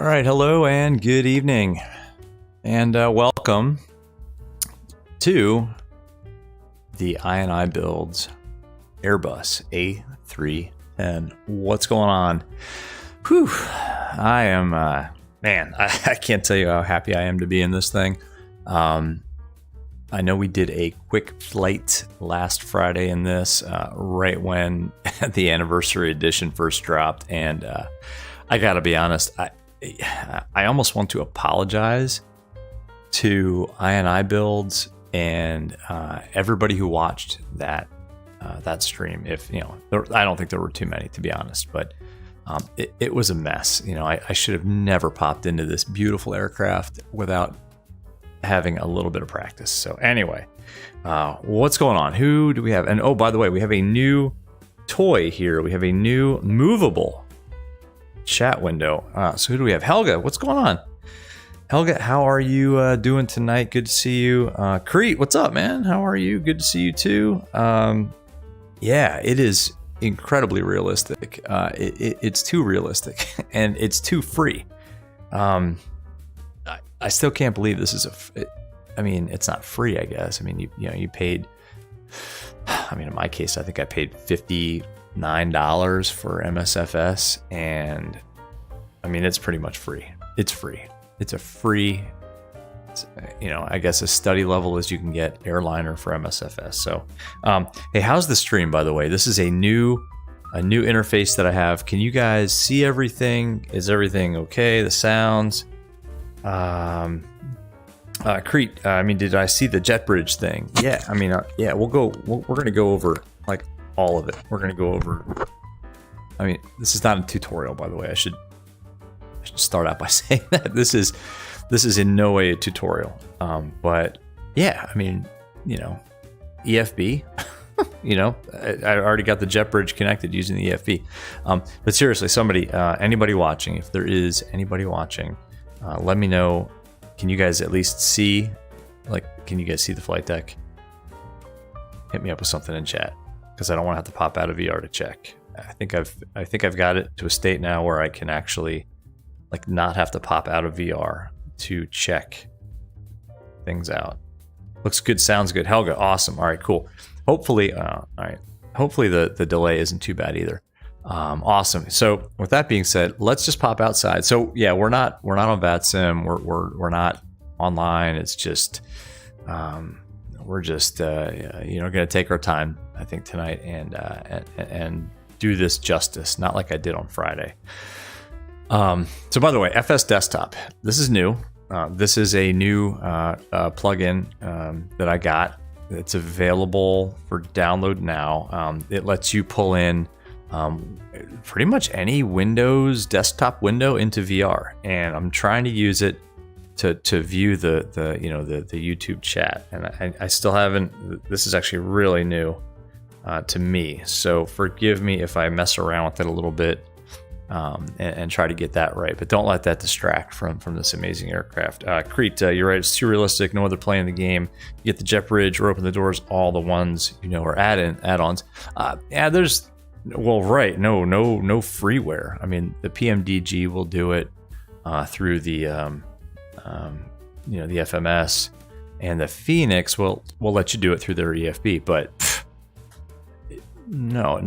All right, hello and good evening, and welcome to the iniBuilds Airbus A310. What's going on? Whew, I am, man, I can't tell you how happy I am to be in this thing. I know we did a quick flight last Friday in this, right when the anniversary edition first dropped, and I gotta be honest, I almost want to apologize to iniBuilds and everybody who watched that stream. If I don't think there were too many, to be honest, but it was a mess. I should have never popped into this beautiful aircraft without having a little bit of practice. So anyway, what's going on? Who do we have? And oh, by the way, we have a new toy here. We have a new movable chat window. So who do we have? Helga, what's going on? Helga, how are you doing tonight? Good to see you. Crete, what's up, man? How are you? Good to see you too. Yeah, it is incredibly realistic. It's too realistic and it's too free. I still can't believe this is it's not free, I guess. I mean, you paid, in my case, I think I paid $59 for MSFS, and it's pretty much free. It's free. It's a free, I guess a study level as you can get airliner for MSFS. So, hey, how's the stream, by the way? This is a new interface that I have. Can you guys see everything? Is everything okay? The sounds? Crete, did I see the jet bridge thing? Yeah, yeah, we're going to go over like all of it. We're going to go over, this is not a tutorial, by the way. I should start out by saying that this is in no way a tutorial. But yeah, EFB, I already got the jet bridge connected using the EFB. But seriously, anybody watching, if there is anybody watching, let me know. Can you guys at least see, can you guys see the flight deck? Hit me up with something in chat, because I don't want to have to pop out of VR to check. I think I've got it to a state now where I can actually not have to pop out of VR to check things out. Looks good, sounds good. Helga, awesome. All right, cool. Hopefully, Hopefully the delay isn't too bad either. Awesome. So with that being said, let's just pop outside. So yeah, we're not on VATSIM. We're not online. It's just we're just going to take our time, I think, tonight and do this justice, not like I did on Friday. So by the way, FS Desktop. This is new. This is a new plugin that I got. It's available for download now. It lets you pull in pretty much any Windows desktop window into VR, and I'm trying to use it to view the YouTube chat, and I still haven't. This is actually really new to me, so forgive me if I mess around with it a little bit and try to get that right, but don't let that distract from this amazing aircraft. Crete, you're right, it's too realistic. No other plane in the game. You get the jet bridge or open the doors, all the ones are add-ons. Yeah, there's right, no freeware. The PMDG will do it through the the FMS, and the Phoenix will let you do it through their EFB, but no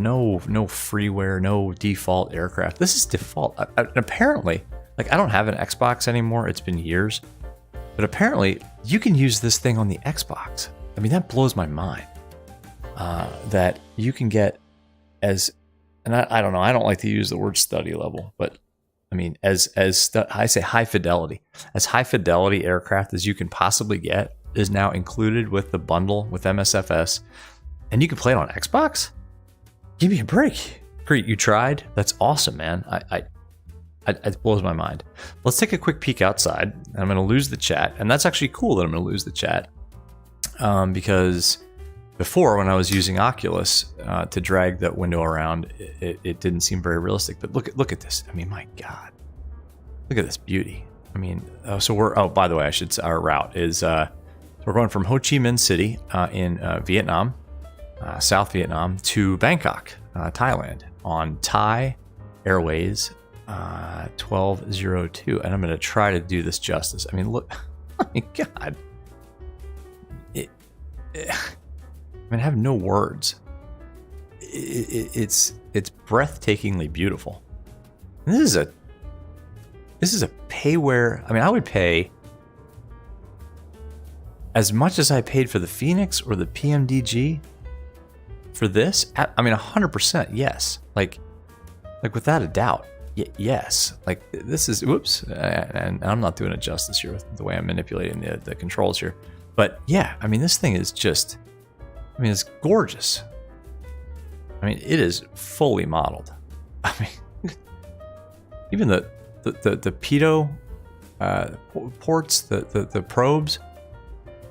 freeware, no default aircraft. This is default. Apparently, I don't have an Xbox anymore. It's been years, but apparently you can use this thing on the Xbox. That blows my mind. That you can get and I don't know. I don't like to use the word study level, but I say high fidelity, as high fidelity aircraft as you can possibly get is now included with the bundle with MSFS, and you can play it on Xbox. Give me a break. Great, you tried. That's awesome, man. It blows my mind. Let's take a quick peek outside. I'm going to lose the chat, and that's actually cool that I'm going to lose the chat, because before, when I was using Oculus to drag that window around, it didn't seem very realistic. But look at this. My God, look at this beauty. So by the way, our route is we're going from Ho Chi Minh City in Vietnam, South Vietnam, to Bangkok, Thailand, on Thai Airways 1202, and I'm going to try to do this justice. I mean, look, oh my God. I mean, I have no words. It's breathtakingly beautiful. And this is a payware. I mean, I would pay as much as I paid for the Phoenix or the PMDG for this. I mean, 100% yes. Like without a doubt. Yes, like this is, whoops, and I'm not doing it justice here with the way I'm manipulating the controls here. But yeah, I mean, this thing is just, I mean, it's gorgeous. I mean, it is fully modeled. I mean, even the pitot ports, the probes,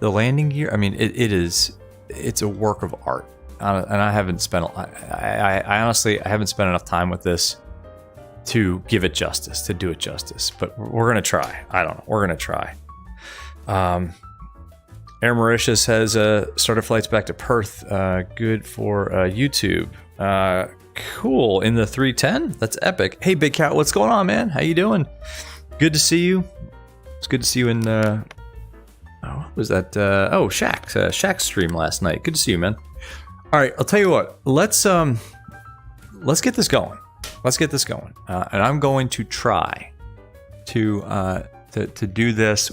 the landing gear. I mean, it's a work of art. And I haven't spent, I honestly, I haven't spent enough time with this to give it justice, to do it justice, but we're going to try. I don't know. We're going to try. Air Mauritius has started flights back to Perth. Good for YouTube. Cool. In the 310? That's epic. Hey, Big Cat, what's going on, man? How you doing? Good to see you. It's good to see you in, what was that? Shaq's stream last night. Good to see you, man. All right, I'll tell you what. Let's get this going. Let's get this going, and I'm going to try to do this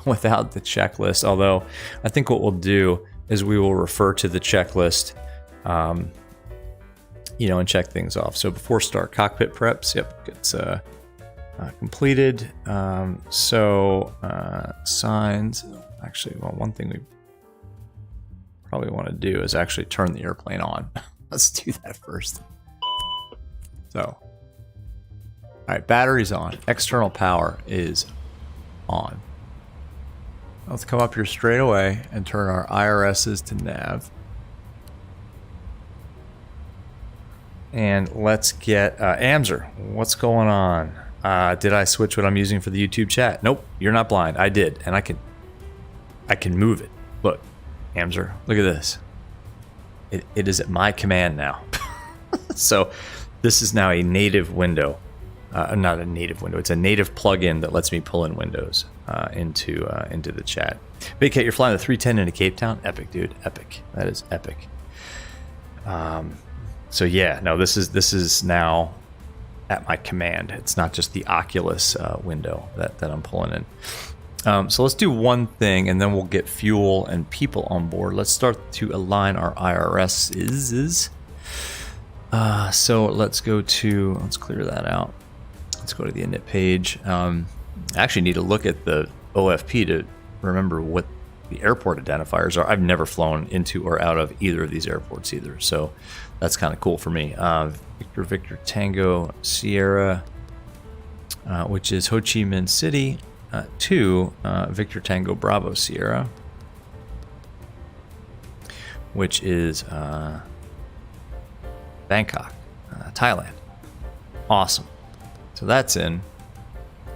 without the checklist. Although I think what we'll do is we will refer to the checklist, and check things off. So before start, cockpit preps. Yep, it's completed. Signs. Actually, well, one thing we probably want to do is actually turn the airplane on. Let's do that first. So, all right, battery's on. External power is on. Let's come up here straight away and turn our IRSs to nav. And let's get Amzer. What's going on? Did I switch what I'm using for the YouTube chat? Nope, you're not blind. I did, and I can move it. Look, Amzer, look at this. It is at my command now. So this is now a native window. Not a native window. It's a native plugin that lets me pull in windows into the chat. Big Cat, you're flying the 310 into Cape Town? Epic, dude. Epic. That is epic. So yeah, no, this is now at my command. It's not just the Oculus window that I'm pulling in. So let's do one thing, and then we'll get fuel and people on board. Let's start to align our IRSs. So let's clear that out. Let's go to the init page. I actually need to look at the OFP to remember what the airport identifiers are. I've never flown into or out of either of these airports either, so that's kind of cool for me. Victor Tango Sierra, which is Ho Chi Minh City, to Victor Tango Bravo Sierra, which is Bangkok, Thailand. Awesome. So that's in,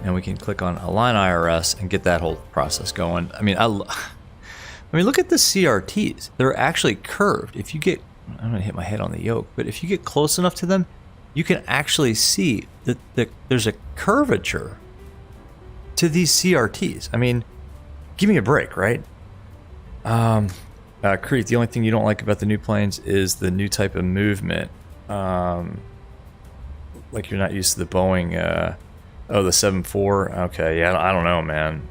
and we can click on Align IRS and get that whole process going. I mean, look at the CRTs. They're actually curved. If you get, I'm gonna hit my head on the yoke, but if you get close enough to them, you can actually see that there's a curvature to these CRTs. I mean, give me a break, right? Creed, the only thing you don't like about the new planes is the new type of movement. Like you're not used to the Boeing, the 747. Okay, yeah, I don't know, man.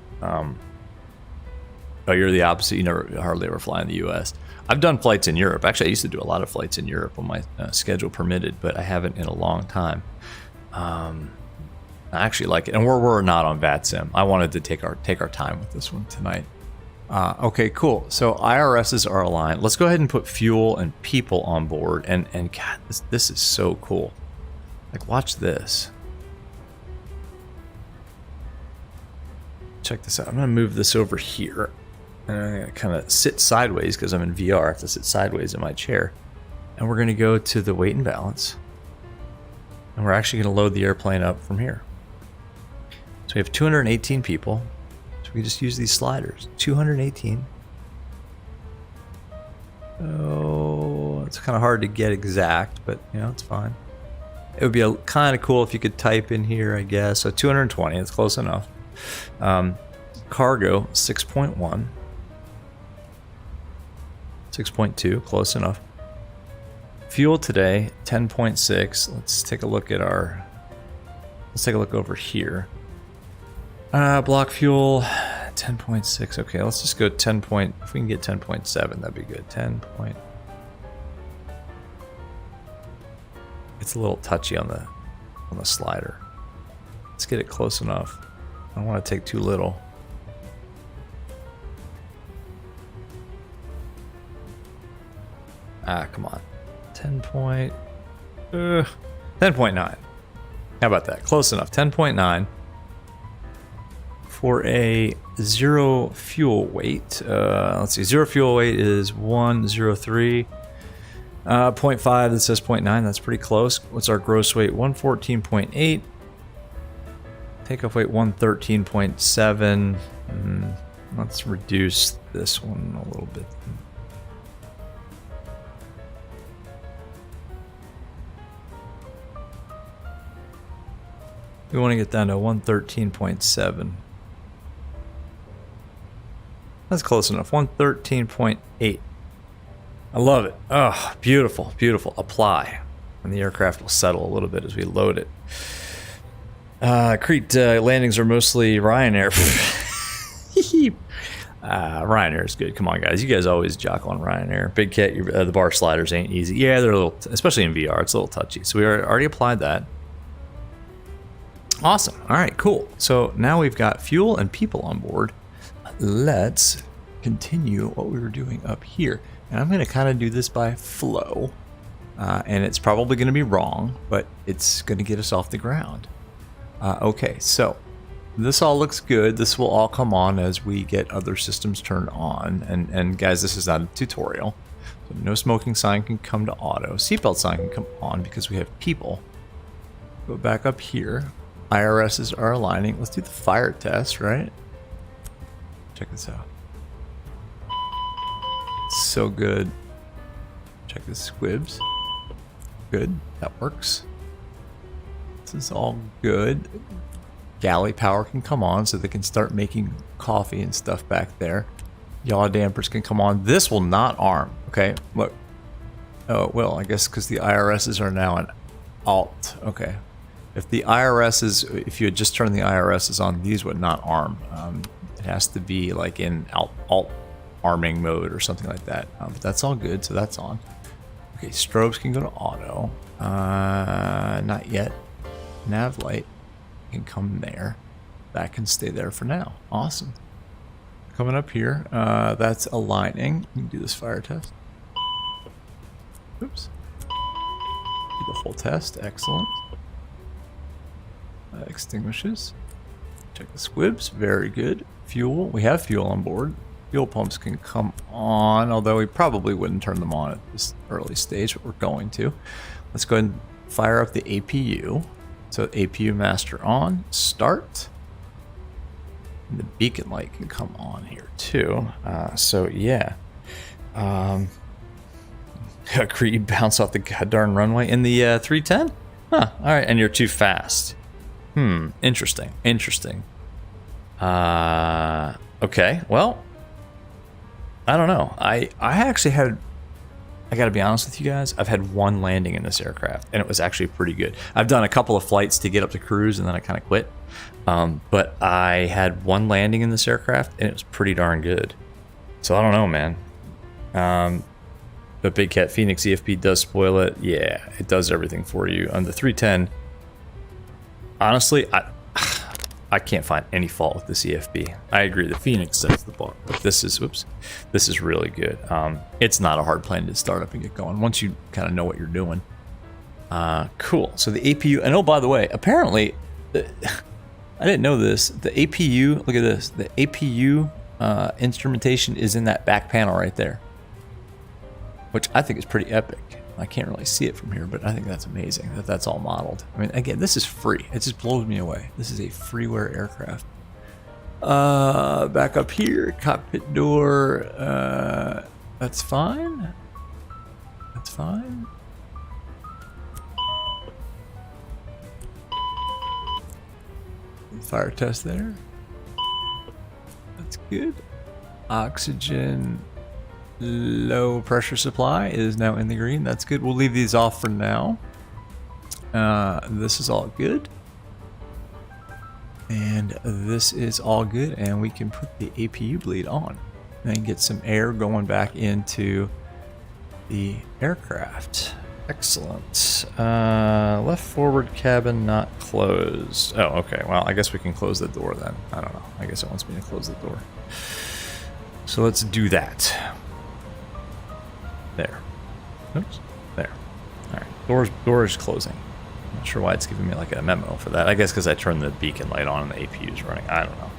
You're the opposite. You never hardly ever fly in the U.S. I've done flights in Europe. Actually, I used to do a lot of flights in Europe when my schedule permitted, but I haven't in a long time. I actually like it, and we're not on VATSIM. I wanted to take our time with this one tonight. Okay, cool. So IRSs are aligned. Let's go ahead and put fuel and people on board. And God, this is so cool. Like, watch this. Check this out. I'm gonna move this over here, and I'm gonna kind of sit sideways because I'm in VR. I have to sit sideways in my chair. And we're gonna go to the weight and balance, and we're actually gonna load the airplane up from here. So we have 218 people. So we just use these sliders. 218. Oh, it's kind of hard to get exact, but it's fine. It would be kind of cool if you could type in here, I guess. So 220, that's close enough. Cargo, 6.1. 6.2, close enough. Fuel today, 10.6. Let's take a look at our... Let's take a look over here. Block fuel, 10.6. Okay, let's just go 10 point... If we can get 10.7, that'd be good. 10 point... It's a little touchy on the slider. Let's get it close enough. I don't want to take too little. Come on. 10.9. How about that? Close enough. 10.9 for a zero fuel weight. Let's see. Zero fuel weight is 103. 0.5, that says 0.9. That's pretty close. What's our gross weight? 114.8. Takeoff weight 113.7. Let's reduce this one a little bit. We want to get down to 113.7. That's close enough. 113.8. I love it. Oh, beautiful, beautiful. Apply. And the aircraft will settle a little bit as we load it. Crete landings are mostly Ryanair. Ryanair is good. Come on, guys. You guys always jock on Ryanair. Big Cat, the bar sliders ain't easy. Yeah, they're a little, especially in VR, it's a little touchy. So we already applied that. Awesome. All right, cool. So now we've got fuel and people on board. Let's continue what we were doing up here. And I'm going to kind of do this by flow. And it's probably going to be wrong, but it's going to get us off the ground. Okay, so this all looks good. This will all come on as we get other systems turned on. And guys, this is not a tutorial. So no smoking sign can come to auto. Seatbelt sign can come on because we have people. Go back up here. IRSs are aligning. Let's do the fire test, right? Check this out. So good. Check the squibs. Good, that works. This is all good. Galley power can come on so they can start making coffee and stuff back there. Yaw dampers can come on. This will not arm, okay? Look. Oh, well, I guess because the IRSs are now an alt. Okay. If the IRSs, if you had just turned the IRSs on, these would not arm. It has to be like in alt arming mode or something like that. But that's all good, so that's on. Okay, strobes can go to auto. Not yet. Nav light can come there. That can stay there for now. Awesome. Coming up here, that's aligning. You can do this fire test. Oops. Do the whole test. Excellent. Extinguishes. Check the squibs. Very good. Fuel. We have fuel on board. Fuel pumps can come on, although we probably wouldn't turn them on at this early stage, but we're going to. Let's go ahead and fire up the APU. So APU master on. Start. And the beacon light can come on here too. So yeah. Creed bounce off the goddamn runway in the 310? Huh. All right, and you're too fast. Interesting. Interesting. Okay, well, I don't know. I actually had, I gotta be honest with you guys, I've had one landing in this aircraft, and it was actually pretty good. I've done a couple of flights to get up to cruise, and then I kind of quit. But I had one landing in this aircraft, and it was pretty darn good. So I don't know, man. But Big Cat Phoenix EFP does spoil it. Yeah, it does everything for you. On the 310, honestly, I can't find any fault with this EFB. I agree, the Phoenix sets the bar, but this is, whoops, this is really good. It's not a hard plane to start up and get going once you kind of know what you're doing. Cool. So the APU, and oh, by the way, apparently, I didn't know this. The APU, look at this. The APU instrumentation is in that back panel right there, which I think is pretty epic. I can't really see it from here, but I think that's amazing that that's all modeled. I mean, again, this is free. It just blows me away. This is a freeware aircraft. Back up here, cockpit door. That's fine. That's fine. fire test there. That's good. Oxygen low pressure supply is now in the green. That's good. We'll leave these off for now. This is all good. And this is all good. And we can put the APU bleed on and get some air going back into the aircraft. Excellent. Left forward cabin not closed. Oh, okay. Well, I guess we can close the door then. I don't know. I guess it wants me to close the door. So let's do that. There. Oops. There. All right. Door is closing. Not sure why it's giving me like a memo for that. I guess because I turned the beacon light on and the APU is running. I don't know.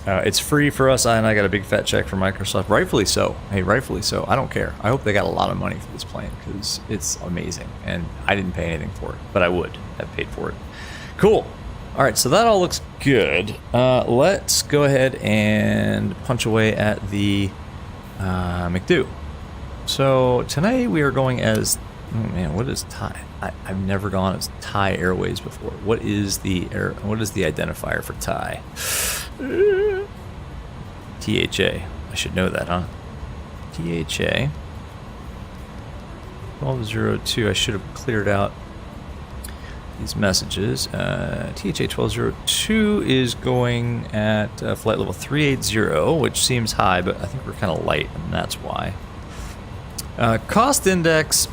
It's free for us, and I got a big fat check from Microsoft. Rightfully so. Hey, rightfully so. I don't care. I hope they got a lot of money for this plane because it's amazing, and I didn't pay anything for it, but I would have paid for it. Cool. All right, so that all looks good. Let's go ahead and punch away at the McDo. So tonight we are going as, oh man, what is Thai? I've never gone as Thai Airways before. What is the identifier for Thai? THA. I should know that, huh? THA 1202. I should have cleared out these messages. THA 1202 is going at flight level 380, which seems high, but I think we're kind of light, and that's why. Cost index,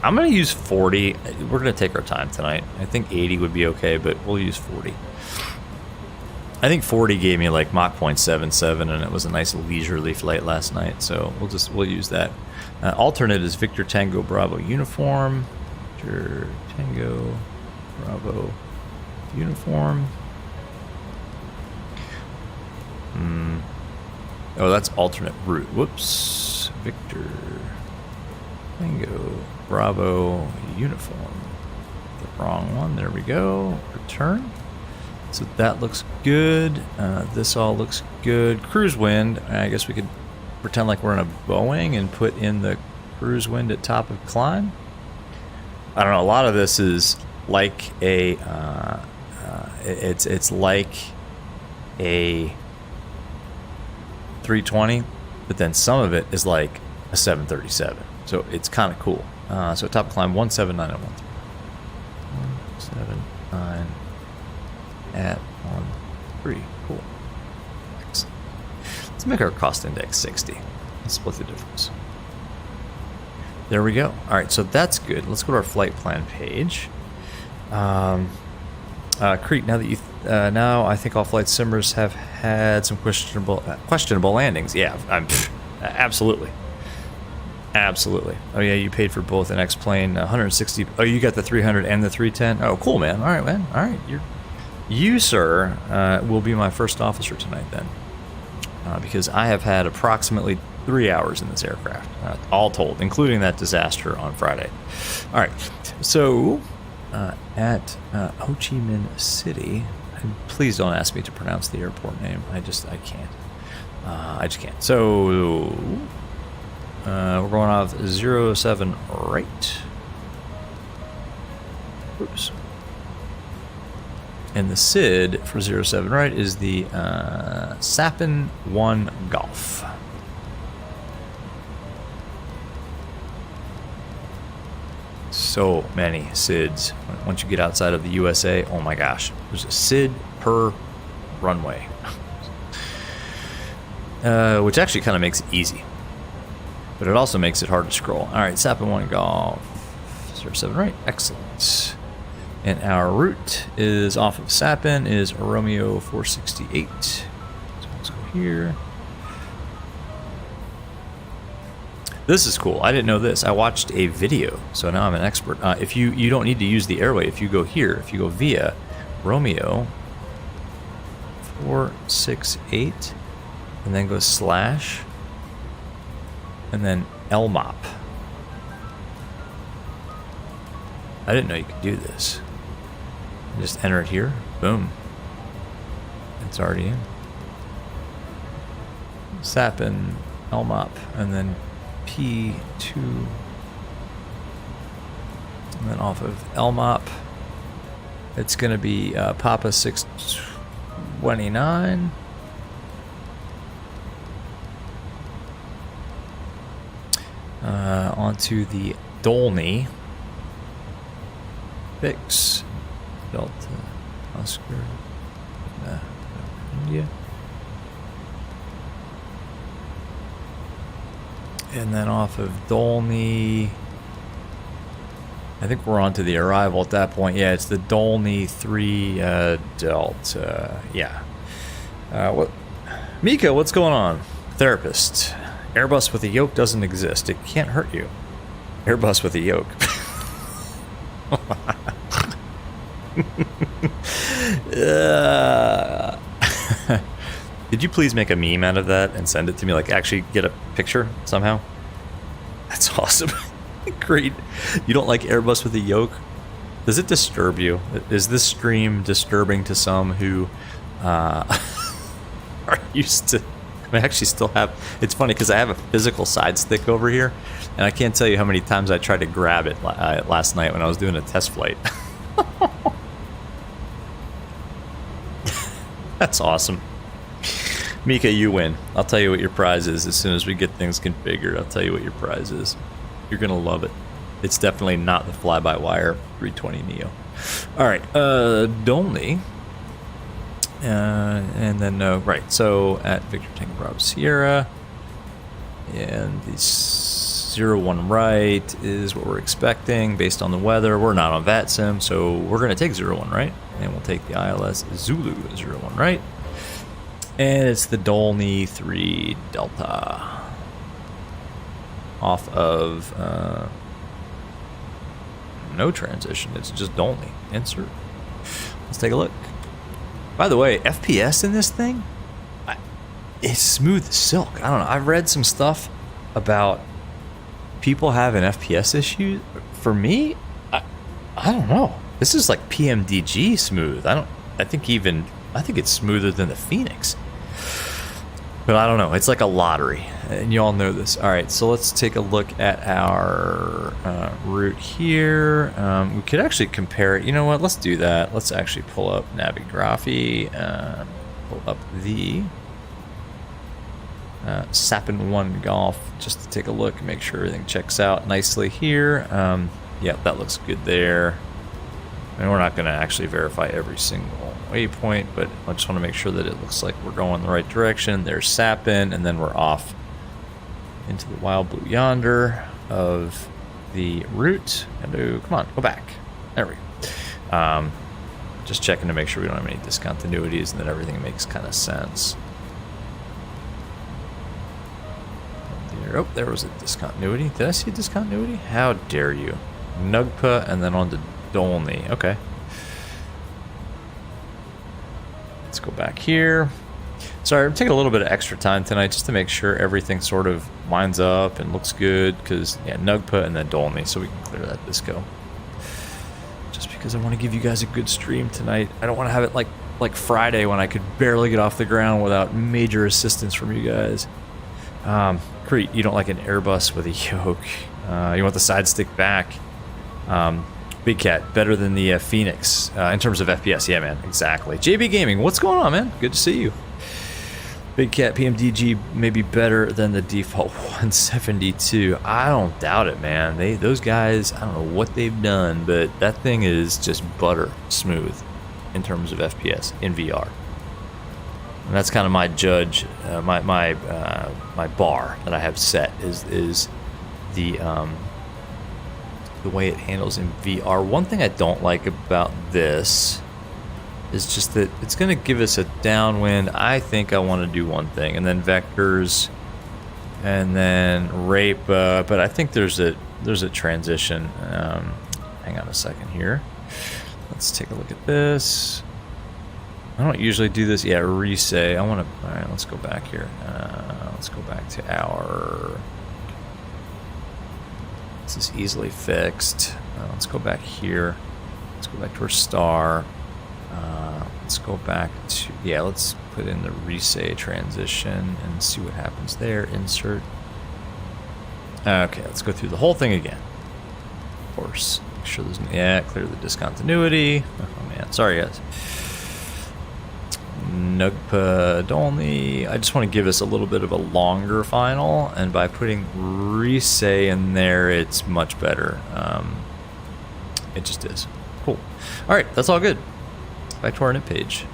I'm going to use 40. We're going to take our time tonight. I think 80 would be okay, but we'll use 40. I think 40 gave me like Mach 0.77, and it was a nice leisurely flight last night, so we'll use that. Alternate is Victor Tango Bravo Uniform. Victor Tango Bravo Uniform. Oh, that's alternate route. Whoops. Victor Tango Bravo Uniform. The wrong one. There we go. Return. So that looks good. This all looks good. Cruise wind. I guess we could pretend like we're in a Boeing and put in the cruise wind at top of climb. I don't know. A lot of this is like a. It's like a 320, but then some of it is like a 737. So it's kind of cool. So top of climb 179.13. 179 at 13. Cool. Excellent. Let's make our cost index 60. Let's split the difference. There we go. All right, so that's good. Let's go to our flight plan page. Crete, now that you now I think all flight simmers have had some questionable landings. Yeah, absolutely. Absolutely. Oh yeah, you paid for both an X-plane, 160. Oh, you got the 300 and the 310. Oh, cool, man. All right, man. All right, you sir, will be my first officer tonight then, because I have had approximately 3 hours in this aircraft, all told, including that disaster on Friday. All right, so at Ho Chi Minh City, and please don't ask me to pronounce the airport name. I can't. I just can't. So we're going off 07 right. Oops. And the SID for 07 right is the Sapin 1 Golf. So many SIDs. Once you get outside of the USA, oh my gosh, there's a SID per runway. Which actually kind of makes it easy. But it also makes it hard to scroll. All right, Sapin 1 Golf, 07 right, excellent. And our route is off of Sapin is Romeo 468. So let's go here. This is cool. I didn't know this. I watched a video, so now I'm an expert. If you don't need to use the airway. If you go here, if you go via Romeo 468, and then go slash, and then LMOP. I didn't know you could do this. Just enter it here. Boom. It's already in. Sapin, LMOP, and then P2. And then off of LMOP, It's going to be Papa 629. Onto the Dolny. Fix. Delta. Oscar. India. And then off of Dolny, I think we're on to the arrival at that point. Yeah, it's the Dolny 3 Delta. Yeah. What? Mika, what's going on? Therapist. Airbus with a yoke doesn't exist. It can't hurt you. Airbus with a yoke. Did you please make a meme out of that and send it to me? Like, actually get a picture somehow? That's awesome. Great. You don't like Airbus with a yoke? Does it disturb you? Is this stream disturbing to some who are used to... I actually still have... It's funny because I have a physical side stick over here, and I can't tell you how many times I tried to grab it last night when I was doing a test flight. That's awesome. Mika, you win. I'll tell you what your prize is as soon as we get things configured. I'll tell you what your prize is. You're going to love it. It's definitely not the fly-by-wire 320 Neo. All right, Dolny. And then, right, so at Victor Tango Bravo Sierra. And the 01 right is what we're expecting based on the weather. We're not on VATSIM, so we're going to take 01 right. And we'll take the ILS Zulu 01 right. And it's the Dolny 3 Delta. Off of no transition. It's just Dolny. Insert. Let's take a look. By the way, FPS in this thing, it's smooth as silk. I don't know. I've read some stuff about people having FPS issues. For me, I don't know. This is like PMDG smooth. I think it's smoother than the Phoenix. But I don't know. It's like a lottery, and you all know this. All right, so let's take a look at our route here. We could actually compare it. You know what? Let's do that. Let's actually pull up Navigraphy, pull up the Sapin 1 Golf, just to take a look and make sure everything checks out nicely here. Yeah, that looks good there. And we're not going to actually verify every single waypoint, but I just want to make sure that it looks like we're going the right direction. There's Sapin, and then we're off into the wild blue yonder of the route. Hello, come on, go back. There we go. Just checking to make sure we don't have any discontinuities and that everything makes kind of sense. Oh, there was a discontinuity. Did I see a discontinuity? How dare you? Nugpa and then on to Dolny. Okay. Let's go back here. Sorry, I'm taking a little bit of extra time tonight just to make sure everything sort of lines up and looks good, because, yeah, Nugpa and then Dolny, so we can clear that disco. Just because I want to give you guys a good stream tonight. I don't want to have it like Friday when I could barely get off the ground without major assistance from you guys. Crete, you don't like an Airbus with a yoke. You want the side stick back. Big Cat, better than the Phoenix in terms of FPS. Yeah, man, exactly. JB Gaming, what's going on, man? Good to see you. Big Cat PMDG may be better than the default 172. I don't doubt it, man. Those guys, I don't know what they've done, but that thing is just butter smooth in terms of FPS in VR. And that's kind of my judge, my bar that I have set is the way it handles in VR. One thing I don't like about this is just that it's going to give us a downwind. I think I want to do one thing, and then vectors, and then rape. But I think there's a transition. Hang on a second here. Let's take a look at this. I don't usually do this. Yeah, resay. All right, let's go back here. Let's go back to our... This is easily fixed. Let's go back here. Let's go back to our star. Let's go back to... Yeah, let's put in the resay transition and see what happens there. Insert. Okay, let's go through the whole thing again. course. Make sure there's, yeah, clear the discontinuity. Oh man, sorry guys. Nugpad only. I just want to give us a little bit of a longer final, and by putting Risei in there, it's much better. It just is. Cool. All right, that's all good. Back to our init page.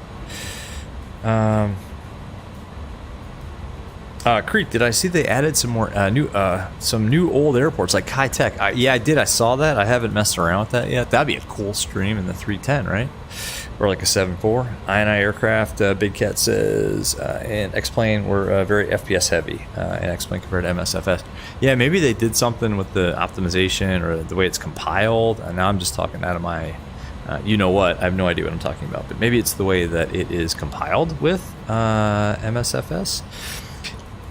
Crete, did I see they added some more some new old airports like high tech? Yeah, I did. I saw that. I haven't messed around with that yet. That'd be a cool stream in the 310, right? Or like a 7.4. INI aircraft, Big Cat says, and X-Plane were very FPS heavy in X-Plane compared to MSFS. Yeah, maybe they did something with the optimization or the way it's compiled. And now I'm just talking out of my, you know what? I have no idea what I'm talking about. But maybe it's the way that it is compiled with MSFS.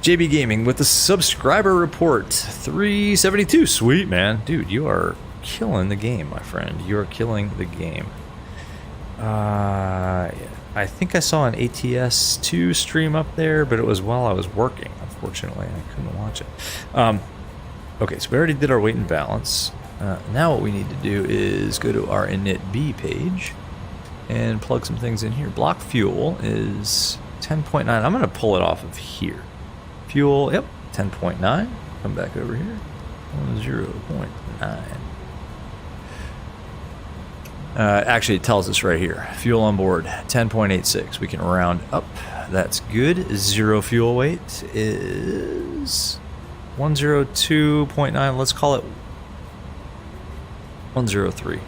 JB Gaming with the subscriber report 372. Sweet, man. Dude, you are killing the game, my friend. You are killing the game. I think I saw an ATS2 stream up there, but it was while I was working. Unfortunately, I couldn't watch it. Okay, so we already did our weight and balance. Now what we need to do is go to our initB page and plug some things in here. Block fuel is 10.9. I'm going to pull it off of here. Fuel, yep, 10.9. Come back over here. 0.9. Actually, it tells us right here. Fuel on board, 10.86. We can round up. That's good. Zero fuel weight is 102.9. Let's call it 103.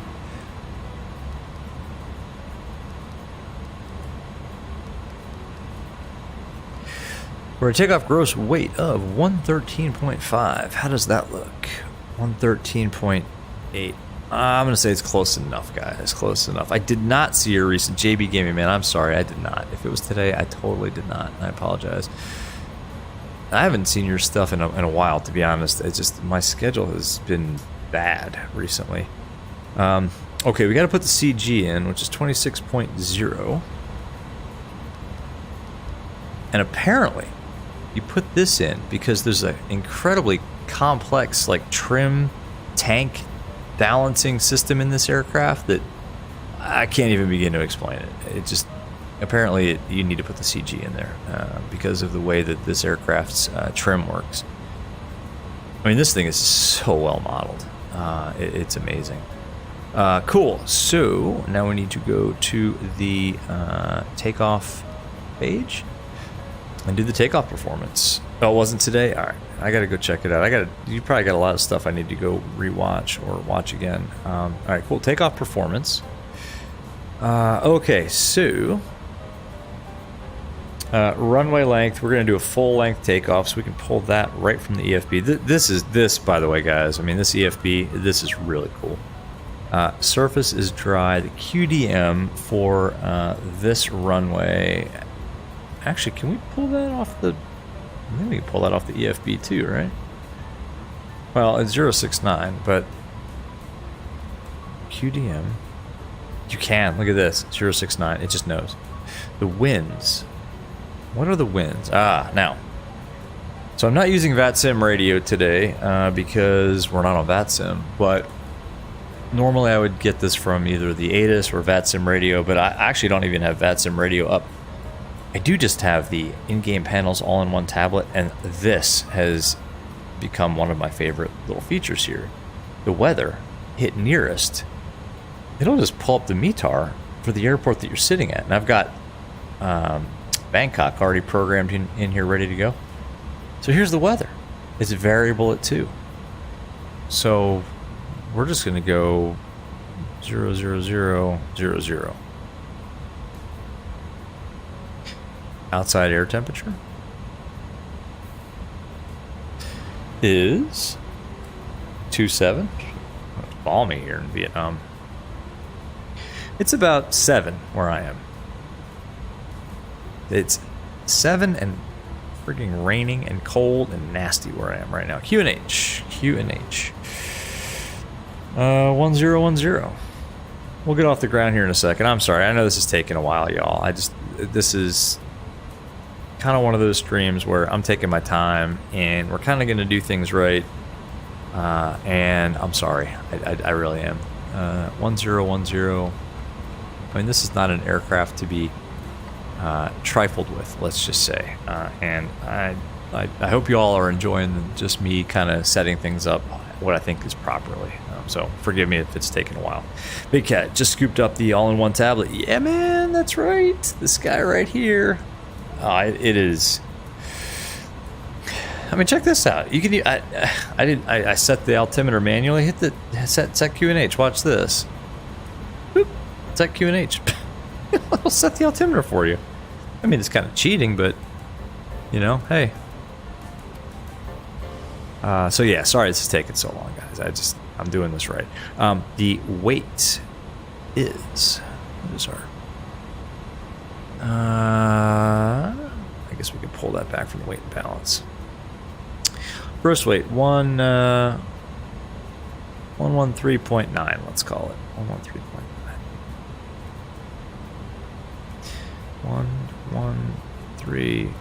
We're going to take off gross weight of 113.5. How does that look? 113.8. I'm going to say it's close enough, guys. Close enough. I did not see your recent JB Gaming, man. I'm sorry. I did not. If it was today, I totally did not. I apologize. I haven't seen your stuff in a while, to be honest. It's just my schedule has been bad recently. Okay, we got to put the CG in, which is 26.0. And apparently, you put this in because there's an incredibly complex, like, trim tank balancing system in this aircraft that I can't even begin to explain it. It just, apparently you need to put the CG in there because of the way that this aircraft's trim works. I mean, this thing is so well modeled. It's amazing. Cool. So now we need to go to the takeoff page and do the takeoff performance. Oh, it wasn't today? All right. I got to go check it out. You probably got a lot of stuff I need to go rewatch or watch again. All right, cool. Takeoff performance. Okay, so runway length. We're going to do a full length takeoff, so we can pull that right from the EFB. This, by the way, guys. I mean, this EFB. This is really cool. Surface is dry. The QDM for this runway. Actually, can we pull that off the? I think we can pull that off the EFB too, right? Well, it's 069, but QDM. You can. Look at this. 069. It just knows. The winds. What are the winds? Now. So I'm not using VATSIM radio today because we're not on VATSIM, but normally I would get this from either the ASUS or VATSIM radio, but I actually don't even have VATSIM radio up. I do just have the in-game panels all in one tablet, and this has become one of my favorite little features here. The weather, hit nearest, it'll just pull up the METAR for the airport that you're sitting at. And I've got Bangkok already programmed in here ready to go. So here's the weather. It's variable at 2. So we're just going to go 0, 0, 0, 0, 0. Outside air temperature is 27. It's balmy here in Vietnam. It's about 7 where I am. It's 7 and freaking raining and cold and nasty where I am right now. QNH. 1010. We'll get off the ground here in a second. I'm sorry. I know this is taking a while, y'all. This is kind of one of those streams where I'm taking my time and we're kind of going to do things right And I'm sorry, I really am. 1010. I mean, this is not an aircraft to be trifled with, let's just say. And I hope you all are enjoying just me kind of setting things up what I think is properly. So forgive me if it's taken a while. Big Cat just scooped up the all-in-one tablet. Yeah, man, that's right. This guy right here. It is. I mean, check this out. You can. I set the altimeter manually. Hit the set Q and H. Watch this. Boop. Set Q and H. I'll set the altimeter for you. I mean, it's kind of cheating, but you know, hey. So yeah, sorry this is taking so long, guys. I'm doing this right. The weight is, what is our? I guess we can pull that back from the weight and balance. Gross weight 113.9. Let's call it 113.9. 113.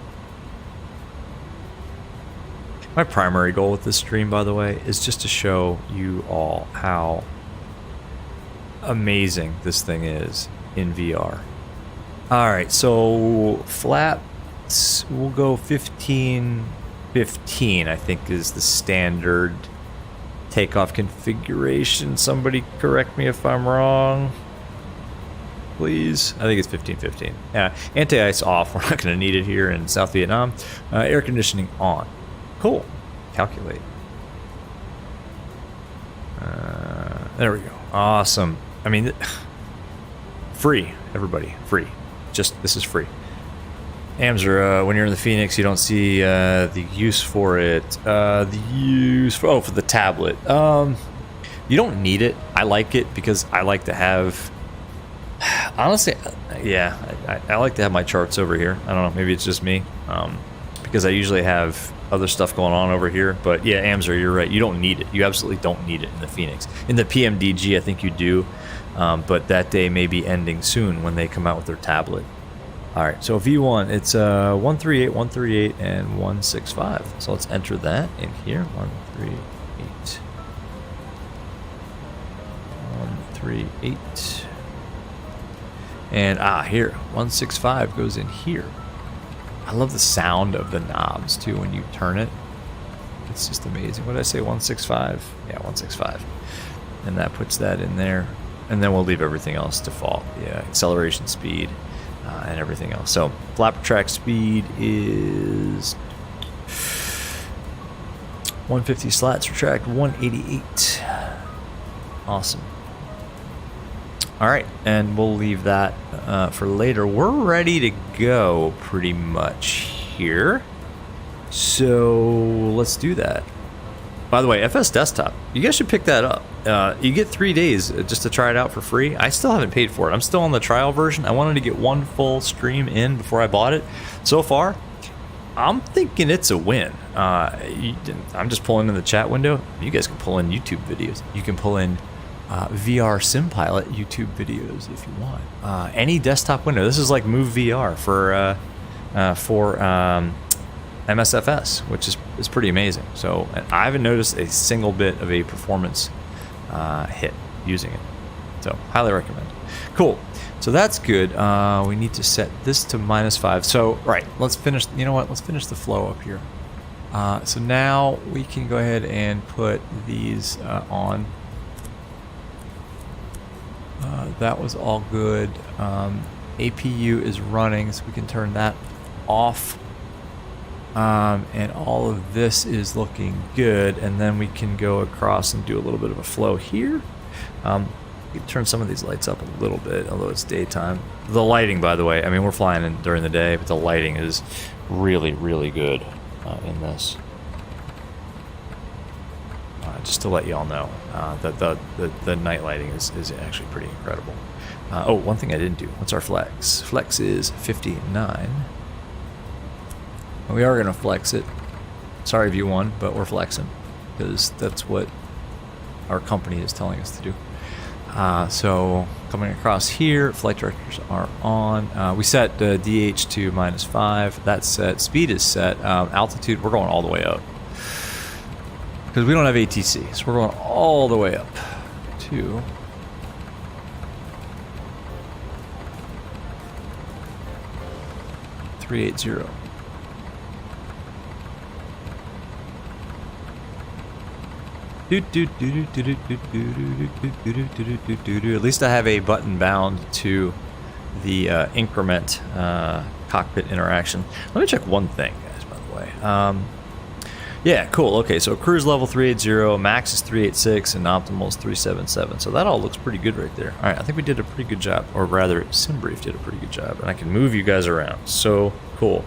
My primary goal with this stream, by the way, is just to show you all how amazing this thing is in VR. All right, so flaps, we'll go 15, I think is the standard takeoff configuration. Somebody correct me if I'm wrong, please. I think it's 15. Yeah, anti-ice off. We're not going to need it here in South Vietnam. Air conditioning on. Cool. Calculate. There we go. Awesome. I mean, free, everybody. Free. Just, this is free. Amzer, when you're in the Phoenix, you don't see the use for it. For the tablet. You don't need it. I like it because I like to have... Honestly, yeah, I like to have my charts over here. I don't know, maybe it's just me. Because I usually have other stuff going on over here. But yeah, Amzer, you're right. You don't need it. You absolutely don't need it in the Phoenix. In the PMDG, I think you do. But that day may be ending soon when they come out with their tablet. All right, so V1, it's 138, 138, and 165. So let's enter that in here. 138. 138. And here, 165 goes in here. I love the sound of the knobs too when you turn it. It's just amazing. What did I say? 165? Yeah, 165. And that puts that in there. And then we'll leave everything else default. Yeah, acceleration speed and everything else. So flapper track speed is 150 slats retract 188. Awesome. All right, and we'll leave that for later. We're ready to go pretty much here. So let's do that. By the way, FS Desktop, you guys should pick that up. You get 3 days just to try it out for free. I still haven't paid for it. I'm still on the trial version. I wanted to get one full stream in before I bought it. So far, I'm thinking it's a win. I'm just pulling in the chat window. You guys can pull in YouTube videos. You can pull in VR SimPilot YouTube videos if you want. Any desktop window. This is like Move VR for MSFS, which is pretty amazing. So I haven't noticed a single bit of a performance hit using it. So highly recommend. Cool. So that's good. We need to set this to -5. So right, let's finish. You know what? Let's finish the flow up here. So now we can go ahead and put these on. That was all good. APU is running, so we can turn that off. And all of this is looking good. And then we can go across and do a little bit of a flow here. We can turn some of these lights up a little bit, although it's daytime. The lighting, by the way, I mean, we're flying in during the day, but the lighting is really, really good in this. Just to let you all know that the night lighting is actually pretty incredible. Oh, one thing I didn't do. What's our flex? Flex is 59. And we are going to flex it. Sorry, V1, but we're flexing because that's what our company is telling us to do. So coming across here, flight directors are on. We set DH to -5. That's set. Speed is set. Altitude, we're going all the way up. because we don't have ATC, so we're going all the way up to 380. At least I have a button bound to the increment cockpit interaction. Let me check one thing, guys, by the way. Yeah, cool. Okay, so cruise level 380, max is 386, and optimal is 377. So that all looks pretty good right there. All right, I think we did a pretty good job, or rather, SimBrief did a pretty good job, and I can move you guys around. So cool.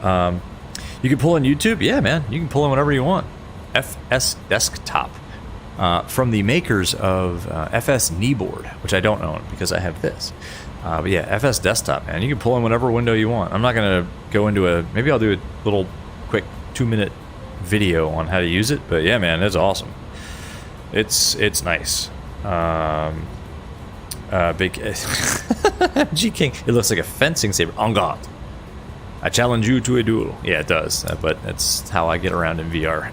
You can pull in YouTube. Yeah, man, you can pull in whatever you want. FS Desktop. From the makers of FS Kneeboard, which I don't own because I have this. But yeah, FS Desktop, man. You can pull in whatever window you want. I'm not going to go into maybe I'll do a little quick 2-minute video on how to use it. But yeah, man, it's awesome. It's nice. Big G King. It looks like a fencing saber. En garde. I challenge you to a duel. Yeah, it does. But that's how I get around in VR.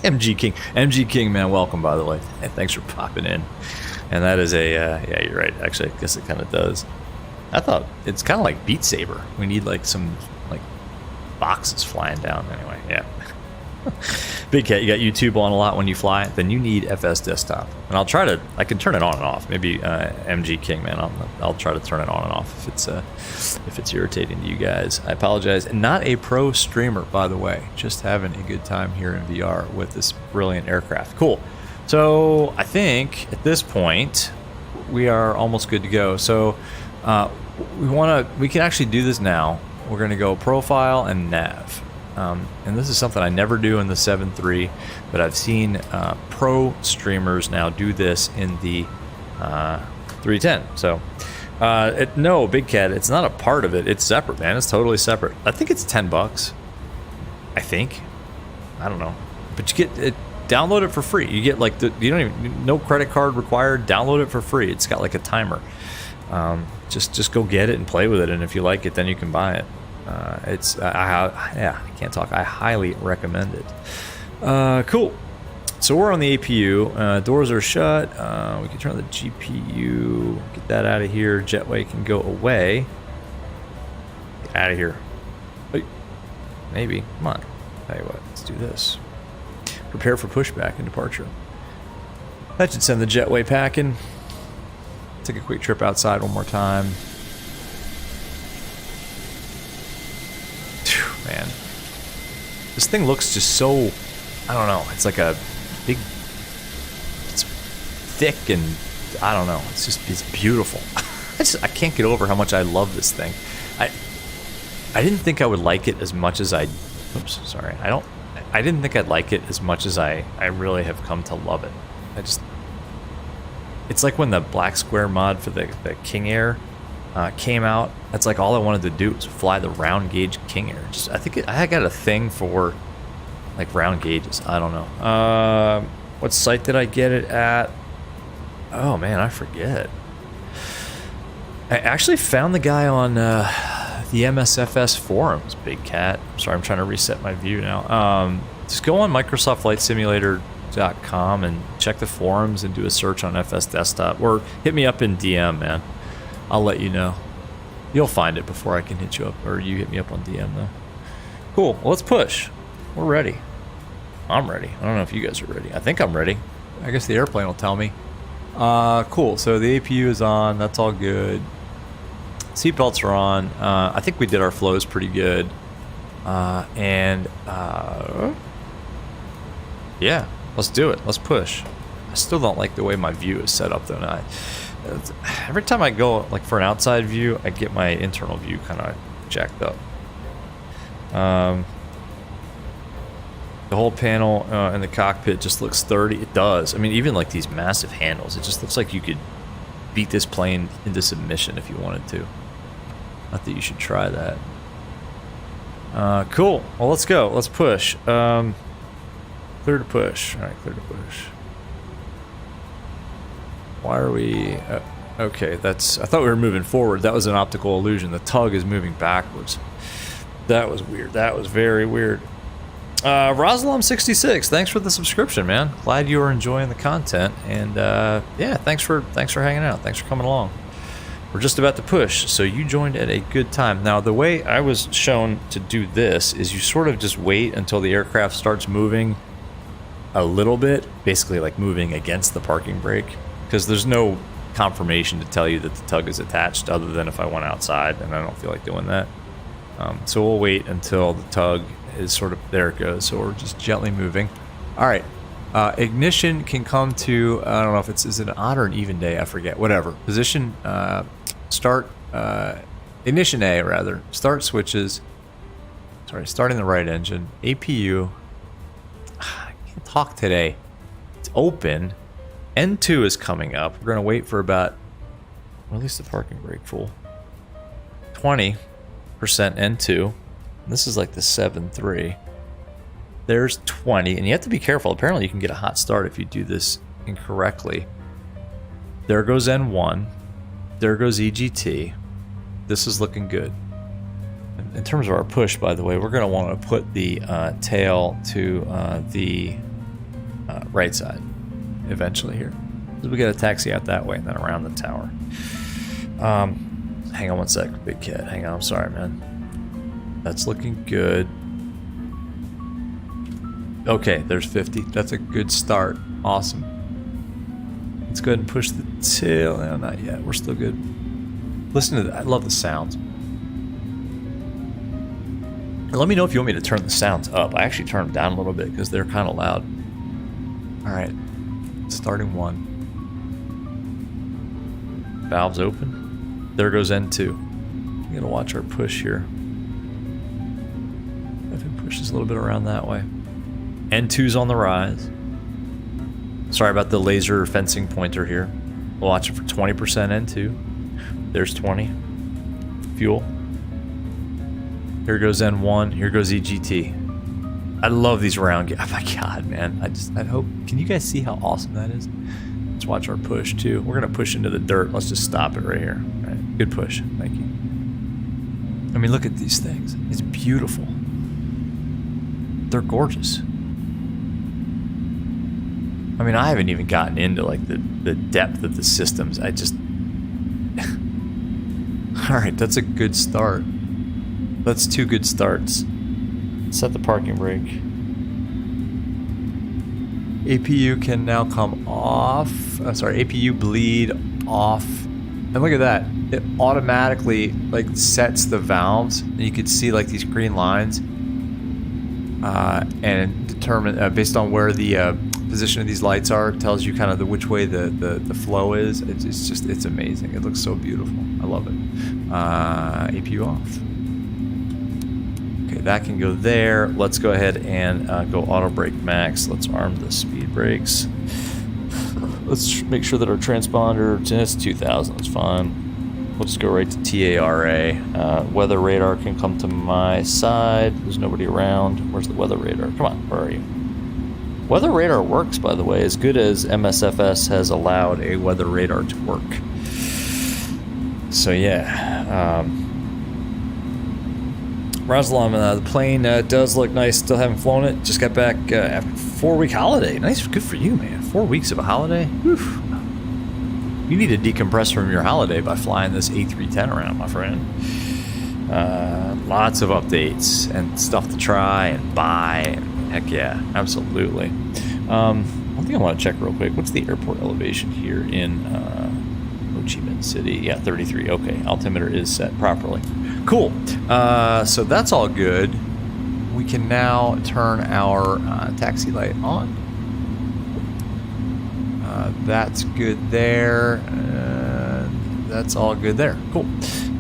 MG King, man, welcome, by the way. Hey, thanks for popping in. And that is yeah, you're right. Actually, I guess it kind of does. I thought it's kind of like Beat Saber. We need like some like boxes flying down. Anyway, yeah. Big Cat, you got YouTube on a lot when you fly. Then you need FS Desktop, and I can turn it on and off. Maybe MG King, man, I'll try to turn it on and off if it's irritating to you guys. I apologize. Not a pro streamer, by the way. Just having a good time here in VR with this brilliant aircraft. Cool. So I think at this point we are almost good to go. So we can actually do this now. We're going to go profile and nav. And this is something I never do in the 7.3, but I've seen pro streamers now do this in the 310. So, no, Big Cat, it's not a part of it. It's separate, man. It's totally separate. I think it's $10. I think. I don't know. But you get it. Download it for free. You get like no credit card required. Download it for free. It's got like a timer. Just go get it and play with it. And if you like it, then you can buy it. I can't talk. I highly recommend it. Cool. So we're on the APU. Doors are shut. We can turn on the GPU. Get that out of here. Jetway can go away. Get out of here. Wait. Maybe. Come on. Tell you what. Let's do this. Prepare for pushback and departure. That should send the jetway packing. Take a quick trip outside one more time. Man, this thing looks just so, I don't know, it's like a big, it's thick and I don't know, it's beautiful. I can't get over how much I love this thing. I didn't think I would like it as much as I didn't think I'd like it as much as I really have come to love it. It's like when the black square mod for the King Air came out. That's like all I wanted to do was fly the round gauge King Air. I got a thing for like round gauges. I don't know. What site did I get it at? Oh man, I forget. I actually found the guy on the MSFS forums. Big Cat. Sorry, I'm trying to reset my view now. Just go on MicrosoftFlightSimulator.com and check the forums and do a search on FS Desktop, or hit me up in DM, man. I'll let you know. You'll find it before I can hit you up, or you hit me up on DM though. Cool. Well, let's push. We're ready. I'm ready. I don't know if you guys are ready. I think I'm ready. I guess the airplane will tell me. Cool. So the APU is on. That's all good. Seatbelts are on. I think we did our flows pretty good. Yeah, let's do it. Let's push. I still don't like the way my view is set up though. Now, every time I go like for an outside view, I get my internal view kind of jacked up. The whole panel in the cockpit just looks sturdy. It does. I mean, even like these massive handles, it just looks like you could beat this plane into submission if you wanted to. Not that you should try that. Cool. Well, let's go. Let's push. Clear to push. All right, clear to push. Why are we... okay, that's... I thought we were moving forward. That was an optical illusion. The tug is moving backwards. That was weird. That was very weird. Roslam66, thanks for the subscription, man. Glad you are enjoying the content, and yeah, thanks for hanging out. Thanks for coming along. We're just about to push, so you joined at a good time. Now, the way I was shown to do this is you sort of just wait until the aircraft starts moving a little bit, basically like moving against the parking brake, because there's no confirmation to tell you that the tug is attached other than if I went outside, and I don't feel like doing that. So we'll wait until the tug is sort of, there it goes, so we're just gently moving. All right, ignition can come to, I don't know if is it an odd or an even day, I forget, whatever. Position, start, ignition A rather, start switches, sorry, starting the right engine, APU, I can't talk today, it's open, N2 is coming up, we're gonna wait for about, or at least the parking brake full, 20% N2, this is like the 7.3. There's 20, and you have to be careful. Apparently you can get a hot start if you do this incorrectly. There goes N1. There goes EGT. This is looking good. In terms of our push, by the way, we're going to want to put the tail to the right side eventually here. So we got to taxi out that way and then around the tower. Hang on one sec, big cat. Hang on, I'm sorry, man. That's looking good. Okay, there's 50. That's a good start. Awesome. Let's go ahead and push the tail. No, not yet. We're still good. Listen to that. I love the sounds. Let me know if you want me to turn the sounds up. I actually turned them down a little bit because they're kind of loud. All right. Starting one. Valves open. There goes N2. I'm going to watch our push here. If it pushes a little bit around that way. N2's on the rise. Sorry about the laser fencing pointer here. We'll watch it for 20% N2. There's 20. Fuel. Here goes N1. Here goes EGT. I love these round. Oh my god, man. I hope. Can you guys see how awesome that is? Let's watch our push too. We're gonna push into the dirt. Let's just stop it right here. All right. Good push. Thank you. I mean, look at these things. It's beautiful. They're gorgeous. I mean, I haven't even gotten into like the depth of the systems. I just... Alright, that's a good start. That's two good starts. Set the parking brake. APU can now come off. Sorry, APU bleed off. And look at that. It automatically like sets the valves. And you can see like these green lines. And determine based on where the position of these lights are, tells you kind of which way the flow is. It's amazing. It looks so beautiful. I love it. APU off. Okay, that can go there. Let's go ahead and go auto brake max. Let's arm the speed brakes. Let's make sure that our transponder, it's 2000, it's fine. We'll just go right to TARA. Weather radar can come to my side. There's nobody around. Where's the weather radar? Come on, where are you? Weather radar works, by the way, as good as MSFS has allowed a weather radar to work. So yeah. Roslam, the plane does look nice. Still haven't flown it. Just got back after a 4-week holiday. Nice, good for you, man. 4 weeks of a holiday? Whew. You need to decompress from your holiday by flying this A310 around, my friend. Lots of updates and stuff to try and buy. And heck yeah, absolutely. One thing I want to check real quick. What's the airport elevation here in Ho Chi Minh City? Yeah, 33. Okay, altimeter is set properly. Cool. So that's all good. We can now turn our taxi light on. That's good there. That's all good there. Cool.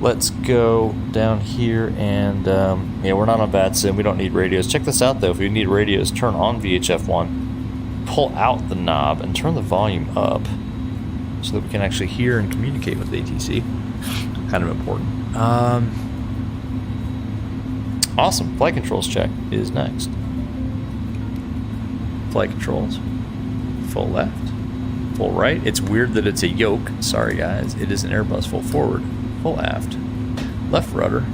Let's go down here and yeah, we're not on VATSIM. We don't need radios. Check this out though. If you need radios, turn on VHF1, pull out the knob, and turn the volume up so that we can actually hear and communicate with ATC. Kind of important. Awesome. Flight controls check is next. Flight controls. Full left. Full right. It's weird that it's a yoke. Sorry guys. It is an Airbus. Full forward. Full aft. Left rudder.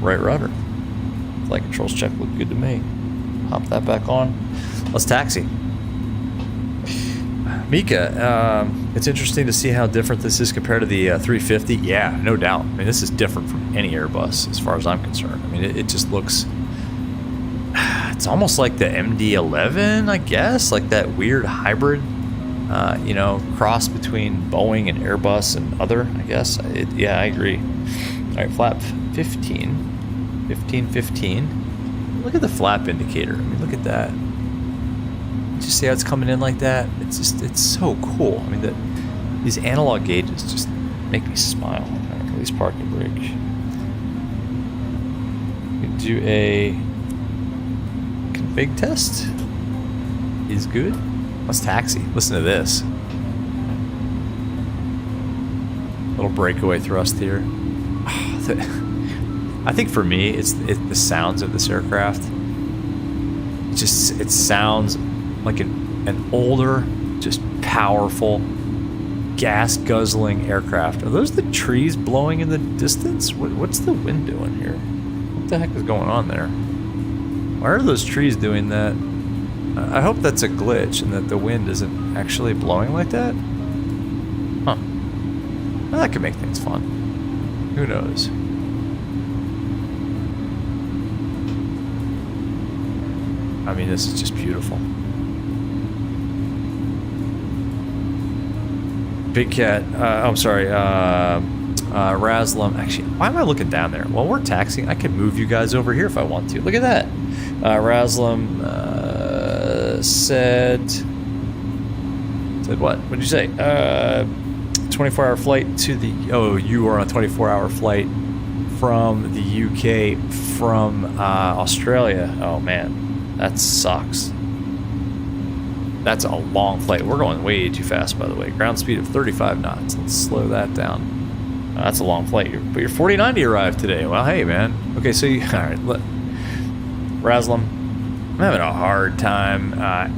Right rudder. Flight controls check look good to me. Hop that back on. Let's taxi. Mika, it's interesting to see how different this is compared to the 350. Yeah, no doubt. I mean, this is different from any Airbus as far as I'm concerned. I mean, it just looks... It's almost like the MD-11, I guess, like that weird hybrid, you know, cross between Boeing and Airbus and other, I guess. Yeah, I agree. All right, flap 15. 15. Look at the flap indicator. I mean, look at that. You see how it's coming in like that? It's just, it's so cool. I mean, these analog gauges just make me smile. All right, release parking brake. We can do a config test. Is good. Let's taxi. Listen to this. Little breakaway thrust here. I think for me, it's the sounds of this aircraft. It sounds like an older, just powerful, gas-guzzling aircraft. Are those the trees blowing in the distance? What's the wind doing here? What the heck is going on there? Why are those trees doing that? I hope that's a glitch and that the wind isn't actually blowing like that. Huh. Well, that could make things fun. Who knows? I mean, this is just beautiful. Big Cat, I'm sorry, Raslam. Actually, why am I looking down there? Well, we're taxiing. I can move you guys over here if I want to. Look at that. Raslam said what? What did you say? 24-hour flight to the... Oh, you are on a 24-hour flight from the UK from Australia. Oh, man. That sucks. That's a long flight. We're going way too fast, by the way. Ground speed of 35 knots. Let's slow that down. That's a long flight. But your 4090 arrived today. Well, hey, man. Okay, so you... All right, Raslam, I'm having a hard time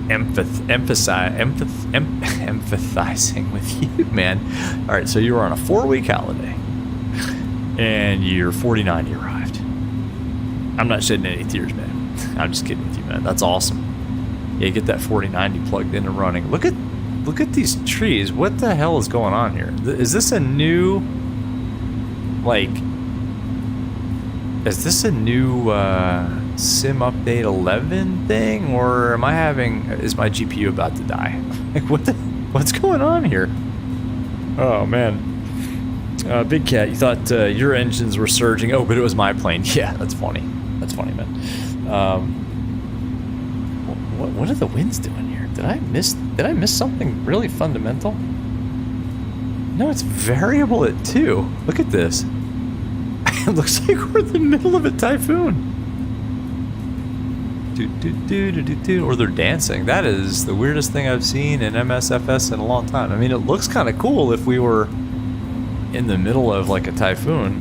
empathizing with you, man. All right, so you were on a 4-week holiday, and your 4090 arrived. I'm not shedding any tears, man. I'm just kidding with you, man. That's awesome. Yeah, get that 4090 plugged in and running. Look at these trees. What the hell is going on here? Is this a new, like, is this a new Sim Update 11 thing, or am I having, is my GPU about to die? Like, what's going on here? Oh man. Big Cat, you thought your engines were surging. Oh, but it was my plane. Yeah, that's funny. That's funny, man. What are the winds doing here? Did I miss something really fundamental? No, it's variable at 2. Look at this. It looks like we're in the middle of a typhoon. Or they're dancing. That is the weirdest thing I've seen in MSFS in a long time. I mean, it looks kind of cool if we were in the middle of like a typhoon.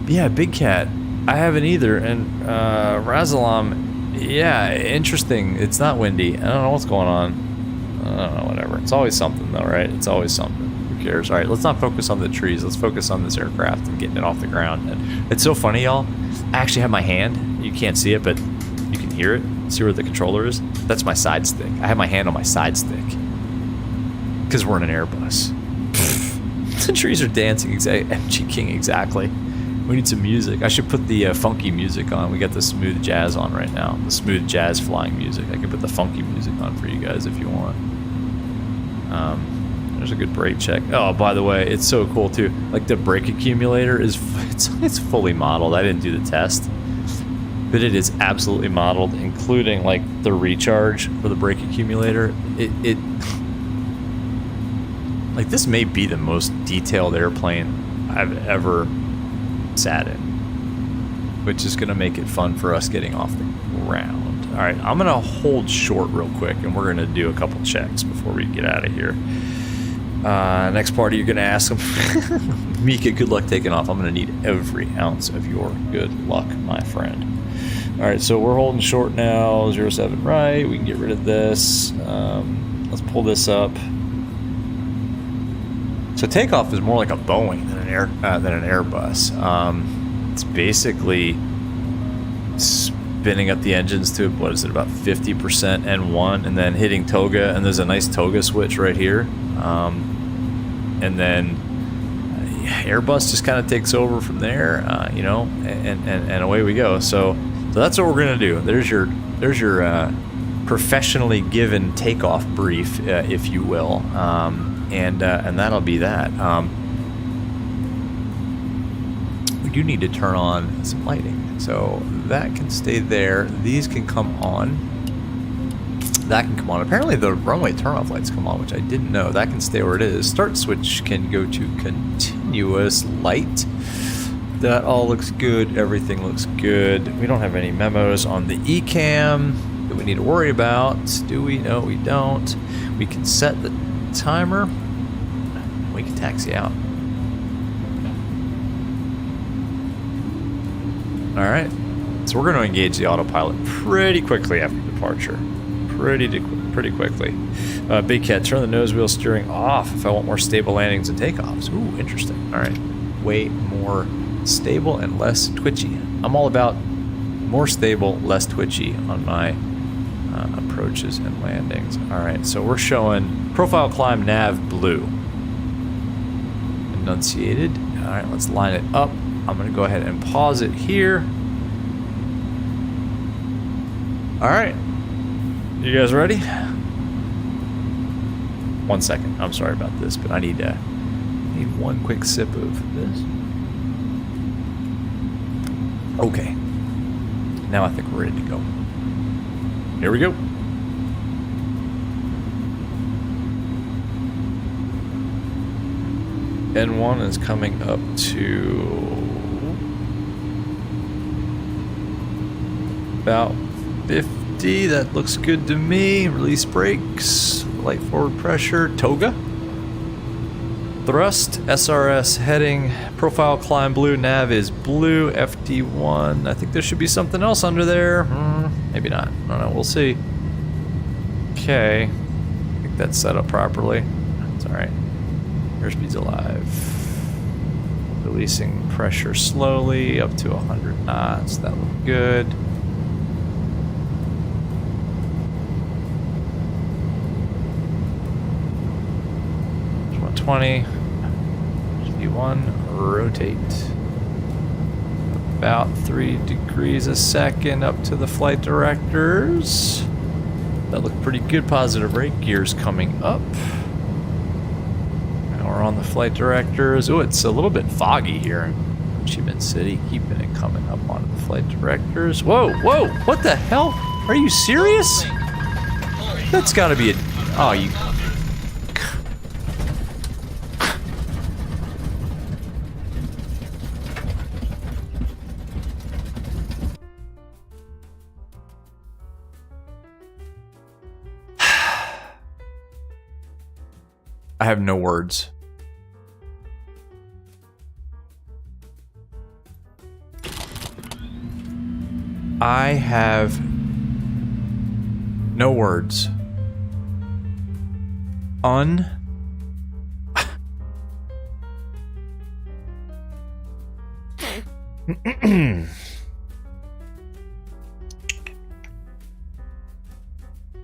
Yeah, Big Cat. I haven't either. And Razalam, yeah, interesting. It's not windy. I don't know what's going on. I don't know, whatever. It's always something though, right? It's always something. Who cares? All right, let's not focus on the trees. Let's focus on this aircraft and getting it off the ground. And it's so funny, y'all. I actually have my hand. You can't see it, but you can hear it. See where the controller is? That's my side stick. I have my hand on my side stick. Because we're in an Airbus. The trees are dancing. MG King, exactly. We need some music. I should put the funky music on. We got the smooth jazz on right now. The smooth jazz flying music. I can put the funky music on for you guys if you want. There's a good brake check. Oh, by the way, it's so cool too. Like the brake accumulator is it's fully modeled. I didn't do the test, but it is absolutely modeled, including like the recharge for the brake accumulator. It like this may be the most detailed airplane I've ever sat in, which is going to make it fun for us getting off the ground. All right, I'm going to hold short real quick, and we're going to do a couple checks before we get out of here. Next party, you're going to ask them, Mika, good luck taking off. I'm going to need every ounce of your good luck, my friend. All right, so we're holding short now, 07 right. We can get rid of this. Let's pull this up. So takeoff is more like a Boeing than an Airbus. It's basically spinning up the engines to, what is it, about 50% N1, and then hitting toga, and there's a nice toga switch right here. And then Airbus just kind of takes over from there, you know, and away we go. So that's what we're gonna do. There's your professionally given takeoff brief, if you will, and that'll be that. We do need to turn on some lighting, so that can stay there. These can come on. That can come on. Apparently the runway turnoff lights come on, which I didn't know. That can stay where it is. Start switch can go to continuous light. That all looks good. Everything looks good. We don't have any memos on the eCam that we need to worry about. Do we? No, we don't. We can set the timer. We can taxi out. All right. So we're going to engage the autopilot pretty quickly after departure. Pretty quickly. Big Cat, turn the nose wheel steering off if I want more stable landings and takeoffs. Ooh, interesting. All right. Way more stable and less twitchy. I'm all about more stable, less twitchy on my approaches and landings. All right, so we're showing profile climb nav blue. Enunciated. All right, let's line it up. I'm going to go ahead and pause it here. All right. You guys ready? 1 second. I'm sorry about this, but I need one quick sip of this. Okay. Now I think we're ready to go. Here we go. N1 is coming up to about 50. That looks good to me. Release brakes, light forward pressure, toga. Thrust, SRS heading, profile climb blue, nav is blue, FD1. I think there should be something else under there. Maybe not. I don't know. We'll see. Okay. I think that's set up properly. It's all right. Airspeed's alive. Releasing pressure slowly up to 100 knots. That looked good. 120. V1, rotate. About 3 degrees a second up to the flight directors. That looked pretty good. Positive rate. Gears coming up. Now we're on the flight directors. Oh, it's a little bit foggy here in Ho Chi Minh City. Keeping it coming up onto the flight directors. Whoa, whoa, what the hell? Are you serious? That's gotta be a... Oh, you... I have no words. I have no words.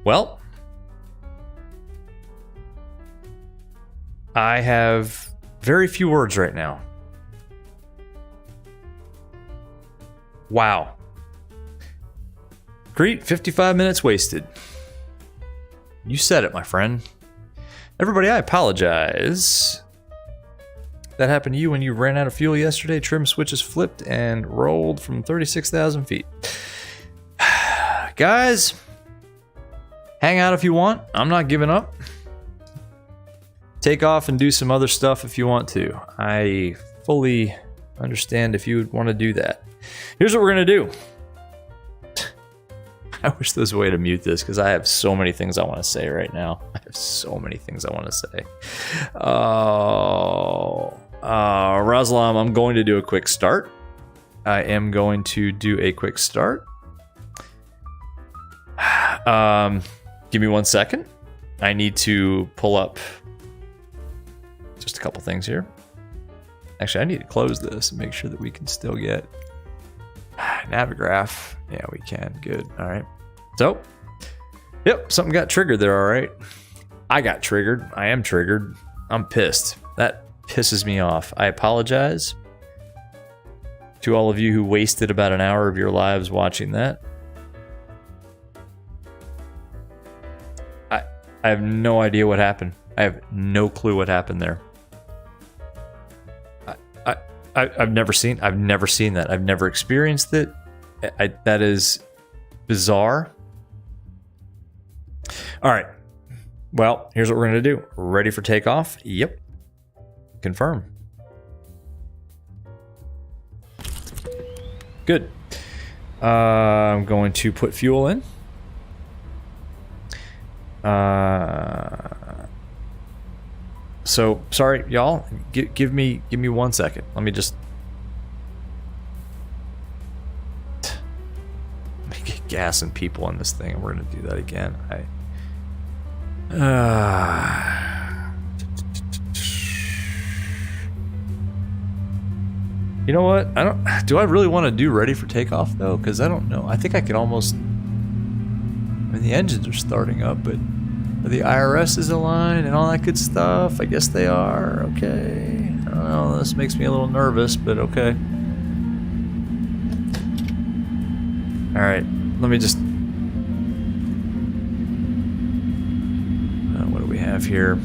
Well, I have very few words right now. Wow. Great, 55 minutes wasted. You said it, my friend. Everybody, I apologize. That happened to you when you ran out of fuel yesterday. Trim switches flipped and rolled from 36,000 feet. Guys, hang out if you want. I'm not giving up. Take off and do some other stuff if you want to. I fully understand if you would want to do that. Here's what we're going to do. I wish there was a way to mute this because I have so many things I want to say right now. I have so many things I want to say. Raslam, I'm going to do a quick start. I am going to do a quick start. Give me 1 second. I need to pull up just a couple things here. Actually, I need to close this and make sure that we can still get Navigraph. Yeah, we can. Good. All right. So, yep, something got triggered there. All right. I got triggered. I am triggered. I'm pissed. That pisses me off. I apologize to all of you who wasted about an hour of your lives watching that. I have no idea what happened. I have no clue what happened there. I've never seen that. I've never experienced it. That is bizarre. All right. Well, here's what we're going to do. Ready for takeoff? Yep. Confirm. Good. I'm going to put fuel in. So sorry, y'all. Give me 1 second. Let me just get gas and people on this thing, and we're gonna do that again. You know what? Do I really want to do ready for takeoff though? Because I don't know. I think I could almost. I mean, the engines are starting up, but are the IRSs aligned and all that good stuff? I guess they are. Okay. I don't know. This makes me a little nervous, but okay. All right. Let me just. What do we have here?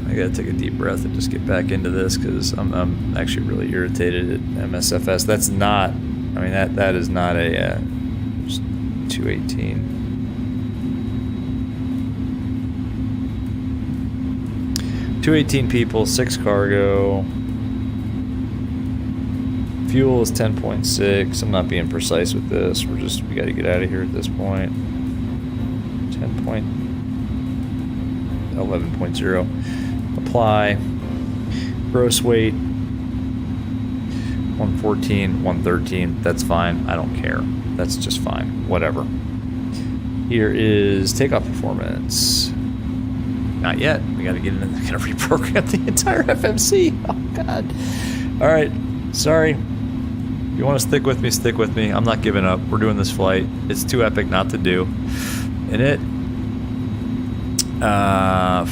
I gotta take a deep breath and just get back into this because I'm actually really irritated at MSFS. That's not. I mean that is not a 218. 218 people, 6 cargo. Fuel is 10.6. I'm not being precise with this. We got to get out of here at this point. 11.0. Apply. Gross weight 114, 113. That's fine. I don't care. That's just fine. Whatever. Here is takeoff performance. Not yet. We got to get in and kind of reprogram the entire FMC. Oh God. All right. Sorry. If you want to stick with me, stick with me. I'm not giving up. We're doing this flight. It's too epic not to do. And it are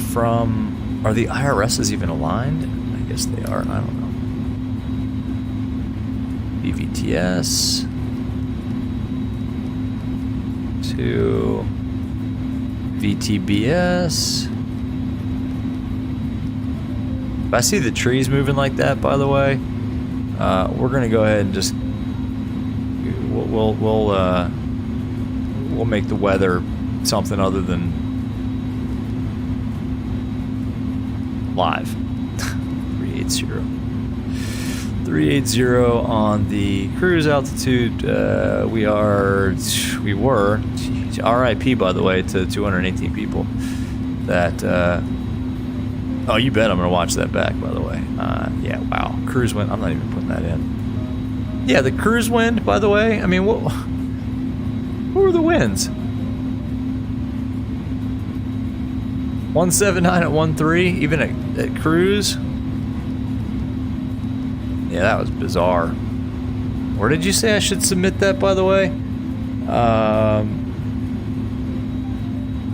the IRSs even aligned? I guess they are. I don't know. VVTS to VTBS. If I see the trees moving like that, by the way, we're gonna go ahead and just we'll make the weather something other than live. 380 on the cruise altitude. We were RIP, by the way, to 218 people that oh, you bet I'm gonna watch that back, by the way. Yeah, wow, cruise wind. I'm not even putting that in. Yeah, the cruise wind, by the way. I mean, what were the winds? 179 at 13, even at cruise. Yeah, that was bizarre. Where did you say I should submit that, by the way?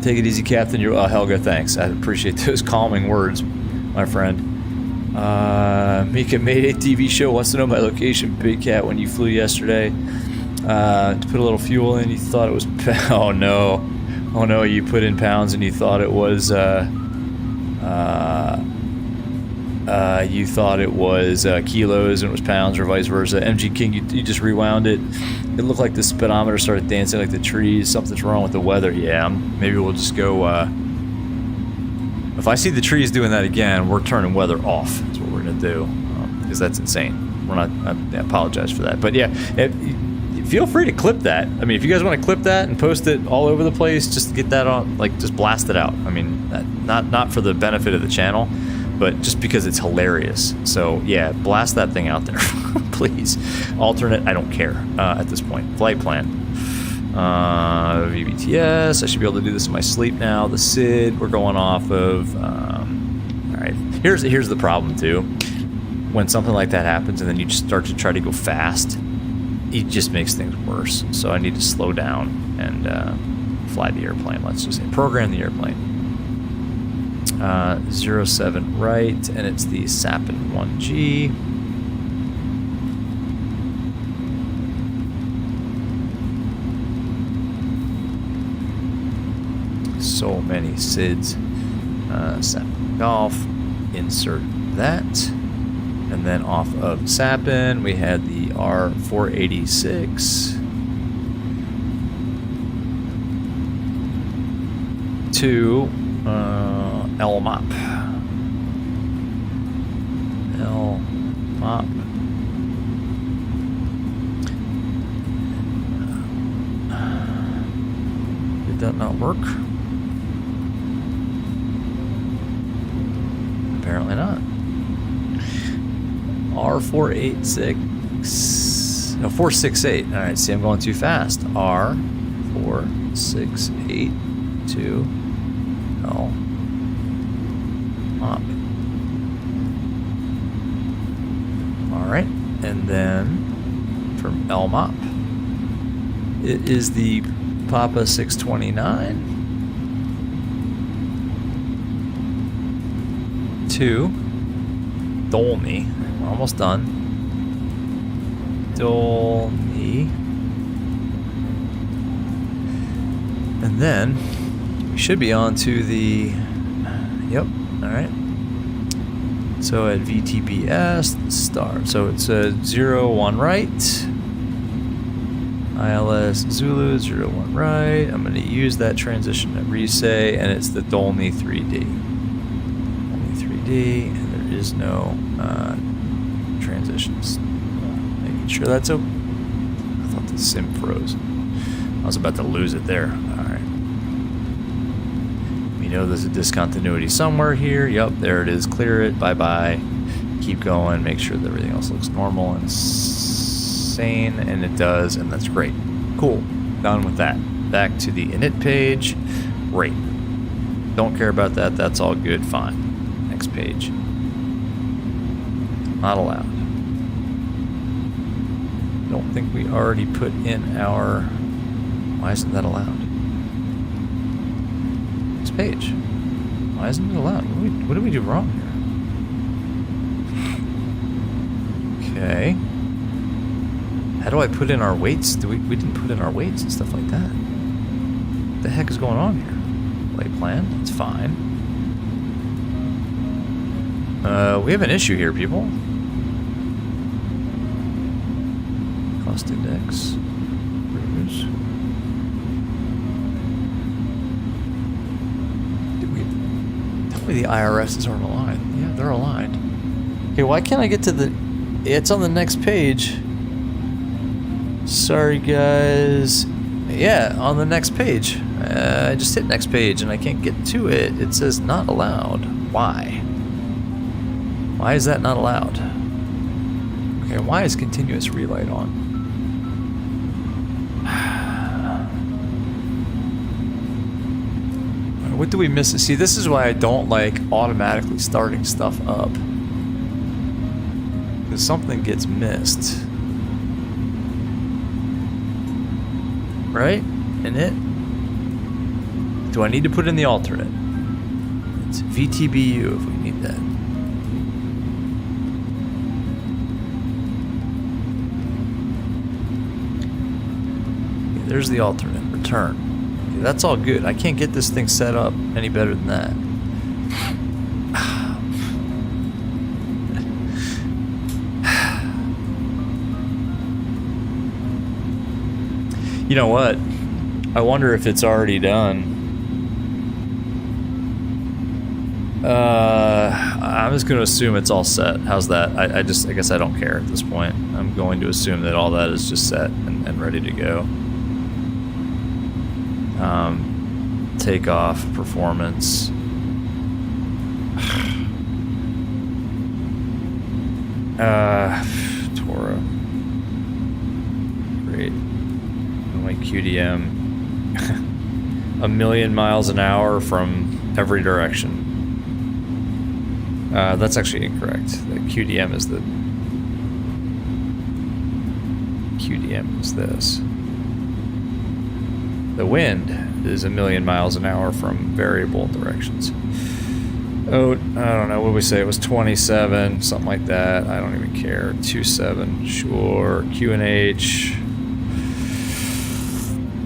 Take it easy, Captain. Helga, thanks. I appreciate those calming words, my friend. Mika made a TV show. Wants to know my location, Big Cat, when you flew yesterday. To put a little fuel in, you thought it was... Oh, no. Oh, no, you put in pounds and you thought it was... you thought it was kilos and it was pounds, or vice versa. MG King, you just rewound it. It looked like the speedometer started dancing like the trees. Something's wrong with the weather. Yeah, maybe we'll just go. If I see the trees doing that again, we're turning weather off. That's what we're gonna do, because that's insane. We're not. I apologize for that, but yeah, feel free to clip that. I mean, if you guys want to clip that and post it all over the place, just get that on. Like, just blast it out. I mean, not for the benefit of the channel, but just because it's hilarious. So yeah, blast that thing out there, please. Alternate, I don't care at this point. Flight plan. VVTS. I should be able to do this in my sleep now. The SID, we're going off of. All right. Here's the problem too. When something like that happens and then you just start to try to go fast, it just makes things worse. So I need to slow down and fly the airplane. Let's just say program the airplane. 07 right, and it's the Sapin 1G. So many SIDs. Sapin Golf, insert that. And then off of Sapin, we had the R486 to LMOP. LMOP. Did that not work? Apparently not. R486. No, 468. Alright, see, I'm going too fast. R468 to L. Alright, and then from LMOP, it is the Papa 629 to Dolny. We're almost done. Dolny. And then we should be on to the, yep, alright. So at VTBS, start. So it's a 01 right. ILS Zulu 01 right. I'm going to use that transition at Resay, and it's the Dolny 3D. Dolny 3D, and there is no transitions. Making sure that's open. I thought the sim froze. I was about to lose it there. Alright. We know there's a discontinuity somewhere here. Yep, there it is. Clear it. Bye-bye. Keep going. Make sure that everything else looks normal and sane, and it does, and that's great. Cool. Done with that. Back to the init page. Great. Don't care about that. That's all good. Fine. Next page. Not allowed. Don't think we already put in our... Why isn't that allowed? Next page. Why isn't it allowed? What did we do wrong here? Okay. How do I put in our weights? We didn't put in our weights and stuff like that. What the heck is going on here? Lay plan? It's fine. We have an issue here, people. Cost index. Cruise. Tell me the IRSs aren't aligned. Yeah, they're aligned. Okay, why can't I get to the... It's on the next page. Sorry, guys. Yeah, on the next page. I just hit next page and I can't get to it. It says not allowed. Why? Why is that not allowed? Okay, why is continuous relight on? What do we miss? See, this is why I don't like automatically starting stuff up. Because something gets missed. Right? In it? Do I need to put in the alternate? It's VTBU if we need that. Okay, there's the alternate. Return. Okay, that's all good. I can't get this thing set up any better than that. You know what? I wonder if it's already done. I'm just going to assume it's all set. How's that? I guess I don't care at this point. I'm going to assume that all that is just set and ready to go. Takeoff, performance. Toro. Great. My QDM. 1,000,000 miles an hour from every direction. That's actually incorrect. The QDM is this. The wind is 1,000,000 miles an hour from variable directions. Oh, I don't know. What did we say? It was 27, something like that. I don't even care. 27, sure. QNH.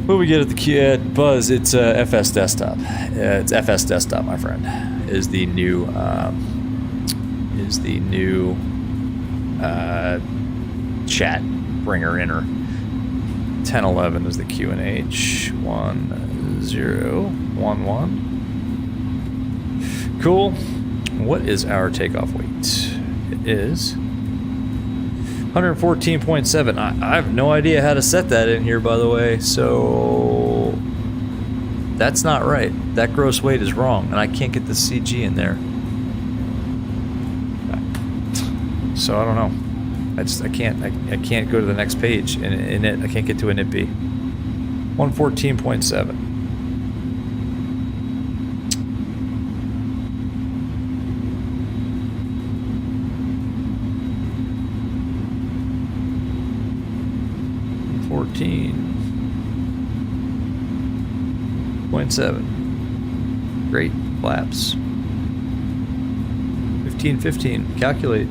What do we get at the at Buzz? It's FS Desktop. It's FS Desktop, my friend. Is the new chat bringer inner. 1011 is the QNH 1011. Cool. What is our takeoff weight? It is 114.7. I have no idea how to set that in here, by the way. So that's not right. That gross weight is wrong, and I can't get the CG in there. So I don't know. I can't go to the next page in it. I can't get to an INP. 114.7. Great flaps. 1515. Calculate.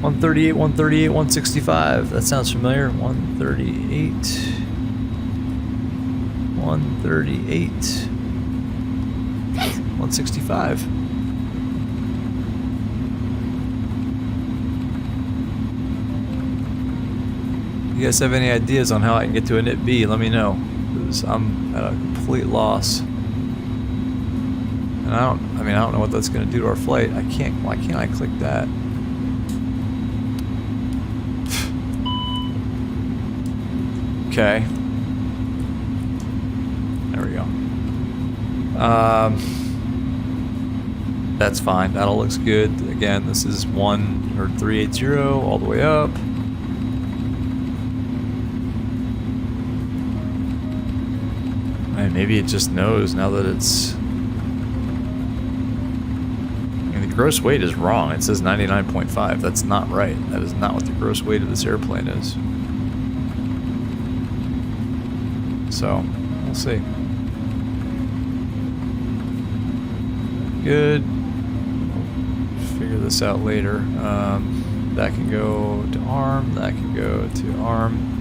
138, 138, 165. That sounds familiar. 138. 138. 165. You guys have any ideas on how I can get to a NIT B? Let me know, because I'm at a complete loss. And I don't know what that's going to do to our flight. Why can't I click that? Okay. There we go. That's fine. That all looks good. Again, this is 380 all the way up. Maybe it just knows now that it's... the gross weight is wrong. It says 99.5. That's not right. That is not what the gross weight of this airplane is. So, we'll see. Good. We'll figure this out later. That can go to ARM. That can go to ARM.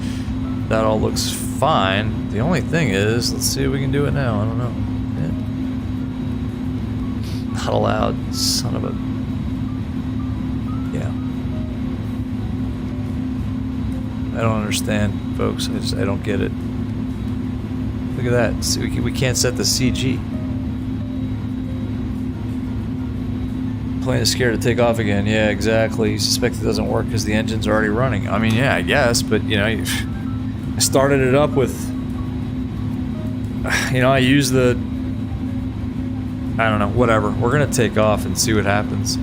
That all looks fine. The only thing is, let's see if we can do it now. I don't know. Yeah. Not allowed. Son of a... Yeah. I don't understand, folks. I don't get it. Look at that. See, we can't set the CG. Plane is scared to take off again. Yeah, exactly. You suspect it doesn't work because the engine's already running. I mean, yeah, I guess, but you know, I started it up with, you know, I use the, I don't know, whatever. We're gonna take off and see what happens.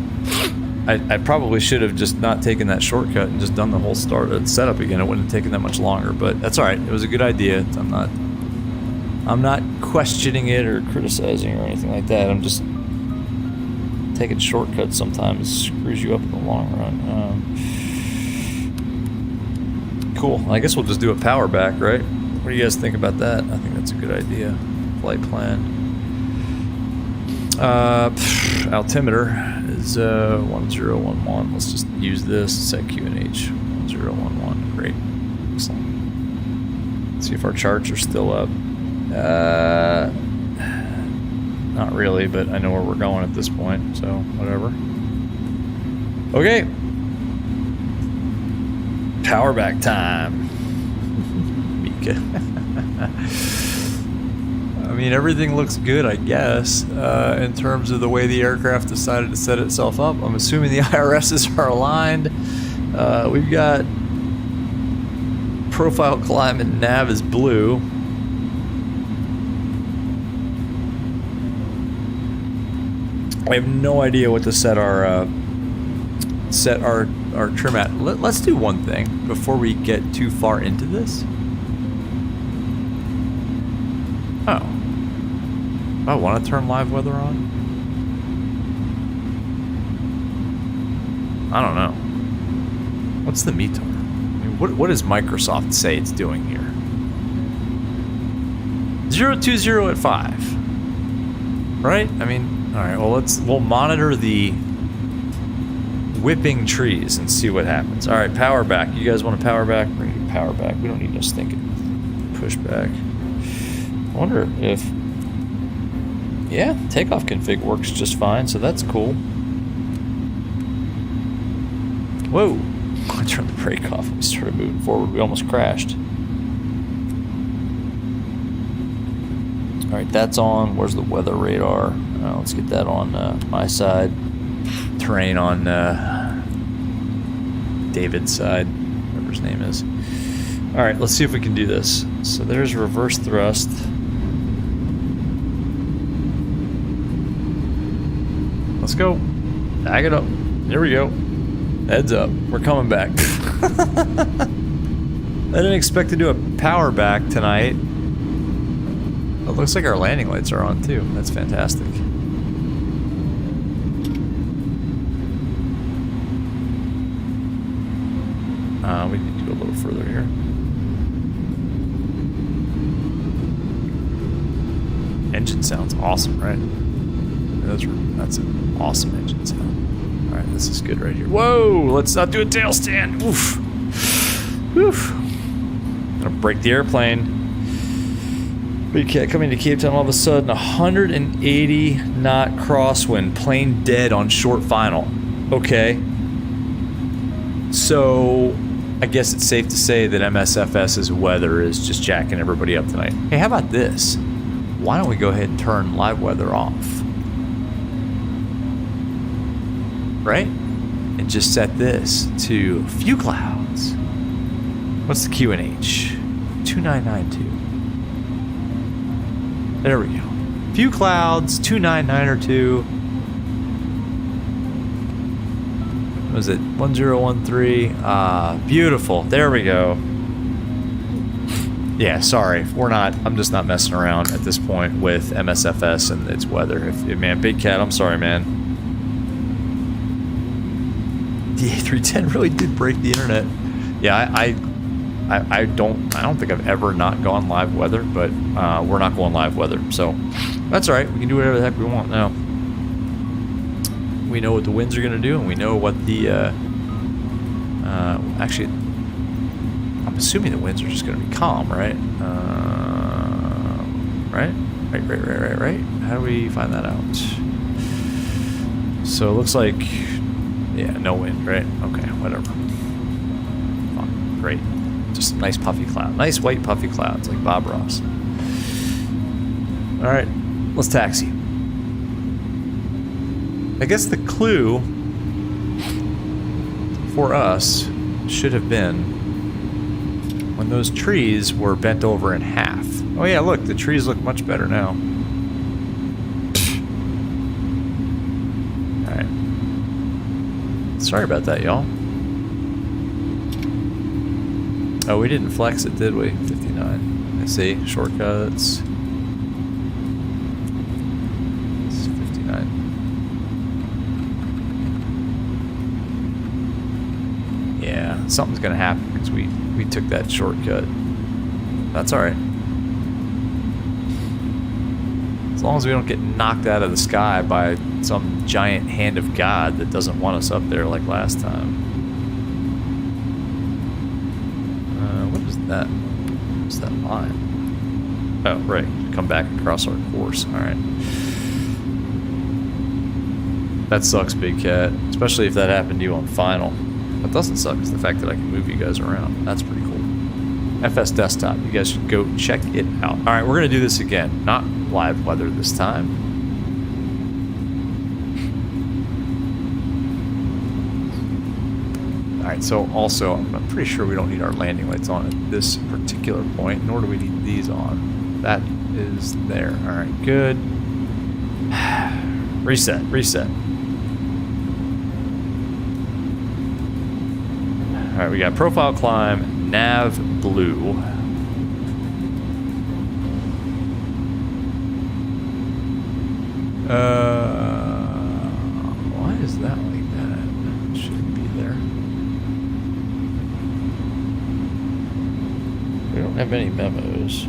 I probably should have just not taken that shortcut and just done the whole setup again. It wouldn't have taken that much longer, but that's all right. It was a good idea. I'm not questioning it or criticizing or anything like that. I'm just taking shortcuts sometimes screws you up in the long run. Cool. I guess we'll just do a power back, right? What do you guys think about that? I think that's a good idea. Flight plan. Altimeter is 1011. Let's just use this. Set QNH 1011. Great. Excellent. Let's see if our charts are still up. Not really, but I know where we're going at this point, so whatever. Okay. Power back time. Mika. I mean, everything looks good, I guess, in terms of the way the aircraft decided to set itself up. I'm assuming the IRSs are aligned. We've got profile climb and nav is blue. I have no idea what to set our trim at. Let's do one thing before we get too far into this. Oh, I want to turn live weather on. I don't know. What's the METAR? I mean, what does Microsoft say it's doing here? 020 at 5. Right? I mean, all right, well, we'll monitor the whipping trees and see what happens. All right, power back. You guys want to power back? Bring your power back. We don't need no stinking push back. I wonder if, yeah, takeoff config works just fine, so that's cool. Whoa, I turned the brake off and we started moving forward. We almost crashed. All right, that's on. Where's the weather radar? Let's get that on my side. Terrain on David's side, whatever his name is. All right, let's see if we can do this. So there's reverse thrust. Let's go. Bag it up. There we go. Heads up. We're coming back. I didn't expect to do a power back tonight. It looks like our landing lights are on too. That's fantastic. We need to go a little further here. Engine sounds awesome, right? That's an awesome engine sound. All right, this is good right here. Whoa, let's not do a tail stand. Oof. Oof. Gonna break the airplane. Big cat coming to Cape Town all of a sudden. 180 knot crosswind, plane dead on short final. Okay. So I guess it's safe to say that MSFS's weather is just jacking everybody up tonight. Hey, how about this? Why don't we go ahead and turn live weather off? Right? And just set this to few clouds. What's the QNH? 2992. There we go. Few clouds, 2992. What was it? 1013. Beautiful. There we go. Yeah, sorry. I'm just not messing around at this point with MSFS and its weather. Man, Big Cat, I'm sorry, man. The A310 really did break the internet. Yeah, I don't think I've ever not gone live weather, but we're not going live weather, so that's all right. We can do whatever the heck we want now. We know what the winds are going to do, and we know what the actually, I'm assuming the winds are just going to be calm, right? Right. How do we find that out? So it looks like, yeah, no wind, right? Okay, whatever. Fine, great. Just a nice puffy cloud. Nice white puffy clouds like Bob Ross. All right, let's taxi. I guess the clue for us should have been when those trees were bent over in half. Oh yeah, look, the trees look much better now. All right. Sorry about that, y'all. Oh, we didn't flex it, did we? 59. I see. Shortcuts. It's 59. Yeah, something's gonna happen because we took that shortcut. That's all right. As long as we don't get knocked out of the sky by some giant hand of God that doesn't want us up there like last time. What is that? What's that line? Oh, right. Come back across our course. All right. That sucks, Big Cat. Especially if that happened to you on final. What doesn't suck is the fact that I can move you guys around. That's pretty cool. FS Desktop. You guys should go check it out. All right, we're going to do this again. Not live weather this time. All right, so also, I'm pretty sure we don't need our landing lights on at this particular point, nor do we need these on. That is there. All right, good. Reset. All right, we got profile climb, nav blue. Why is that like that? It shouldn't be don't have any memos.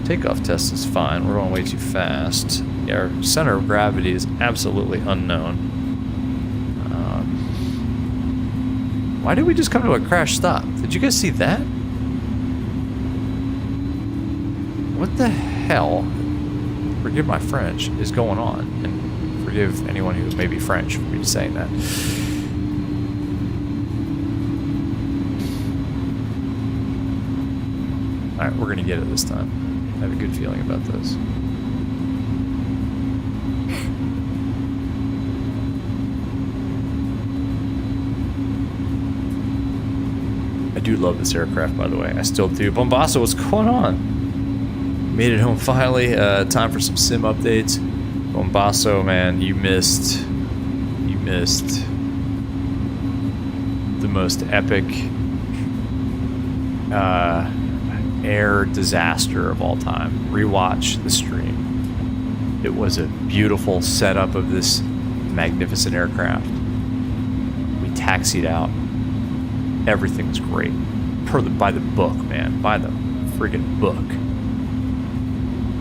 Takeoff test is fine. We're going way too fast. Yeah, our center of gravity is absolutely unknown. Why did we just come to a crash stop? Did you guys see that? What the hell, forgive my French, is going on? And forgive anyone who may be French for me saying that. Alright, we're gonna get it this time. I have a good feeling about this. I do love this aircraft, by the way. I still do. Bombasso, what's going on? Made it home finally. Time for some sim updates. Bombasso, man, you missed the most epic air disaster of all time. Rewatch the stream. It was a beautiful setup of this magnificent aircraft. We taxied out. Everything was great. By the book, man. By the friggin' book.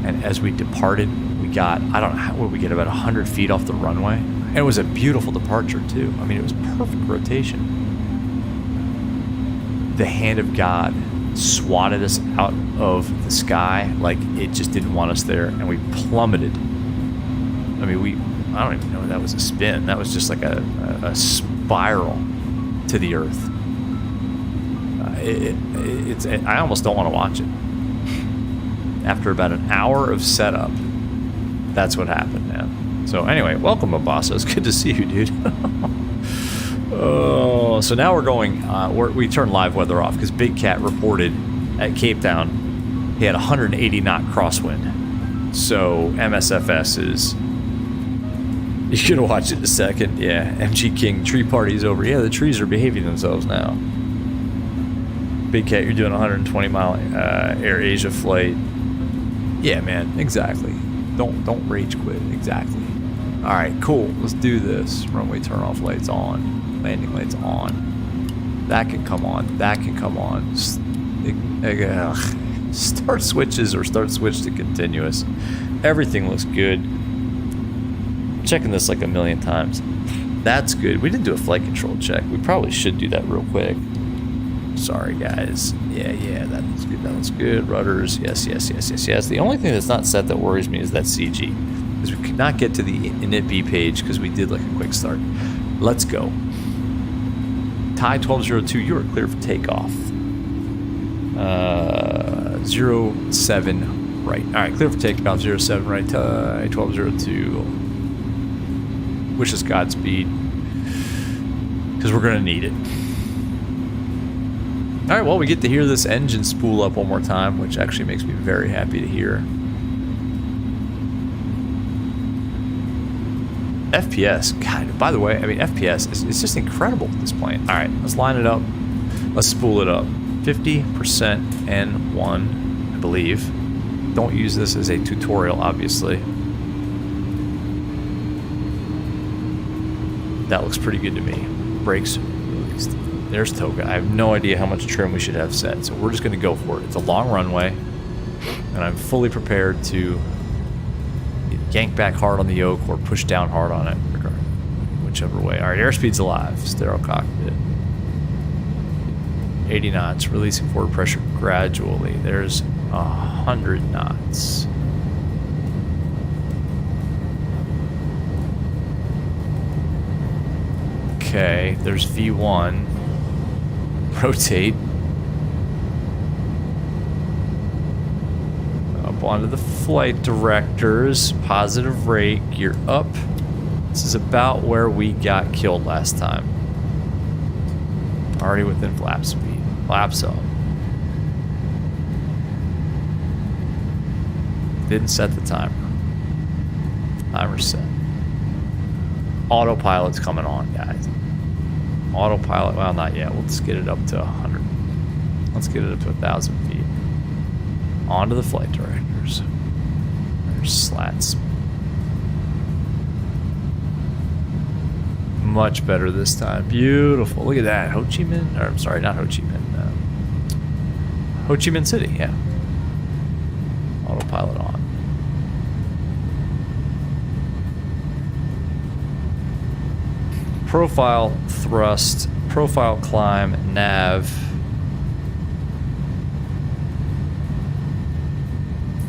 And as we departed, we got, I don't know, how would we get about 100 feet off the runway? And it was a beautiful departure, too. I mean, it was perfect rotation. The hand of God swatted us out of the sky like it just didn't want us there, and we plummeted. I mean, I don't even know if that was a spin. That was just like a spiral to the earth. I almost don't want to watch it. After about an hour of setup, that's what happened, man. So anyway, welcome, Abasa. It's good to see you, dude. Oh, so now we're going. We turned live weather off because Big Cat reported at Cape Town he had 180 knot crosswind. So MSFS is. You're gonna watch it in a second. Yeah, MG King tree party's over. Yeah, the trees are behaving themselves now. Big Cat, you're doing a 120-mile Air Asia flight. Yeah, man, exactly. Don't rage quit. Exactly. All right, cool. Let's do this. Runway turn-off lights on. Landing lights on. That can come on. That can come on. Start switches or start switch to continuous. Everything looks good. I'm checking this like a million times. That's good. We didn't do a flight control check. We probably should do that real quick. Sorry, guys. Yeah, that looks good. That looks good. Rudders. Yes. The only thing that's not set that worries me is that CG. Because we could not get to the initB page because we did like a quick start. Let's go. Thai 1202, you are clear for takeoff. 07 right. All right, clear for takeoff. 07 right. Thai 1202. Wish us Godspeed. Because we're going to need it. All right, well, we get to hear this engine spool up one more time, which actually makes me very happy to hear. FPS, God, by the way, I mean, FPS is just incredible with this plane. All right, let's line it up. Let's spool it up. 50% N1, I believe. Don't use this as a tutorial, obviously. That looks pretty good to me. Brakes released. There's Toga. I have no idea how much trim we should have set, so we're just going to go for it. It's a long runway, and I'm fully prepared to yank back hard on the yoke or push down hard on it, whichever way. All right, airspeed's alive. Stereo cockpit. 80 knots, releasing forward pressure gradually. There's 100 knots. Okay, there's V1. Rotate. Up onto the flight directors. Positive rate. Gear up. This is about where we got killed last time. Already within flap speed. Flaps up. Didn't set the timer. Timer set. Autopilot's coming on, guys. Autopilot, well, not yet. Let's get it up to 100. Let's get it up to 1,000 feet. Onto the flight directors. There's slats. Much better this time. Beautiful. Look at that. Ho Chi Minh, or I'm sorry, not Ho Chi Minh. Ho Chi Minh City, yeah. Autopilot on. Profile thrust, profile climb, nav.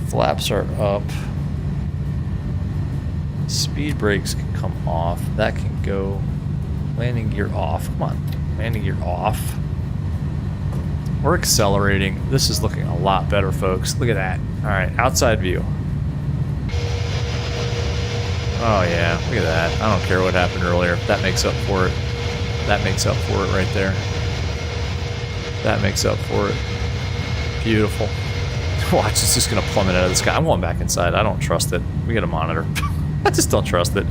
Flaps are up. Speed brakes can come off. That can go. Landing gear off. Come on. Landing gear off. We're accelerating. This is looking a lot better, folks. Look at that. All right, outside view. Oh, yeah. Look at that. I don't care what happened earlier. That makes up for it. That makes up for it right there. That makes up for it. Beautiful. Watch, it's just going to plummet out of the sky. I'm going back inside. I don't trust it. We got a monitor. I just don't trust it.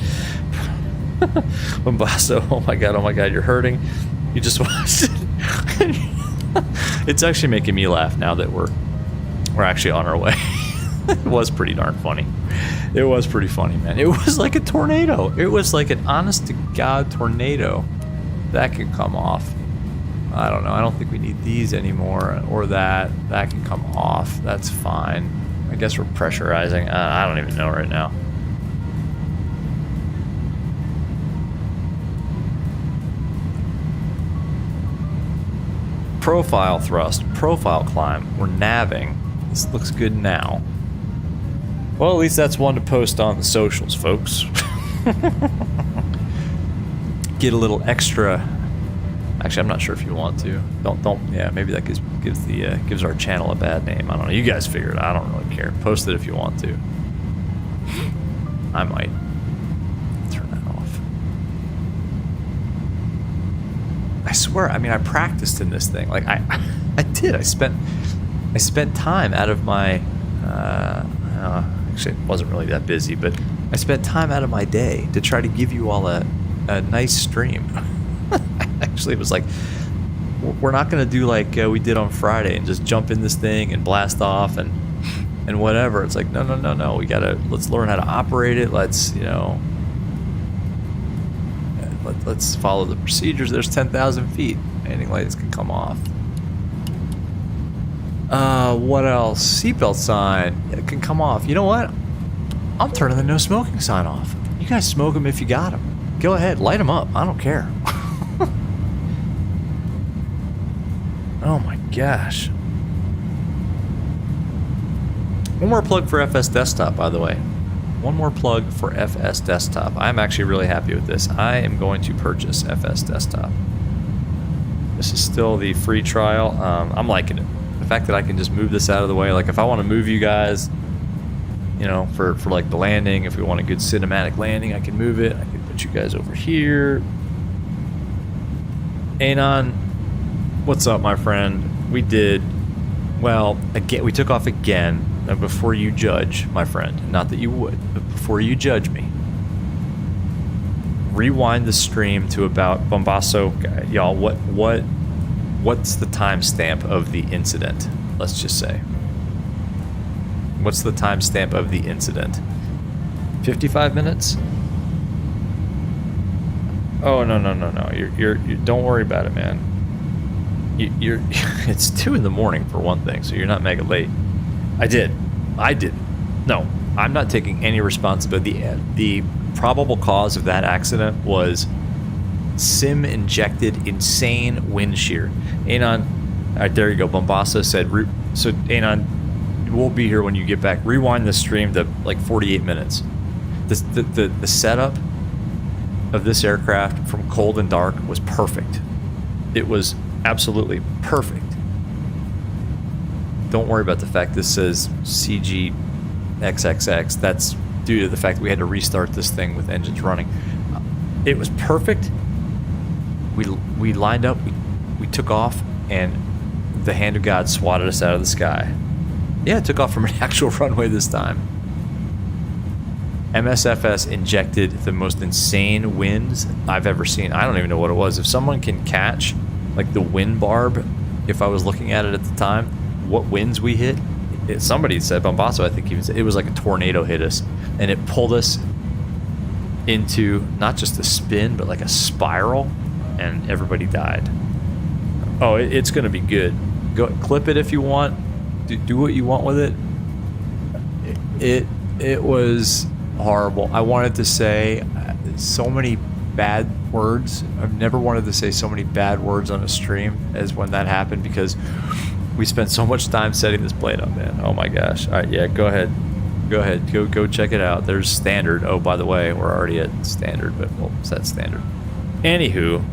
Bombasso, oh my god, you're hurting. You just watched it. It's actually making me laugh now that we're actually on our way. It was pretty darn funny. It was pretty funny, man. It was like a tornado. It was like an honest to God tornado. That can come off. I don't know. I don't think we need these anymore, or that. That can come off. That's fine. I guess we're pressurizing. I don't even know right now. Profile thrust, profile climb. We're navving. This looks good now. Well, at least that's one to post on the socials, folks. Get a little extra. Actually, I'm not sure if you want to. Don't. Yeah, maybe that gives our channel a bad name. I don't know. You guys figure it out. I don't really care. Post it if you want to. I might turn that off. I swear. I mean, I practiced in this thing. Like I did. I spent time out of my. Actually, it wasn't really that busy, but I spent time out of my day to try to give you all a nice stream. Actually, it was like, we're not going to do like we did on Friday and just jump in this thing and blast off and whatever. It's like, no. Let's learn how to operate it. Let's, let's follow the procedures. There's 10,000 feet. Landing lights can come off. What else? Seatbelt sign. It can come off. You know what? I'm turning the no smoking sign off. You guys smoke them if you got them. Go ahead, light them up. I don't care. Oh my gosh. One more plug for FS Desktop, by the way. One more plug for FS Desktop. I'm actually really happy with this. I am going to purchase FS Desktop. This is still the free trial. I'm liking it. The fact that I can just move this out of the way. Like if I want to move you guys, for like the landing, if we want a good cinematic landing, I can move it. I can put you guys over here. Anon, what's up, my friend? We took off again. Now, before you judge, my friend, not that you would, but before you judge me, rewind the stream to about Bombasso, y'all. What's the timestamp of the incident? Let's just say. What's the timestamp of the incident? 55 minutes? Oh no! You're don't worry about it, man. You're it's 2 in the morning for one thing, so you're not mega late. I did. No, I'm not taking any responsibility. The probable cause of that accident was sim injected insane wind shear. Anon, all right, there you go. Bombasso said, so Anon, we'll be here when you get back. Rewind the stream to like 48 minutes. The setup of this aircraft from cold and dark was perfect. It was absolutely perfect. Don't worry about the fact this says CG XXX. That's due to the fact that we had to restart this thing with engines running. It was perfect. We lined up, we took off, and the hand of God swatted us out of the sky. Yeah, it took off from an actual runway this time. MSFS injected the most insane winds I've ever seen. I don't even know what it was. If someone can catch like the wind barb, if I was looking at it at the time, what winds we hit, somebody said, Bombasso I think even said, it was like a tornado hit us, and it pulled us into not just a spin, but like a spiral, and everybody died. Oh, it's going to be good. Go clip it if you want. Do what you want with it. It was horrible. I wanted to say so many bad words. I've never wanted to say so many bad words on a stream as when that happened, because we spent so much time setting this plane up, man. Oh my gosh. All right, yeah, go ahead. Go check it out. There's standard. Oh, by the way, we're already at standard, but we'll set standard. Anywho,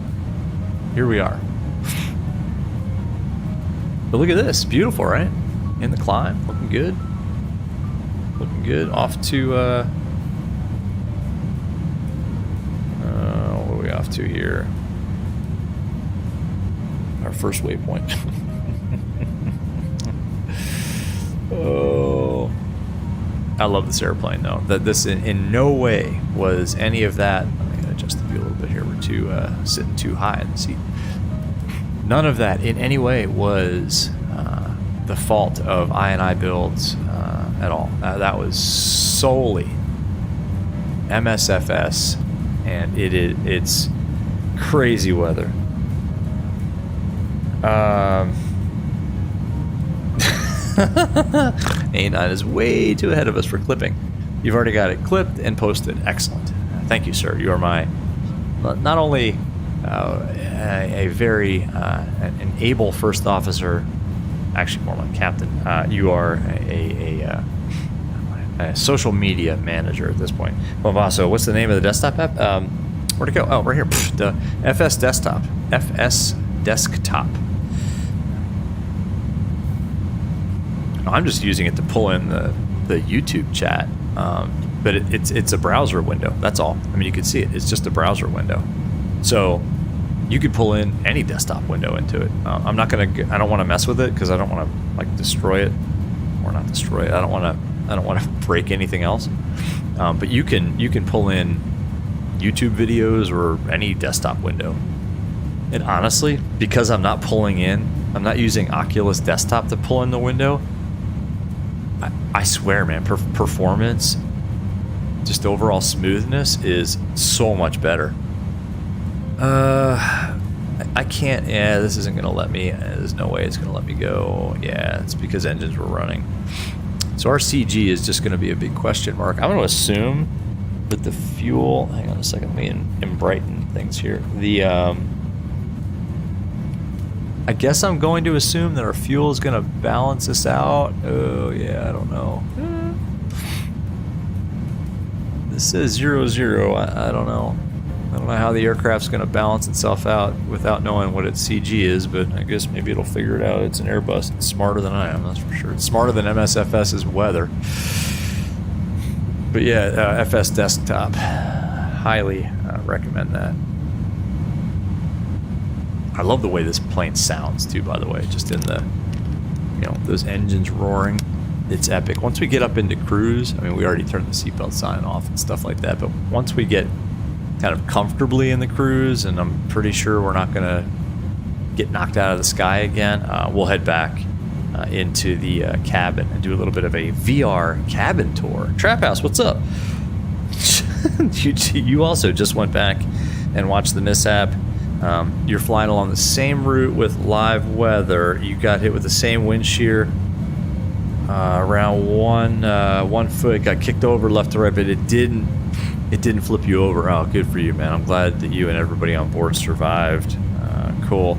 here we are. But look at this. Beautiful, right? In the climb. Looking good. Looking good. Off to, what are we off to here? Our first waypoint. Oh. I love this airplane, though. That this in no way was any of that. I'm going to adjust the view a little bit here. We're sitting too high in the seat. None of that in any way was the fault of iniBuilds at all. That was solely MSFS, and it's crazy weather. A9 is way too ahead of us for clipping. You've already got it clipped and posted. Excellent. Thank you, sir. You are my not only a very an able first officer, actually more like captain. You are a social media manager at this point. Well, also, what's the name of the desktop app? Where'd it go? Oh, right here. The FS Desktop. FS Desktop. I'm just using it to pull in the YouTube chat, but it's a browser window. That's all. I mean, you can see it. It's just a browser window, so you could pull in any desktop window into it. I don't want to mess with it because I don't want to like destroy it, or not destroy it. I don't want to break anything else. But you can pull in YouTube videos or any desktop window. And honestly, because I'm not using Oculus Desktop to pull in the window. I swear, man, performance, just overall smoothness is so much better. I can't, this isn't going to let me, there's no way it's going to let me go. Yeah, it's because engines were running. So our CG is just going to be a big question mark. I'm going to assume that the fuel, hang on a second, let me brighten things here. I guess I'm going to assume that our fuel is going to balance this out. Oh, yeah, I don't know. This says 0-0. I don't know. I don't know how the aircraft's going to balance itself out without knowing what its CG is, but I guess maybe it'll figure it out. It's an Airbus. It's smarter than I am, that's for sure. It's smarter than MSFS's weather. But yeah, FS Desktop. Highly recommend that. I love the way this plane sounds too, by the way, just in the, those engines roaring. It's epic. Once we get up into cruise, I mean, we already turned the seatbelt sign off and stuff like that, but once we get kind of comfortably in the cruise, and I'm pretty sure we're not going to get knocked out of the sky again, we'll head back into the cabin and do a little bit of a VR cabin tour. Trap House, what's up? You also just went back and watched the mishap. You're flying along the same route with live weather. You got hit with the same wind shear around 1 foot. It got kicked over left to right, but it didn't flip you over. Oh, good for you, man. I'm glad that you and everybody on board survived. Cool.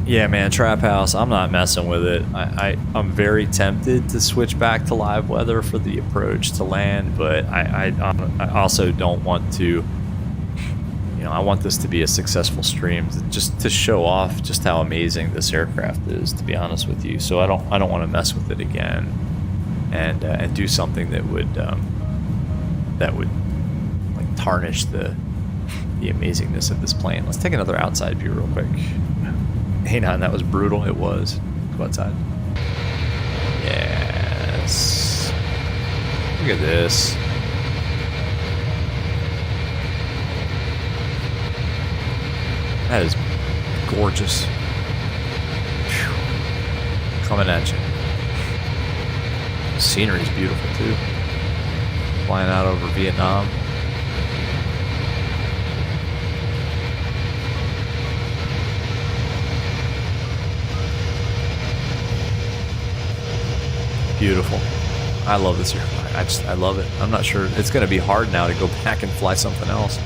Yeah, man, Trap House, I'm not messing with it. I'm very tempted to switch back to live weather for the approach to land, but I also don't want to. I want this to be a successful stream, just to show off just how amazing this aircraft is, to be honest with you. So I don't want to mess with it again, and do something that would like tarnish the amazingness of this plane. Let's take another outside view real quick. Hey, man, that was brutal. It was. Go outside. Yes. Look at this. That is gorgeous. Whew. Coming at you. The scenery is beautiful too. Flying out over Vietnam. Beautiful. I love this airplane. I love it. I'm not sure. It's going to be hard now to go back and fly something else.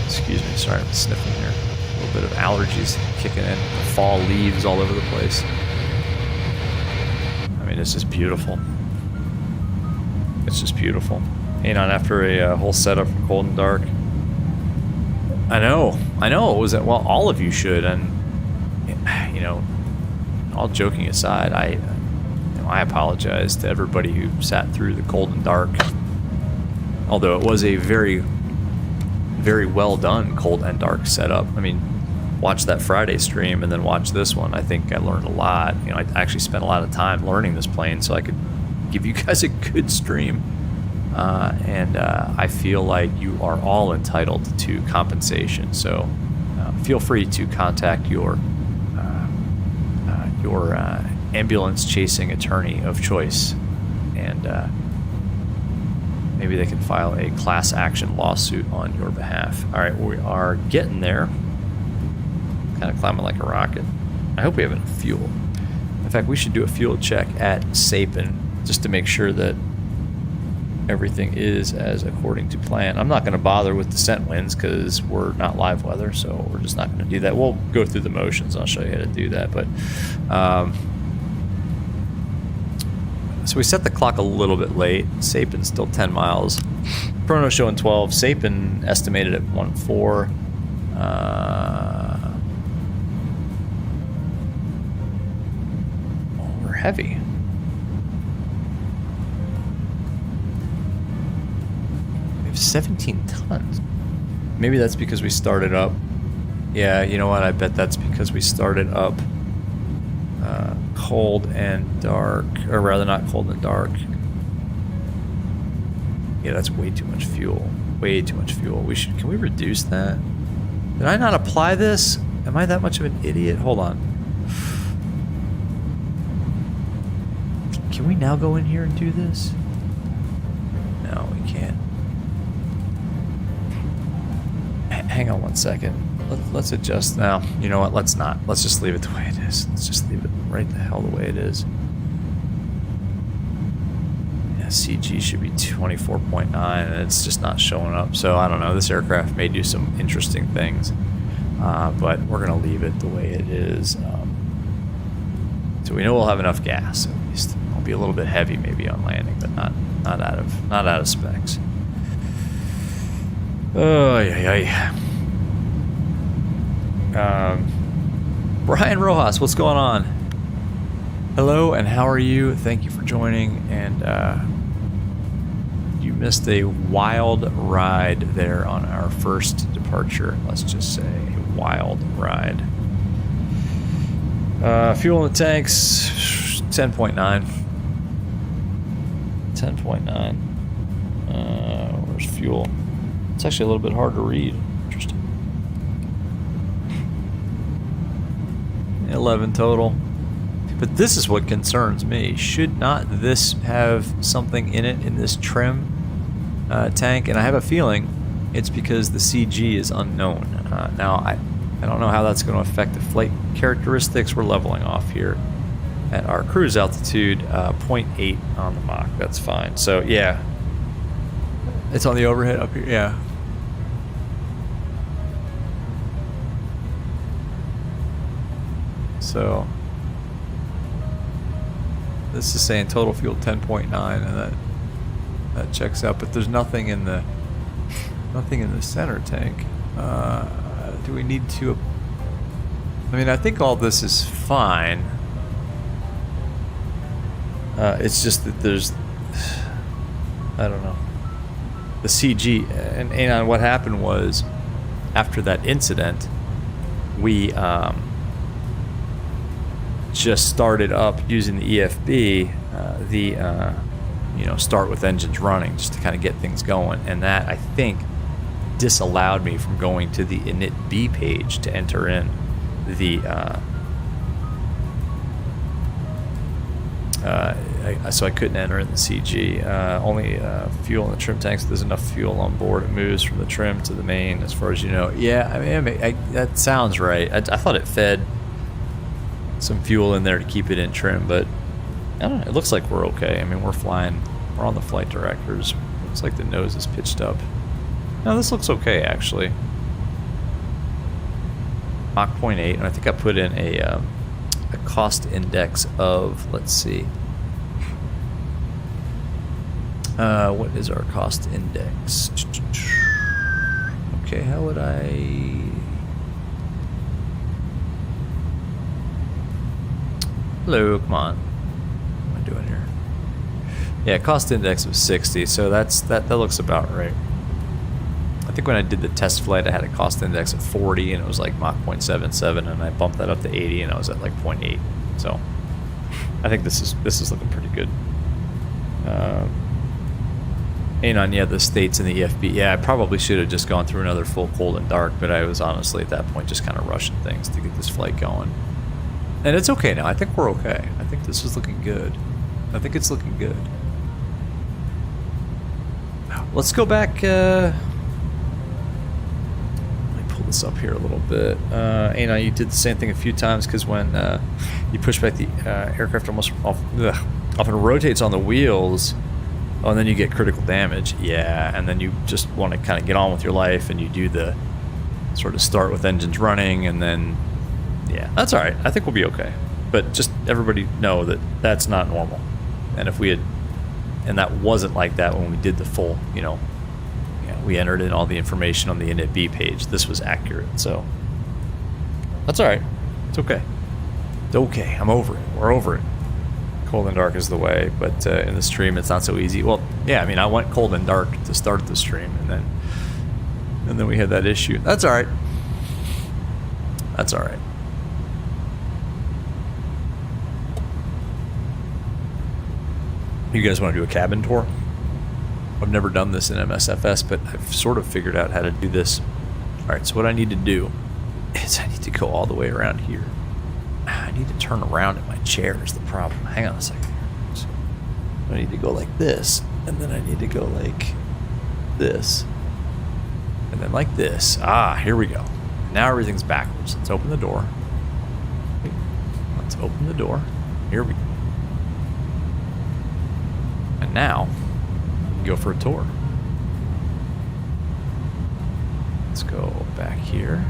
Excuse me. Sorry, I'm sniffing here. A little bit of allergies kicking in. The fall leaves all over the place. I mean, it's just beautiful. It's just beautiful. Hang on, after a whole setup from cold and dark. I know. It was well, all of you should, and you know, all joking aside, I apologize to everybody who sat through the cold and dark. Although it was a very, very well done cold and dark setup. I mean, watch that Friday stream and then watch this one. I think I learned a lot. You know, I actually spent a lot of time learning this plane so I could give you guys a good stream. And I feel like you are all entitled to compensation. So feel free to contact your ambulance chasing attorney of choice, and maybe they can file a class action lawsuit on your behalf. All right, we are getting there. Kind of climbing like a rocket. I hope we have enough fuel. In fact, we should do a fuel check at Sapin just to make sure that everything is as according to plan. I'm not going to bother with descent winds because we're not live weather, so we're just not going to do that. We'll go through the motions. I'll show you how to do that. But so we set the clock a little bit late. Sapin's still 10 miles. Chrono showing 12. Sapin estimated at 1.4. We're heavy. We have 17 tons. Maybe that's because we started up. Yeah, you know what? I bet that's because we started up cold and dark, or rather not cold and dark. Yeah, that's way too much fuel. Way too much fuel. Can we reduce that? Did I not apply this? Am I that much of an idiot? Hold on. Can we now go in here and do this? No, we can't. Hang on one second. Let's adjust now. You know what? Let's not. Let's just leave it the way it is. Let's just leave it right the hell the way it is. Yeah, CG should be 24.9, and it's just not showing up. So I don't know. This aircraft may do some interesting things, but we're gonna leave it the way it is. So we know we'll have enough gas at least. I'll be a little bit heavy maybe on landing, but not out of specs. Oh yeah. Brian Rojas, what's going on? Hello, and how are you? Thank you for joining. And you missed a wild ride there on our first departure. Let's just say a wild ride. Fuel in the tanks, 10.9. 10.9. Where's fuel? It's actually a little bit hard to read. Interesting. 11 total. But this is what concerns me. Should not this have something in it in this trim tank? And I have a feeling it's because the CG is unknown. Now, I don't know how that's going to affect the flight characteristics. We're leveling off here at our cruise altitude, 0.8 on the Mach. That's fine. So, yeah. It's on the overhead up here. Yeah. So this is saying total fuel 10.9, and that checks out. But there's nothing in the center tank. Do we need to? I mean, I think all this is fine. It's just that there's, I don't know, the CG. And what happened was, after that incident, we just started up using the EFB, start with engines running, just to kind of get things going. And that, I think, disallowed me from going to the initB page to enter in the so I couldn't enter in the CG. Only fuel in the trim tanks. There's enough fuel on board. It moves from the trim to the main, as far as you know. Yeah, I mean, that sounds right. I thought it fed some fuel in there to keep it in trim, but I don't know. It looks like we're okay. I mean, we're flying. We're on the flight directors. Looks like the nose is pitched up. No, this looks okay, actually. Mach 0.8, and I think I put in a cost index of, let's see. What is our cost index? Okay, how would I... Hello, come on. What am I doing here? Yeah, cost index of 60, so that looks about right. I think when I did the test flight, I had a cost index of 40, and it was like Mach 0.77, and I bumped that up to 80, and I was at like 0.8. So I think this is looking pretty good. And yeah, the states in the EFB. Yeah, I probably should have just gone through another full cold and dark, but I was honestly at that point just kind of rushing things to get this flight going. And it's okay now. I think we're okay. I think this is looking good. I think it's looking good. Let's go back. Let me pull this up here a little bit. You did the same thing a few times because when you push back the aircraft almost often rotates on the wheels. Oh, and then you get critical damage. Yeah, and then you just want to kind of get on with your life, and you do the sort of start with engines running, and then, yeah, that's all right. I think we'll be okay. But just everybody know that that's not normal. And if we had, and that wasn't like that when we did the full, we entered in all the information on the initB page. This was accurate, so that's all right. It's okay. It's okay. I'm over it. We're over it. Cold and dark is the way, but in the stream it's not so easy. Well, yeah, I mean, I went cold and dark to start the stream, and then we had that issue. That's all right. That's all right. You guys want to do a cabin tour? I've never done this in MSFS, but I've sort of figured out how to do this. All right, so what I need to do is I need to go all the way around here. I need to turn around in my chair is the problem. Hang on a second here. So I need to go like this, and then I need to go like this, and then like this. Ah, here we go. Now everything's backwards. Let's open the door. Let's open the door. Here we go. And now we can go for a tour. Let's go back here.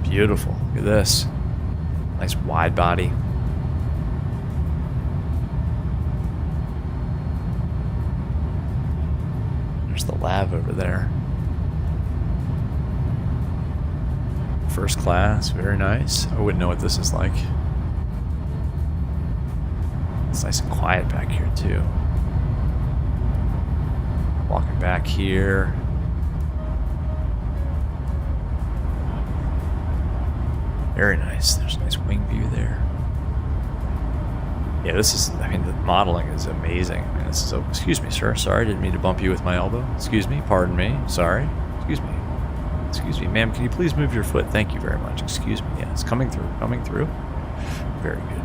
Beautiful. Look at this. Nice wide body. There's the lab over there. First class. Very nice. I wouldn't know what this is like. It's nice and quiet back here, too. Walking back here. Very nice. There's a nice wing view there. Yeah, this is, I mean, the modeling is amazing. I mean, this is, excuse me, sir. Sorry, didn't mean to bump you with my elbow. Excuse me, pardon me. Sorry. Excuse me. Excuse me, ma'am, can you please move your foot? Thank you very much. Excuse me. Yeah, it's coming through. Coming through. Very good.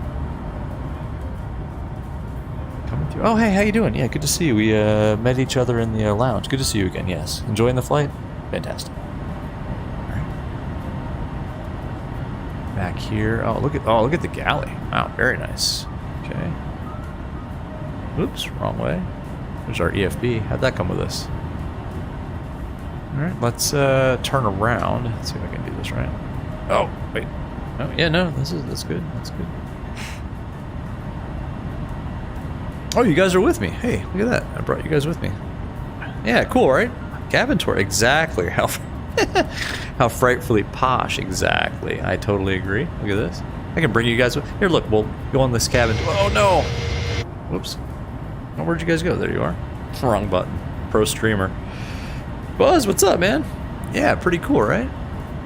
Coming through. Oh, hey, how you doing? Yeah, good to see you. We met each other in the lounge. Good to see you again, yes. Enjoying the flight? Fantastic. Back here. Oh, look at the galley. Wow, very nice. Okay. Oops, wrong way. There's our EFB. How'd that come with us? All right, let's turn around. Let's see if I can do this right. Oh, wait. Oh, yeah, no, that's good. That's good. Oh, you guys are with me. Hey, look at that. I brought you guys with me. Yeah, cool, right? Cabin tour. Exactly. How frightfully posh, exactly. I totally agree. Look at this. I can bring you guys with. Here, look, we'll go on this cabin. Oh, no. Whoops. Oh, where'd you guys go? There you are. Wrong button. Pro streamer. Buzz, what's up, man? Yeah, pretty cool, right?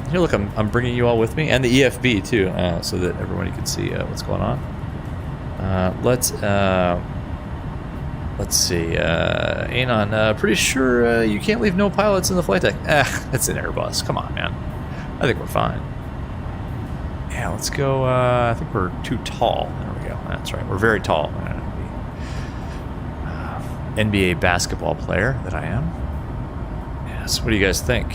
Here, look, I'm bringing you all with me. And the EFB, too, so that everybody can see what's going on. Let's see. Anon, pretty sure you can't leave no pilots in the flight deck. It's an Airbus. Come on, man. I think we're fine. Yeah, let's go. I think we're too tall. There we go. That's right. We're very tall. NBA basketball player that I am. Yes. What do you guys think?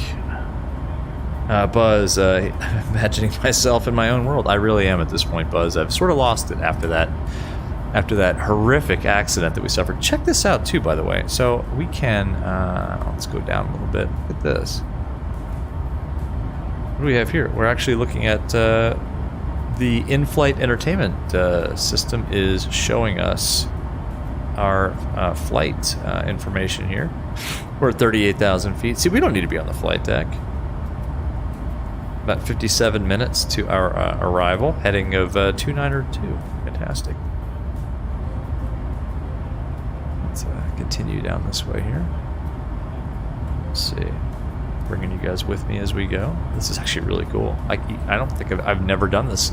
Buzz, imagining myself in my own world. I really am at this point, Buzz. I've sort of lost it after that horrific accident that we suffered. Check this out too, by the way. So we can, let's go down a little bit. Look at this. What do we have here? We're actually looking at the in-flight entertainment system is showing us our flight information here. We're at 38,000 feet. See, we don't need to be on the flight deck. About 57 minutes to our arrival, heading of 2902. Fantastic. Let's continue down this way here. Let's see. Bringing you guys with me as we go. This is actually really cool. I don't think I've never done this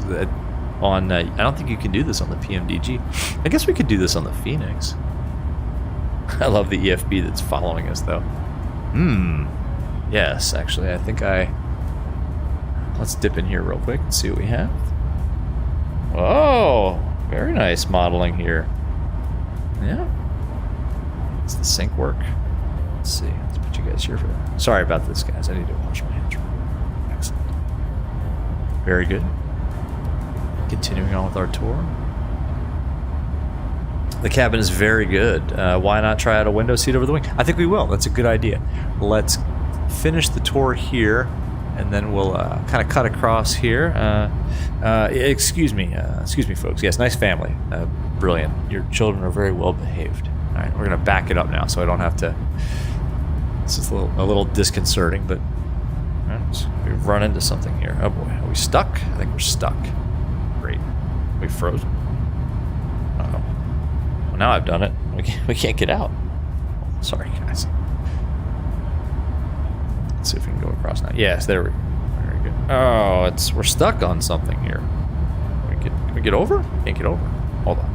on. I don't think you can do this on the PMDG. I guess we could do this on the Phoenix. I love the EFB that's following us, though. Yes, actually, I think let's dip in here real quick and see what we have. Oh, very nice modeling here. Yeah. Does the sync work? Let's see. Let's put you guys here for that. Sorry about this, guys. I need to wash my hands. Excellent. Very good. Continuing on with our tour. The cabin is very good. Why not try out a window seat over the wing? I think we will. That's a good idea. Let's finish the tour here, and then we'll kind of cut across here. Excuse me, folks. Yes, nice family. Brilliant. Your children are very well behaved. All right, we're gonna back it up now, so I don't have to. This is a little disconcerting, but all right, we've run into something here. Oh boy, are we stuck? I think we're stuck. Great. We frozen. Uh-oh. Well, now I've done it. We can't get out. Sorry, guys. Let's see if we can go across now. Yes, there we go. Very good. Oh, we're stuck on something here. Can we get over? Can't get over. Hold on.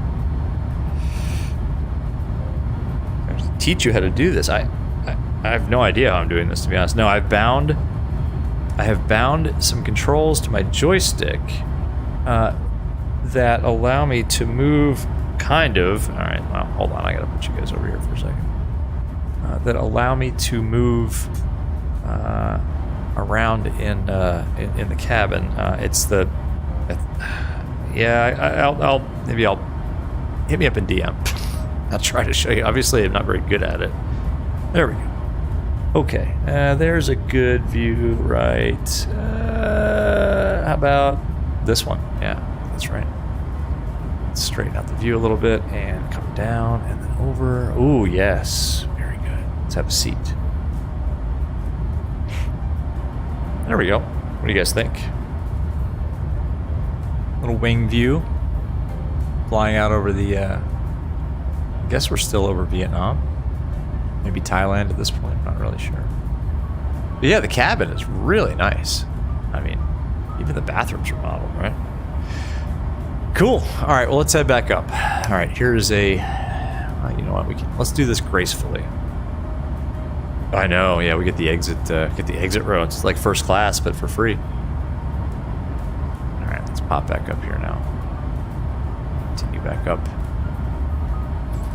I have to teach you how to do this. I have no idea how I'm doing this, to be honest. No, I have bound some controls to my joystick that allow me to move, kind of. All right, well, hold on. I gotta put you guys over here for a second. That allow me to move around in the cabin. It's the I'll hit me up in DM. I'll try to show you. Obviously, I'm not very good at it. There we go. Okay, there's a good view, right? How about this one? Yeah, that's right. Let's straighten out the view a little bit and come down and then over. Ooh, yes, very good. Let's have a seat. There we go. What do you guys think? Little wing view. Flying out over the, I guess we're still over Vietnam. Maybe Thailand at this point. I'm not really sure. But yeah, the cabin is really nice. I mean, even the bathrooms are modeled, right? Cool. All right, well, let's head back up. All right, here's a, you know what? Let's do this gracefully. I know, yeah, we get the exit row. It's like first class, but for free. All right, let's pop back up here now. Continue back up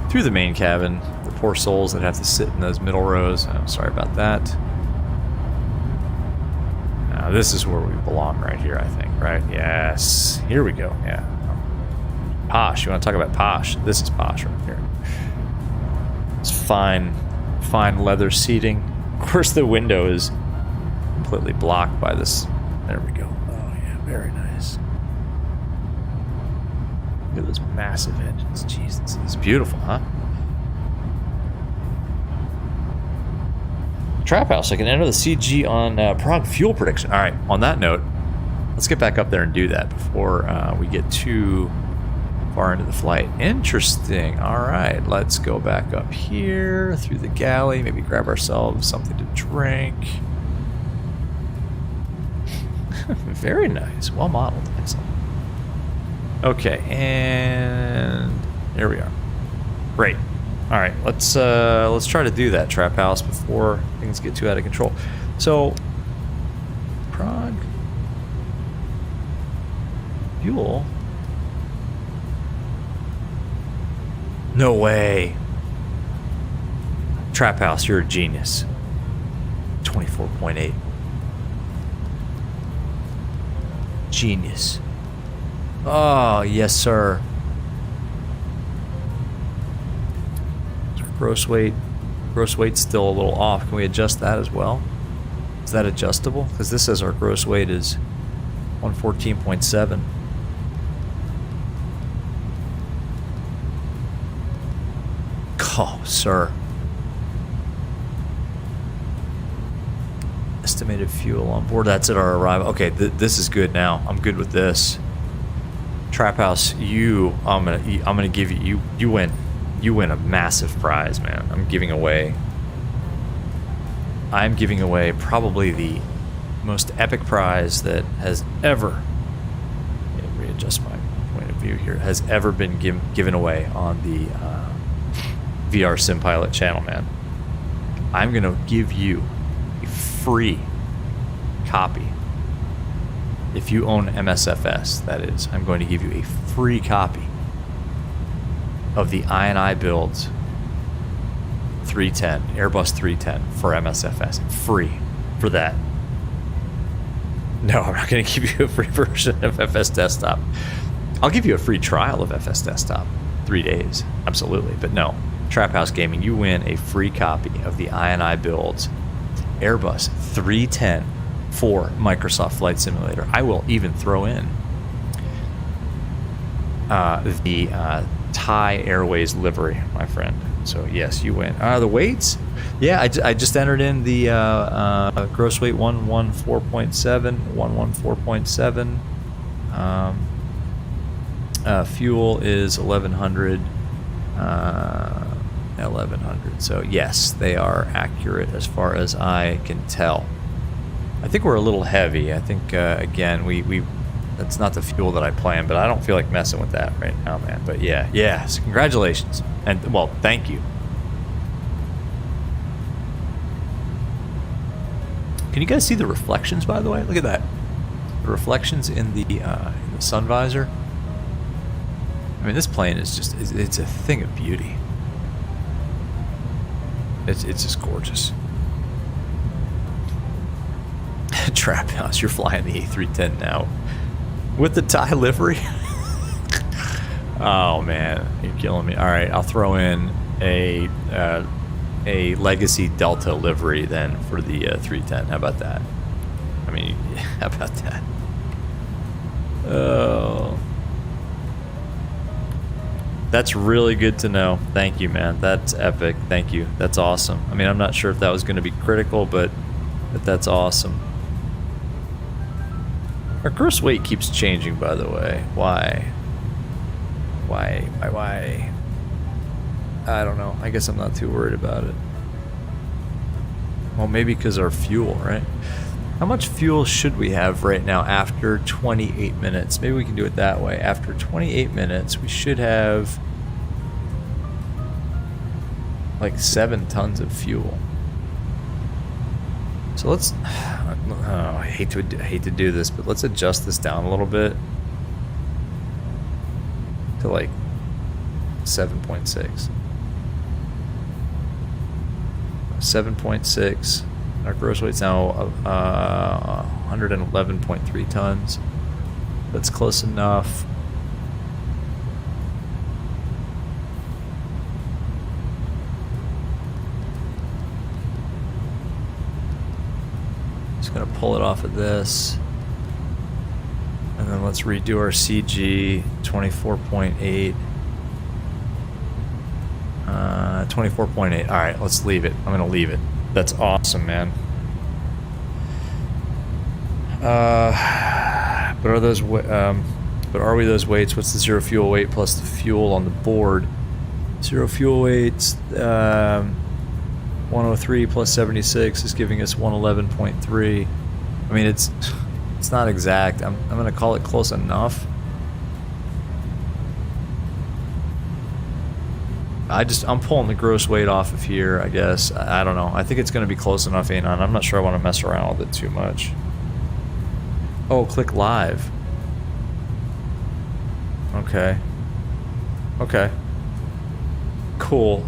through the main cabin. The poor souls that have to sit in those middle rows. I'm sorry about that. Now, this is where we belong right here, I think, right? Yes. Here we go, yeah. Posh. You want to talk about posh? This is posh right here. It's fine leather seating. Of course, the window is completely blocked by this. There we go. Oh, yeah, very nice. Look at those massive engines. Jeez, this is beautiful, huh? Trap House. I can enter the CG on Prague fuel prediction. All right, on that note, let's get back up there and do that before we get too far into the flight. Interesting. All right, let's go back up here through the galley, maybe grab ourselves something to drink. Very nice. Well modeled. Excellent. Okay, and there we are. Great. All right, let's try to do that, Trap House, before things get too out of control. So, Prague fuel. No way. Trap House, you're a genius. 24.8. Genius. Oh, yes, sir. Gross weight's still a little off. Can we adjust that as well? Is that adjustable? Because this says our gross weight is 114.7. Oh, sir. Estimated fuel on board. That's at our arrival. Okay, this is good now. I'm good with this. Trap House, I'm gonna give you win. You win a massive prize, man. I'm giving away probably the most epic prize that has ever, readjust my point of view here, has ever been given away on the VR Sim Pilot channel, man. I'm going to give you a free copy. If you own MSFS, that is, I'm going to give you a free copy of the iniBuilds 310, Airbus 310 for MSFS. Free for that. No, I'm not going to give you a free version of FS Desktop. I'll give you a free trial of FS Desktop. 3 days. Absolutely. But no. Trap House Gaming, you win a free copy of the 'builds Airbus 310 for Microsoft Flight Simulator. I will even throw in the Thai Airways livery, my friend. So yes, you win. The weights? Yeah, I just entered in the gross weight 114.7, 114.7. Fuel is 1100. 1100. So yes, they are accurate as far as I can tell. I think we're a little heavy. I think again we that's not the fuel that I planned, but I don't feel like messing with that right now, man. But yeah, so congratulations, and well, thank you. Can you guys see the reflections, by the way? Look at that, the reflections in the sun visor. I mean, this plane is just—it's a thing of beauty. It's just gorgeous. Trap House, you're flying the A310 now with the Thai livery. Oh man, you're killing me. All right, I'll throw in a Legacy Delta livery then for the 310. How about that? I mean, how about that? Oh. That's really good to know. Thank you, man. That's epic. Thank you. That's awesome. I mean, I'm not sure if that was going to be critical, but that's awesome. Our gross weight keeps changing, by the way. Why? Why? I don't know. I guess I'm not too worried about it. Well, maybe because our fuel, right? How much fuel should we have right now after 28 minutes? Maybe we can do it that way. After 28 minutes, we should have like 7 tons of fuel. So let's, I hate to do this, but let's adjust this down a little bit to like 7.6. 7.6. Our gross weight's now 111.3 tons. That's close enough. Just gonna pull it off of this. And then let's redo our CG 24.8. 24.8. All right, let's leave it. I'm gonna leave it. That's awesome, man. But are we those weights? What's the zero fuel weight plus the fuel on the board? Zero fuel weights, 103 plus 76 is giving us 111.3. I mean, it's not exact. I'm gonna call it close enough. I'm pulling the gross weight off of here, I guess. I don't know. I think it's going to be close enough, Anon. I'm not sure I want to mess around with it too much. Oh, click live. Okay. Cool.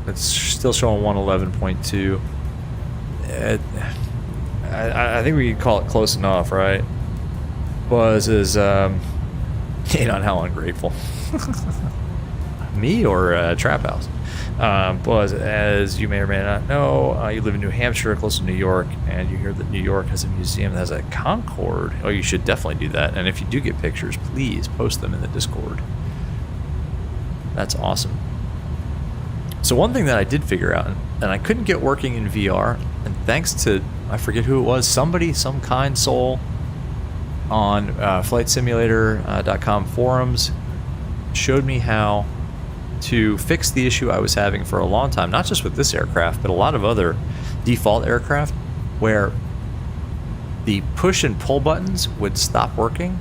It's still showing 111.2. I think we can call it close enough, right? Buzz is, on how ungrateful. Me or Trap House? Buzz, as you may or may not know, you live in New Hampshire, close to New York, and you hear that New York has a museum that has a Concorde. Oh, you should definitely do that. And if you do get pictures, please post them in the Discord. That's awesome. So one thing that I did figure out, and I couldn't get working in VR, and thanks to, I forget who it was, somebody, some kind soul on flightsimulator.com forums showed me how to fix the issue I was having for a long time, not just with this aircraft, but a lot of other default aircraft, where the push and pull buttons would stop working.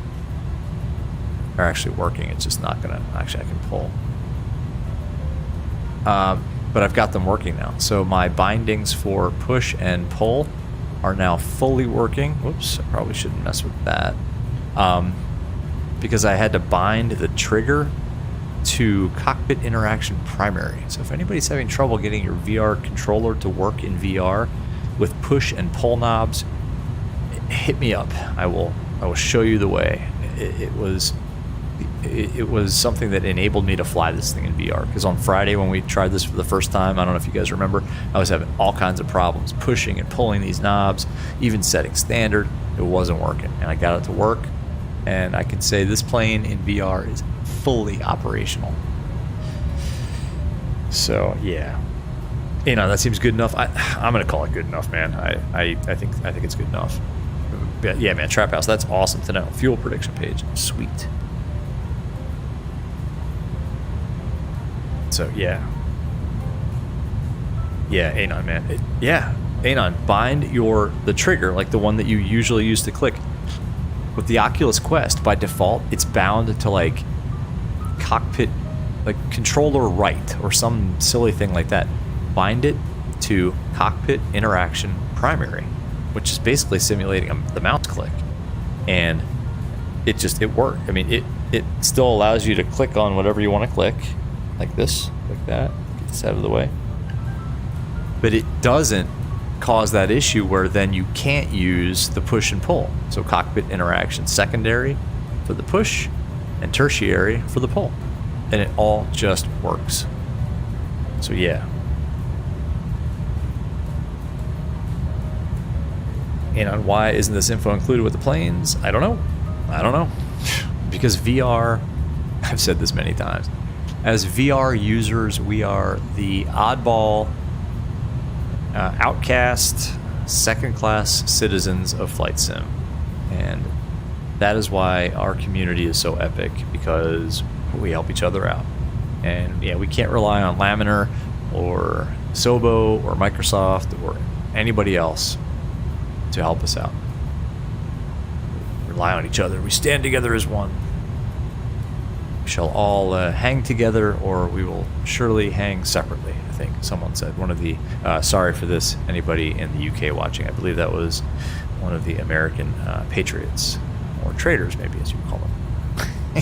They're actually working, it's just not gonna, actually I can pull. But I've got them working now. So my bindings for push and pull are now fully working. Whoops, I probably shouldn't mess with that. Because I had to bind the trigger to cockpit interaction primary. So if anybody's having trouble getting your VR controller to work in VR with push and pull knobs, hit me up. I will show you the way. It was something that enabled me to fly this thing in VR, because on Friday when we tried this for the first time, I don't know if you guys remember, I was having all kinds of problems pushing and pulling these knobs, even setting standard. It wasn't working, and I got it to work, and I can say this plane in VR is fully operational. So yeah, that seems good enough. I'm gonna call it good enough, man. I think it's good enough. But yeah, man, Trap House, that's awesome to know. Fuel prediction page, sweet. So yeah, Anon, man. Anon, bind the trigger, like the one that you usually use to click. With the Oculus Quest, by default, it's bound to like cockpit, like controller right, or some silly thing like that. Bind it to cockpit interaction primary, which is basically simulating the mouse click, and it worked. I mean, it still allows you to click on whatever you want to click, like this, like that. Get this out of the way. But it doesn't cause that issue where then you can't use the push and pull. So cockpit interaction secondary for the push and tertiary for the pull. And it all just works. So yeah. And on why isn't this info included with the planes? I don't know. Because VR, I've said this many times, as VR users, we are the oddball, outcast, second-class citizens of flight sim. And that is why our community is so epic, because we help each other out. And yeah, we can't rely on Laminar or Sobo or Microsoft or anybody else to help us out. We rely on each other. We stand together as one. We shall all hang together, or we will surely hang separately, I think someone said. One of the, sorry for this, anybody in the UK watching, I believe that was one of the American patriots, or traitors maybe, as you would call them.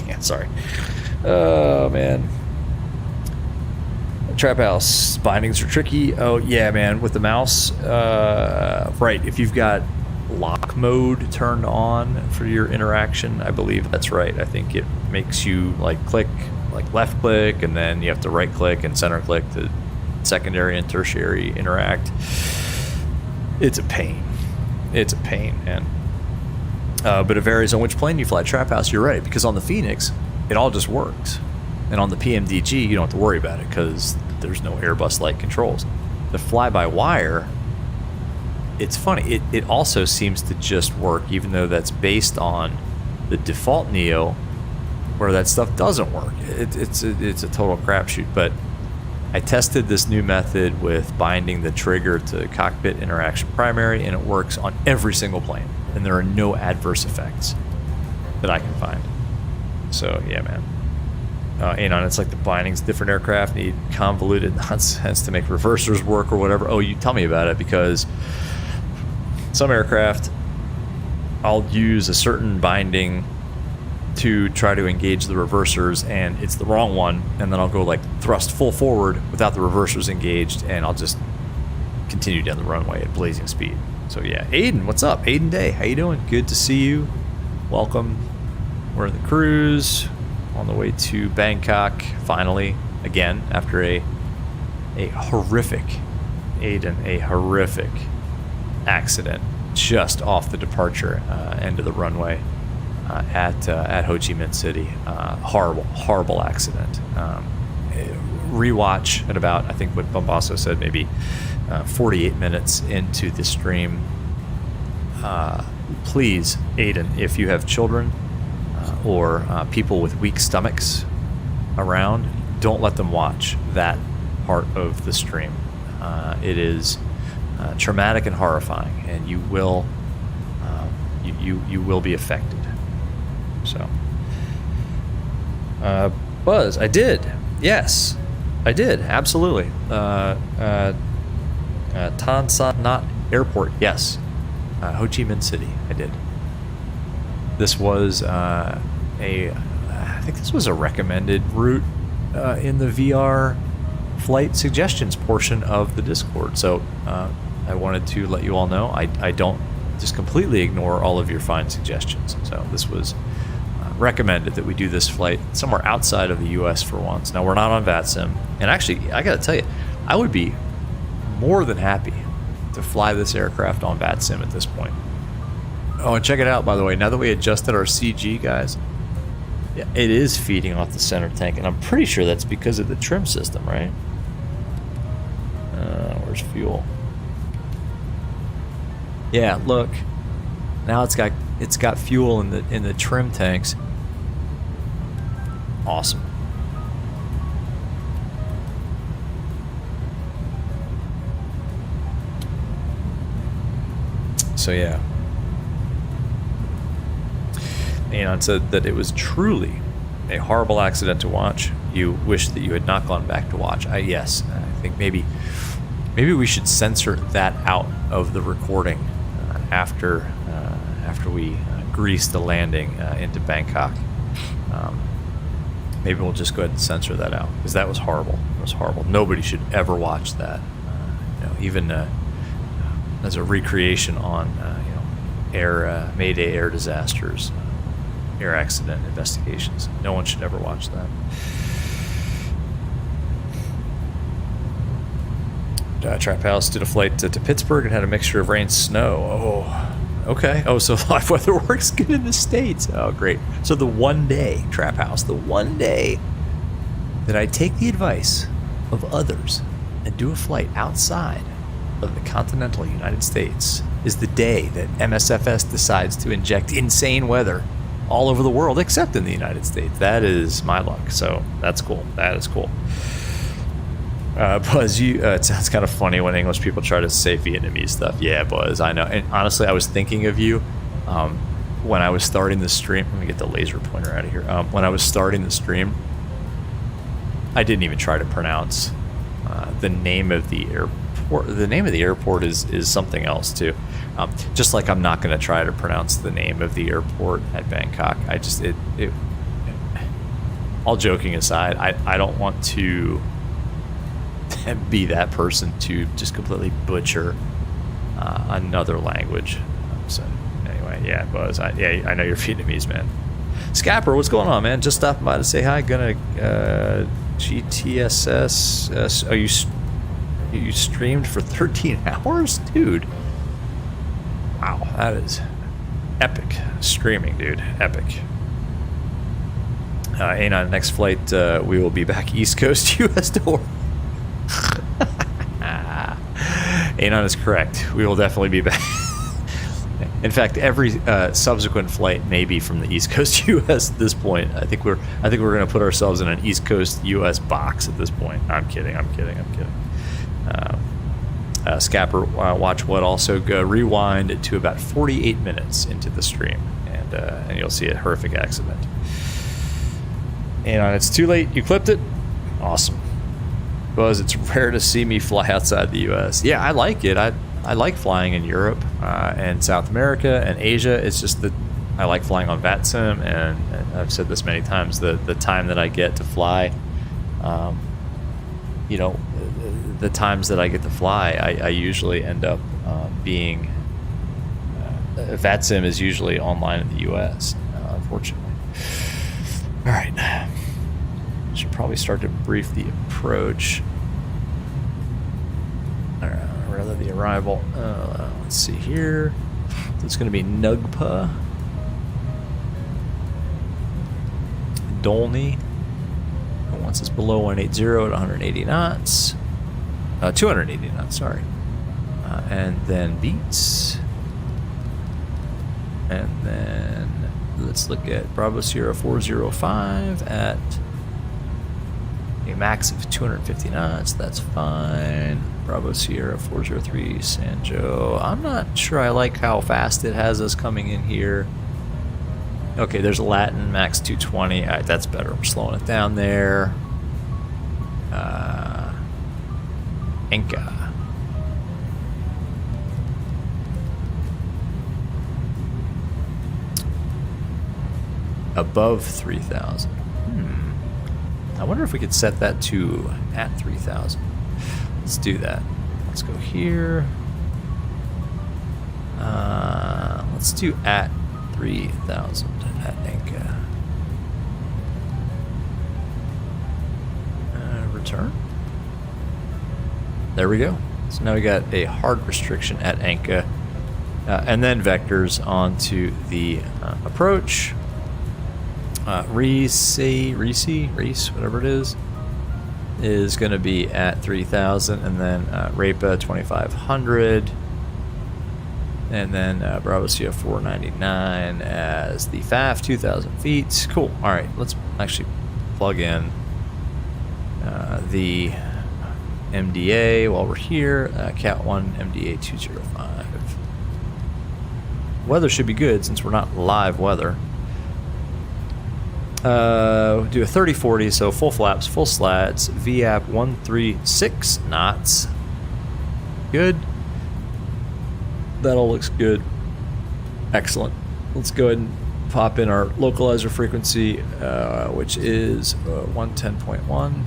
Yeah, sorry. Oh, man. Trap House, bindings are tricky. Oh, yeah, man, with the mouse. Right, if you've got lock mode turned on for your interaction, I believe that's right. I think it makes you like click, like left click, and then you have to right click and center click to secondary and tertiary interact. It's a pain. Man. But it varies on which plane you fly. Trap House, you're right, because on the Phoenix, it all just works. And on the PMDG, you don't have to worry about it because there's no Airbus-like controls. The fly-by-wire, it's funny. It also seems to just work, even though that's based on the default Neo, where that stuff doesn't work. It's a total crapshoot. But I tested this new method with binding the trigger to cockpit interaction primary, and it works on every single plane. And there are no adverse effects that I can find. So yeah, man. Anon, it's like the bindings. Different aircraft need convoluted nonsense to make reversers work or whatever. Oh, you tell me about it, because some aircraft, I'll use a certain binding to try to engage the reversers, and it's the wrong one, and then I'll go like thrust full forward without the reversers engaged, and I'll just continue down the runway at blazing speed. So yeah, Aiden, what's up? Aiden Day, how you doing? Good to see you. welcome. We're in the cruise on the way to Bangkok, finally, again, after a horrific, Aiden, a horrific accident just off the departure end of the runway at Ho Chi Minh City. Horrible accident. Rewatch at about, I think what Bombasso said, maybe 48 minutes into the stream. Please, Aiden, if you have children or people with weak stomachs around, don't let them watch that part of the stream. It is traumatic and horrifying, and you will you will be affected. So, Buzz, I did. Yes, I did. Absolutely. Tan Son Not Airport. Yes. Ho Chi Minh City. I did. This was I think this was a recommended route in the VR flight suggestions portion of the Discord. So I wanted to let you all know I don't just completely ignore all of your fine suggestions. So this was recommended that we do this flight somewhere outside of the U.S. for once. Now, we're not on VATSIM, and actually, I got to tell you, I would be more than happy to fly this aircraft on VATSIM at this point. Oh, and check it out, by the way. Now that we adjusted our CG, guys, yeah, it is feeding off the center tank, and I'm pretty sure that's because of the trim system, right? Where's fuel? Yeah, look. Now it's got fuel in the trim tanks. Awesome. So yeah. Anon said that it was truly a horrible accident to watch. You wish that you had not gone back to watch. Yes, I think maybe we should censor that out of the recording after we grease the landing into Bangkok. Maybe we'll just go ahead and censor that out, because that was horrible. It was horrible. Nobody should ever watch that. Even as a recreation on Mayday air disasters, air accident investigations. No one should ever watch that. Trap House did a flight to Pittsburgh and had a mixture of rain and snow. Oh, okay. Oh, so live weather works good in the States. Oh, great. So the one day, Trap House, the one day that I take the advice of others and do a flight outside of the continental United States is the day that MSFS decides to inject insane weather all over the world, except in the United States. That is my luck. So that's cool. That is cool. Buzz, it sounds kind of funny when English people try to say Vietnamese stuff. Yeah, Buzz, I know. And honestly, I was thinking of you when I was starting the stream. Let me get the laser pointer out of here. When I was starting the stream, I didn't even try to pronounce the name of the airport. The name of the airport is something else too. Just like I'm not going to try to pronounce the name of the airport at Bangkok. All joking aside, I don't want to be that person to just completely butcher another language. So anyway, yeah, Buzz, I know you're Vietnamese, man. Scapper, what's going on, man? Just stopping by to say hi. Gonna GTSS. You streamed for 13 hours, dude. Wow, that is epic streaming, dude. Epic. Anon, next flight, we will be back East Coast, U.S. to work. Anon is correct. We will definitely be back. In fact, every subsequent flight may be from the East Coast U.S. at this point. I think we're going to put ourselves in an East Coast U.S. box at this point. I'm kidding. Scapper, watch what also go rewind to about 48 minutes into the stream, and you'll see a horrific accident. And it's too late. You clipped it. Awesome. Buzz, it's rare to see me fly outside the U.S. Yeah, I like it. I like flying in Europe and South America and Asia. It's just that I like flying on VATSIM, and I've said this many times, the time that I get to fly, the times that I get to fly, I usually end up being VATSIM is usually online in the U.S. unfortunately. All right. Should probably start to brief the approach. Or rather, the arrival. Let's see here. So it's going to be Nugpa, Dolny. Once it's below 180 at 180 knots. 280 knots, sorry. And then Beats. And then let's look at Bravo Sierra 405 at a max of 250 knots. That's fine. Bravo Sierra 403 Sanjo. I'm not sure I like how fast it has us coming in here. Okay, there's Latin max 220. All right, that's better. We're slowing it down there. Inca. Above 3,000. I wonder if we could set that to at 3,000. Let's do that. Let's go here. Let's do at 3,000 at Inca. Return. There we go. So now we got a hard restriction at Anka, and then vectors onto the approach. Reese, whatever it is going to be at 3,000, and then Rapa 2,500, and then Bravo Sierra 499 as the FAF 2,000 feet. Cool. All right, let's actually plug in the MDA while we're here. Cat 1 MDA 205. Weather should be good since we're not live weather. Do a 30-40, so full flaps, full slats, VAP 136 knots. Good. That all looks good. Excellent. Let's go ahead and pop in our localizer frequency, which is 110.1.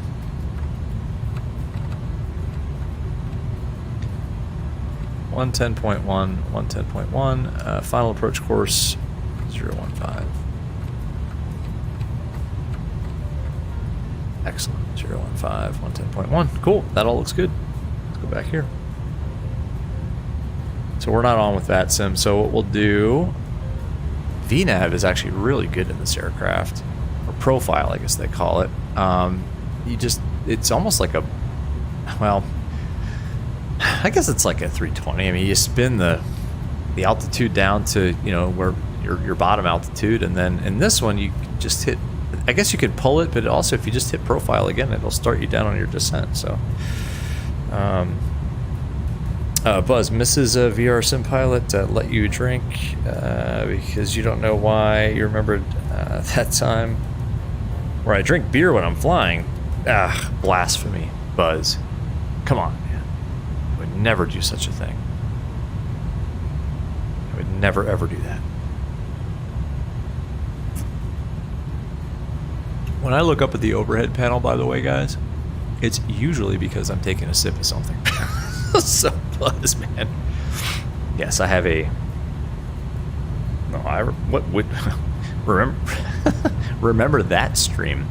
110.1, final approach course 015. Excellent. 015, 110.1. Cool. That all looks good. Let's go back here. So we're not on with VATSIM. So what we'll do, VNav is actually really good in this aircraft, or profile, I guess they call it. It's almost like a, well, I guess it's like a 320. I mean, you spin the altitude down to, where your bottom altitude, and then in this one you just hit, I guess you could pull it, but also if you just hit profile again, it'll start you down on your descent. So Buzz, Mrs. VR Sim Pilot let you drink because you don't know why. You remembered that time where I drink beer when I'm flying. Blasphemy, Buzz. Come on, man. I would never do such a thing. I would never, ever do that. When I look up at the overhead panel, by the way, guys, it's usually because I'm taking a sip of something. So, Buzz, man. Yes, I have a... No, what would... Remember that stream.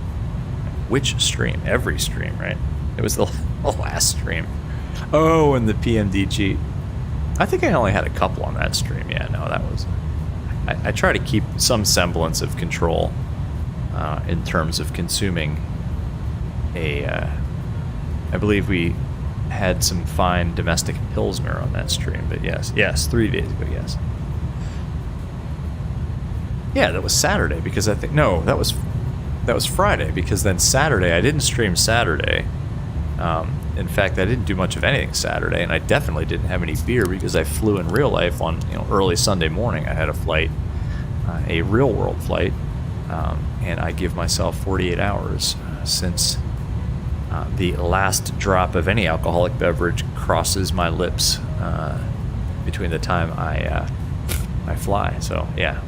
Which stream? Every stream, right? It was the last stream. Oh, and the PMD cheat. I think I only had a couple on that stream. Yeah, no, that was... I try to keep some semblance of control in terms of consuming I believe we had some fine domestic Pilsner on that stream, but yes, 3 days ago, yes. Yeah, that was Saturday, because I think, no, that was Friday, because then Saturday, I didn't stream Saturday. In fact, I didn't do much of anything Saturday, and I definitely didn't have any beer because I flew in real life on early Sunday morning. I had a flight, a real world flight, and I give myself 48 hours since the last drop of any alcoholic beverage crosses my lips between the time I fly. So yeah.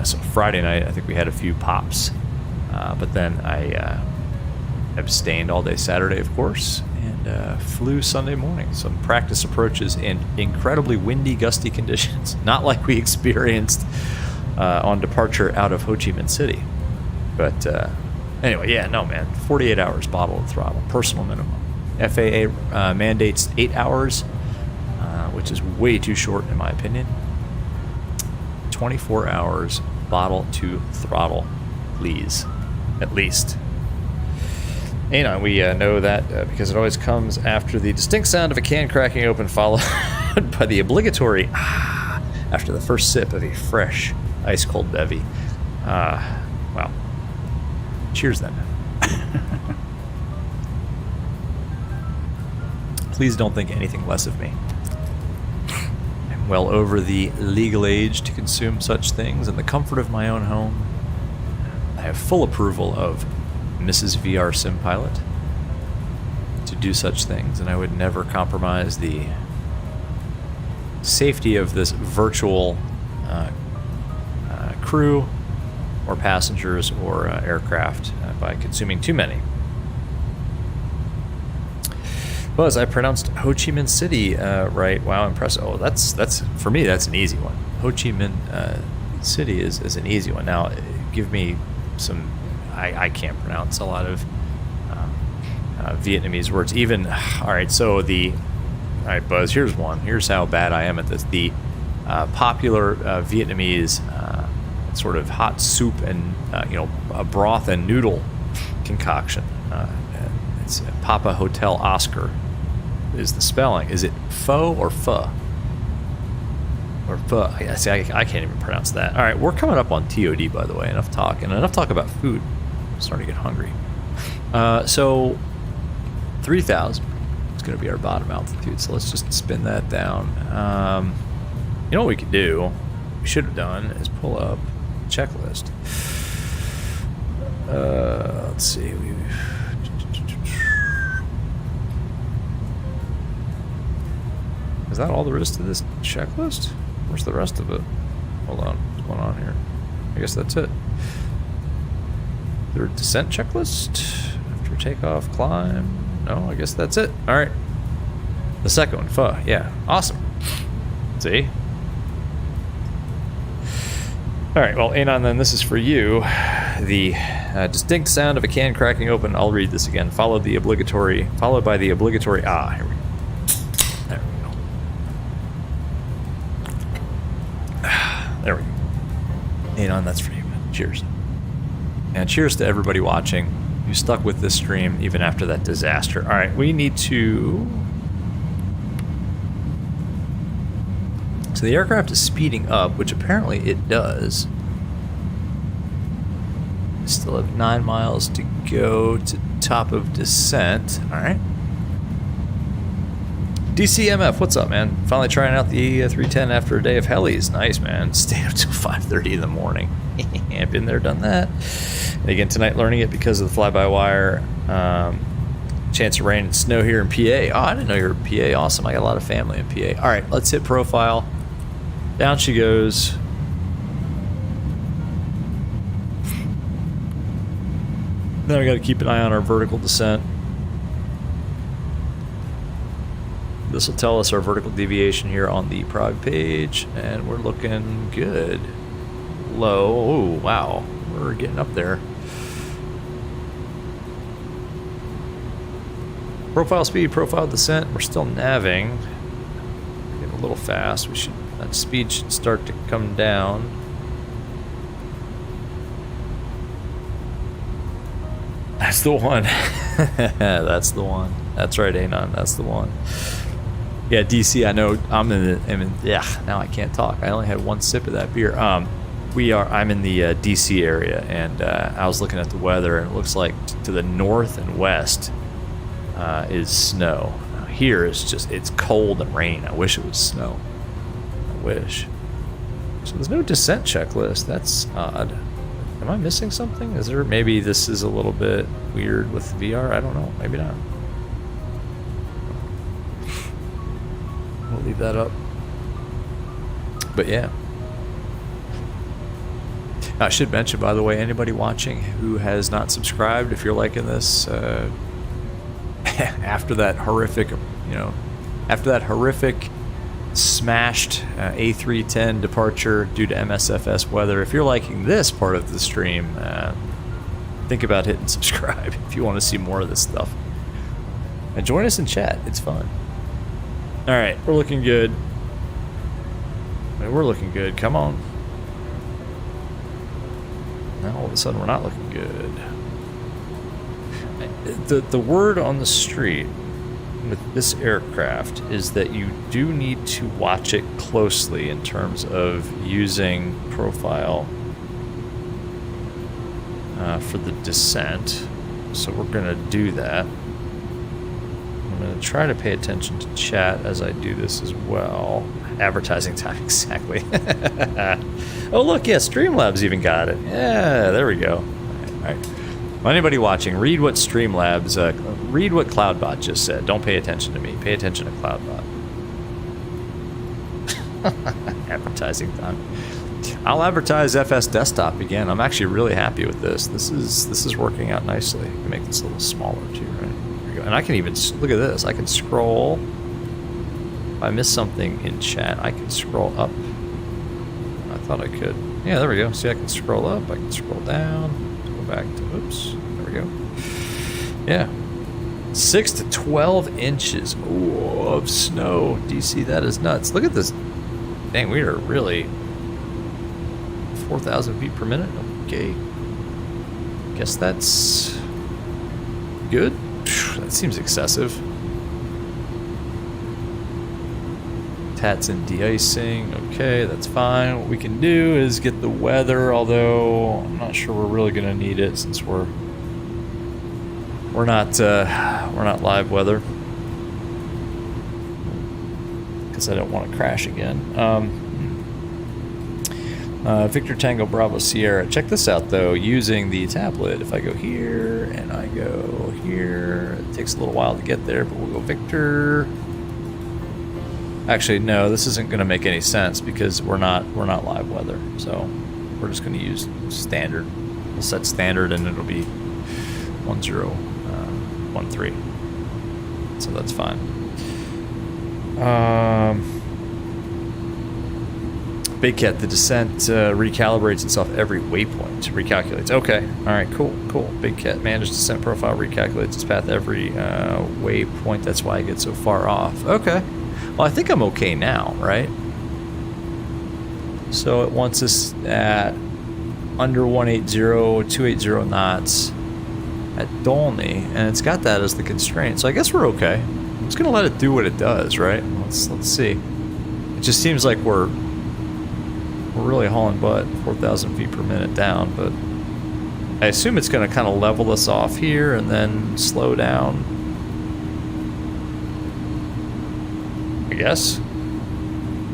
So Friday night, I think we had a few pops, but then I abstained all day Saturday, of course, and flew Sunday morning. Some practice approaches in incredibly windy, gusty conditions, not like we experienced on departure out of Ho Chi Minh City. But anyway, yeah, no, man, 48 hours bottle of throttle, personal minimum. FAA mandates 8 hours, which is way too short in my opinion. 24 hours bottle to throttle, please, at least. And we know that because it always comes after the distinct sound of a can cracking open, followed by the obligatory after the first sip of a fresh, ice-cold bevy. Well, cheers then. Please don't think anything less of me. I'm well over the legal age to consume such things in the comfort of my own home. I have full approval of Mrs. VR Sim Pilot to do such things, and I would never compromise the safety of this virtual crew or passengers or aircraft by consuming too many. Buzz, I pronounced Ho Chi Minh City right. Wow, impressive. Oh, that's for me, that's an easy one. Ho Chi Minh City is an easy one. Now, give me some. I can't pronounce a lot of Vietnamese words. Even all right. So all right, Buzz. Here's one. Here's how bad I am at this. The popular Vietnamese sort of hot soup and a broth and noodle concoction. It's Papa Hotel Oscar is the spelling. Is it pho or pho? Or pho? I can't even pronounce that. All right, we're coming up on TOD, by the way. Enough talk about food. I'm starting to get hungry. So 3,000 is going to be our bottom altitude. So let's just spin that down. You know what we could do? We should have done is pull up checklist. Let's see. Is that all there is to this checklist? Where's the rest of it? Hold on. What's going on here? I guess that's it. Third descent checklist. After takeoff, climb. No, I guess that's it. All right. The second one, pho. Yeah. Awesome. See? All right. Well, Anon, then this is for you. The distinct sound of a can cracking open. I'll read this again. Followed by the obligatory. Here we go. There we go. There we go. Anon, that's for you, man. Cheers. And cheers to everybody watching who stuck with this stream even after that disaster. All right, we need to. So the aircraft is speeding up, which apparently it does. Still have 9 miles to go to top of descent. All right. DCMF, what's up, man? Finally trying out the A310 after a day of helis. Nice, man. Stayed up till 5:30 in the morning. I've been there, done that. And again, tonight learning it because of the fly-by-wire. Chance of rain and snow here in PA. Oh, I didn't know you were in PA. Awesome. I got a lot of family in PA. All right, let's hit profile. Down she goes. Then we got to keep an eye on our vertical descent. This will tell us our vertical deviation here on the prog page, and we're looking good. Low. Oh, wow. We're getting up there. Profile speed, profile descent. We're still navving. Getting a little fast. That speed should start to come down. That's the one. That's the one. That's right, Anon. That's the one. Yeah, DC. I know. Yeah. Now I can't talk. I only had one sip of that beer. I'm in the DC area, and I was looking at the weather, and it looks like to the north and west is snow. Here it's cold and rain. I wish it was snow. I wish. So there's no descent checklist. That's odd. Am I missing something? Is there? Maybe this is a little bit weird with VR. I don't know. Maybe not. We'll leave that up. But yeah. I should mention, by the way, anybody watching who has not subscribed, if you're liking this, after that horrific smashed A310 departure due to MSFS weather. If you're liking this part of the stream, think about hitting subscribe if you want to see more of this stuff. And join us in chat. It's fun. All right, we're looking good. I mean, we're looking good. Come on. Now all of a sudden we're not looking good. The word on the street with this aircraft is that you do need to watch it closely in terms of using profile for the descent. So we're going to do that. I'm going to try to pay attention to chat as I do this as well. Advertising time, exactly. Oh, look, yeah, Streamlabs even got it. Yeah, there we go. All right. Well, anybody watching, read what Streamlabs, read what Cloudbot just said. Don't pay attention to me. Pay attention to Cloudbot. Advertising time. I'll advertise FS Desktop again. I'm actually really happy with this. This is working out nicely. I can make this a little smaller too, right? There we go. And I can even look at this. I can scroll. If I miss something in chat, I can scroll up. I thought I could. Yeah, there we go. See, I can scroll up. I can scroll down. Go back to, oops. There we go. Yeah. 6 to 12 inches of snow. DC, that is nuts. Look at this. Dang, we are really 4,000 feet per minute. Okay. Guess that's good. That seems excessive. Tats and de-icing. Okay, that's fine. What we can do is get the weather, although I'm not sure we're really going to need it since we're not live weather. Because I don't want to crash again. Victor Tango Bravo Sierra. Check this out though, using the tablet. If I go here and I go here, it takes a little while to get there, but we'll go Victor. Actually, no, this isn't going to make any sense because we're not live weather. So we're just going to use standard. We'll set standard and it'll be 1013. So that's fine. Big Cat, the descent recalibrates itself every waypoint. Recalculates. Okay. All right. Cool. Big Cat managed descent profile recalculates its path every waypoint. That's why I get so far off. Okay. Well, I think I'm okay now, right? So it wants us at under 180, 280 knots at Dolney, and it's got that as the constraint. So I guess we're okay. I'm just gonna let it do what it does, right? Let's see. It just seems like we're really hauling butt 4,000 feet per minute down, but I assume it's gonna kind of level us off here and then slow down. I guess.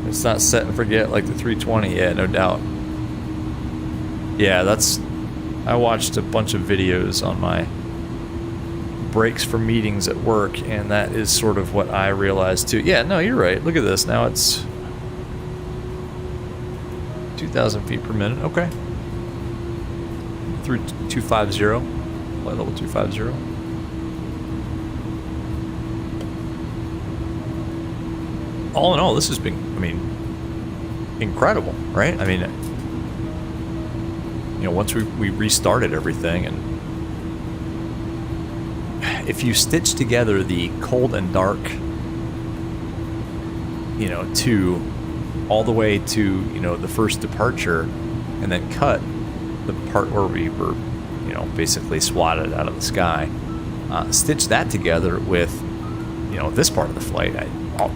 It's not set and forget like the 320, yeah, no doubt. Yeah, I watched a bunch of videos on my breaks for meetings at work, and that is sort of what I realized too. Yeah, no, you're right. Look at this. Now it's 2,000 feet per minute. Okay. Through 250. Flight level 250. All in all, this has been, incredible, right? I mean, once we restarted everything, and if you stitch together the cold and dark, to all the way to, the first departure, and then cut the part where we were, basically swatted out of the sky, stitch that together with, this part of the flight,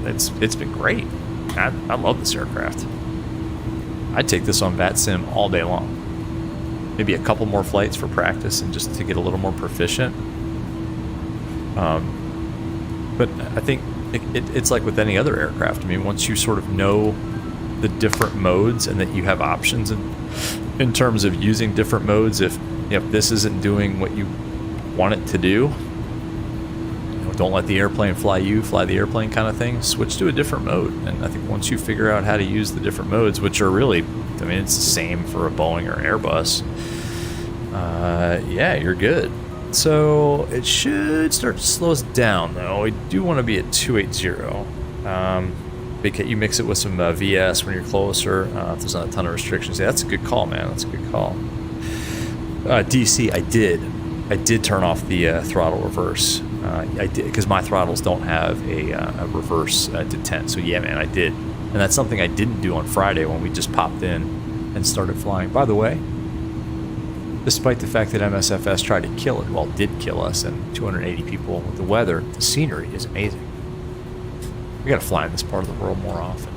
it's been great. I love this aircraft. I'd take this on VATSIM all day long. Maybe a couple more flights for practice and just to get a little more proficient. But I think it's like with any other aircraft. I mean, once you sort of know the different modes and that you have options in terms of using different modes, if this isn't doing what you want it to do, don't let the airplane fly you, fly the airplane kind of thing, switch to a different mode. And I think once you figure out how to use the different modes, which are really, it's the same for a Boeing or Airbus, yeah, you're good. So it should start to slow us down, though. We do want to be at 280. You mix it with some VS when you're closer. If there's not a ton of restrictions. Yeah, that's a good call, man. That's a good call. DC, I did turn off the throttle reverse. I did, because my throttles don't have a reverse detent. So yeah, man, I did. And that's something I didn't do on Friday when we just popped in and started flying. By the way, despite the fact that MSFS tried to kill it, well, did kill us and 280 people with the weather, the scenery is amazing. We gotta fly in this part of the world more often.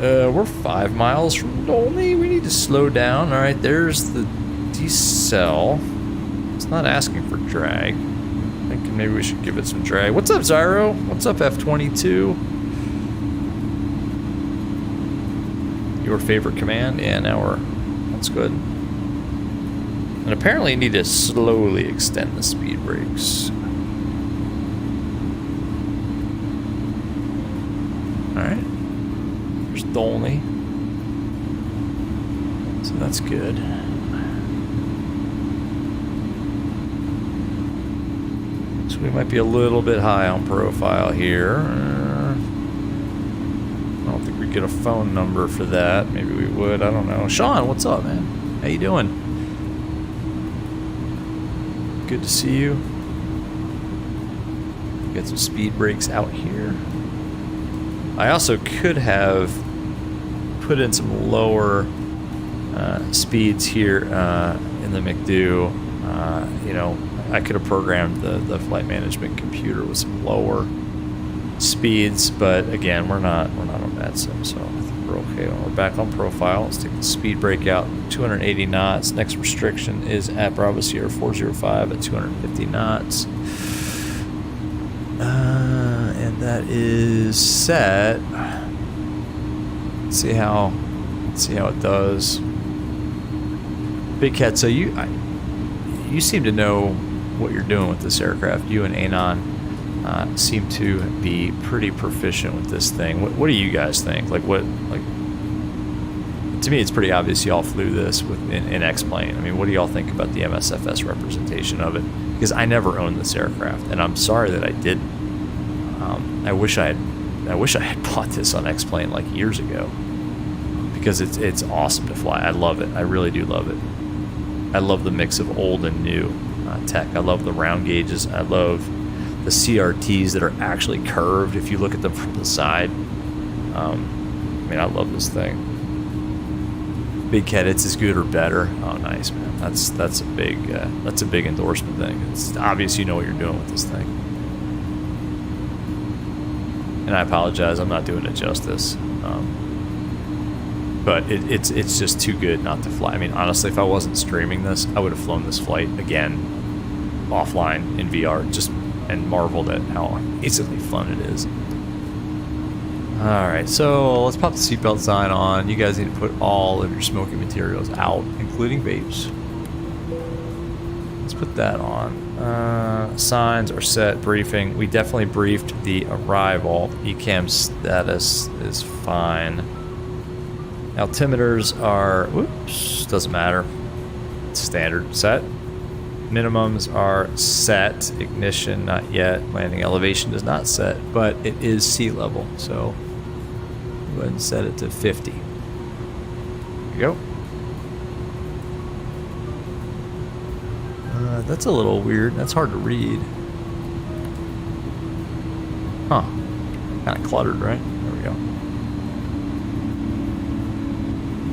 We're 5 miles from Dolney. We need to slow down. All right, there's the decel. It's not asking for drag. Thinking maybe we should give it some drag. What's up, Zyro? What's up, F22? Your favorite command? Yeah, now that's good. And apparently you need to slowly extend the speed brakes. Alright. There's Dolney. So that's good. So we might be a little bit high on profile here. I don't think we'd get a phone number for that. Maybe we would. I don't know. Sean, what's up, man? How you doing? Good to see you. Get some speed brakes out here. I also could have put in some lower speeds here in the McDo. You know, I could have programmed the flight management computer with some lower speeds, but again, we're not on VATSIM, so I think we're okay. When we're back on profile, let's take the speed brake out. 280 knots. Next restriction is at Bravo Sierra 405 at 250 knots. And that is set. Let's see how it does. Big Cat, so you seem to know what you're doing with this aircraft. You and Anon seem to be pretty proficient with this thing. What do you guys think? To me, it's pretty obvious y'all flew this in X-Plane. I mean, what do y'all think about the MSFS representation of it? Because I never owned this aircraft, and I'm sorry that I didn't. I wish I had bought this on X-Plane like years ago, because it's awesome to fly. I love it. I really do love it. I love the mix of old and new tech. I love the round gauges. I love the CRTs that are actually curved if you look at them from the side. I mean, I love this thing. Big Cat, it's as good or better. Oh, nice, man. That's a big endorsement thing. It's obvious you know what you're doing with this thing. And I apologize, I'm not doing it justice. But it's just too good not to fly. I mean, honestly, if I wasn't streaming this, I would have flown this flight again offline in VR and marveled at how amazingly fun it is. Alright, so let's pop the seatbelt sign on. You guys need to put all of your smoking materials out, including vapes. Let's put that on. Signs are set, briefing. We definitely briefed the arrival. ECAM status is fine. Altimeters are, whoops, doesn't matter. It's standard set. Minimums are set. Ignition, not yet. Landing elevation is not set, but it is sea level, so go ahead and set it to 50. There you go. That's a little weird. That's hard to read. Huh. Kind of cluttered, right? There we go.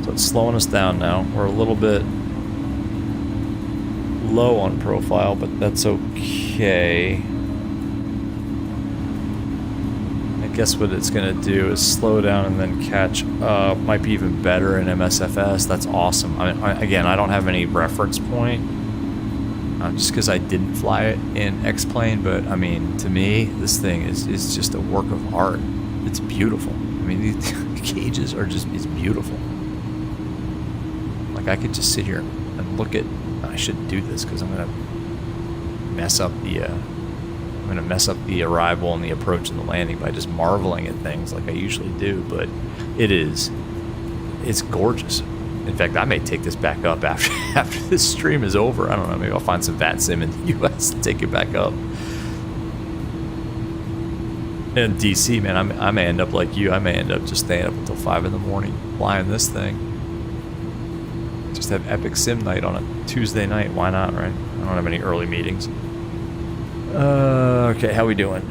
So it's slowing us down now. We're a little bit low on profile, but that's okay. I guess what it's going to do is slow down and then catch up. Might be even better in MSFS. That's awesome. I mean, again, I don't have any reference point. Just because I didn't fly it in X-Plane, but I mean, to me, this thing is just a work of art. It's beautiful. I mean, these gauges are just, it's beautiful. Like, I could just sit here and look at, I shouldn't do this because I'm going to mess up the arrival and the approach and the landing by just marveling at things like I usually do, but it's gorgeous. In fact, I may take this back up after this stream is over. I don't know, maybe I'll find some VATSIM in the US and take it back up. in DC, man, I may end up like you. I may end up just staying up until 5 in the morning flying this thing. Just have epic sim night on a Tuesday night. Why not, right? I don't have any early meetings. Okay, how we doing?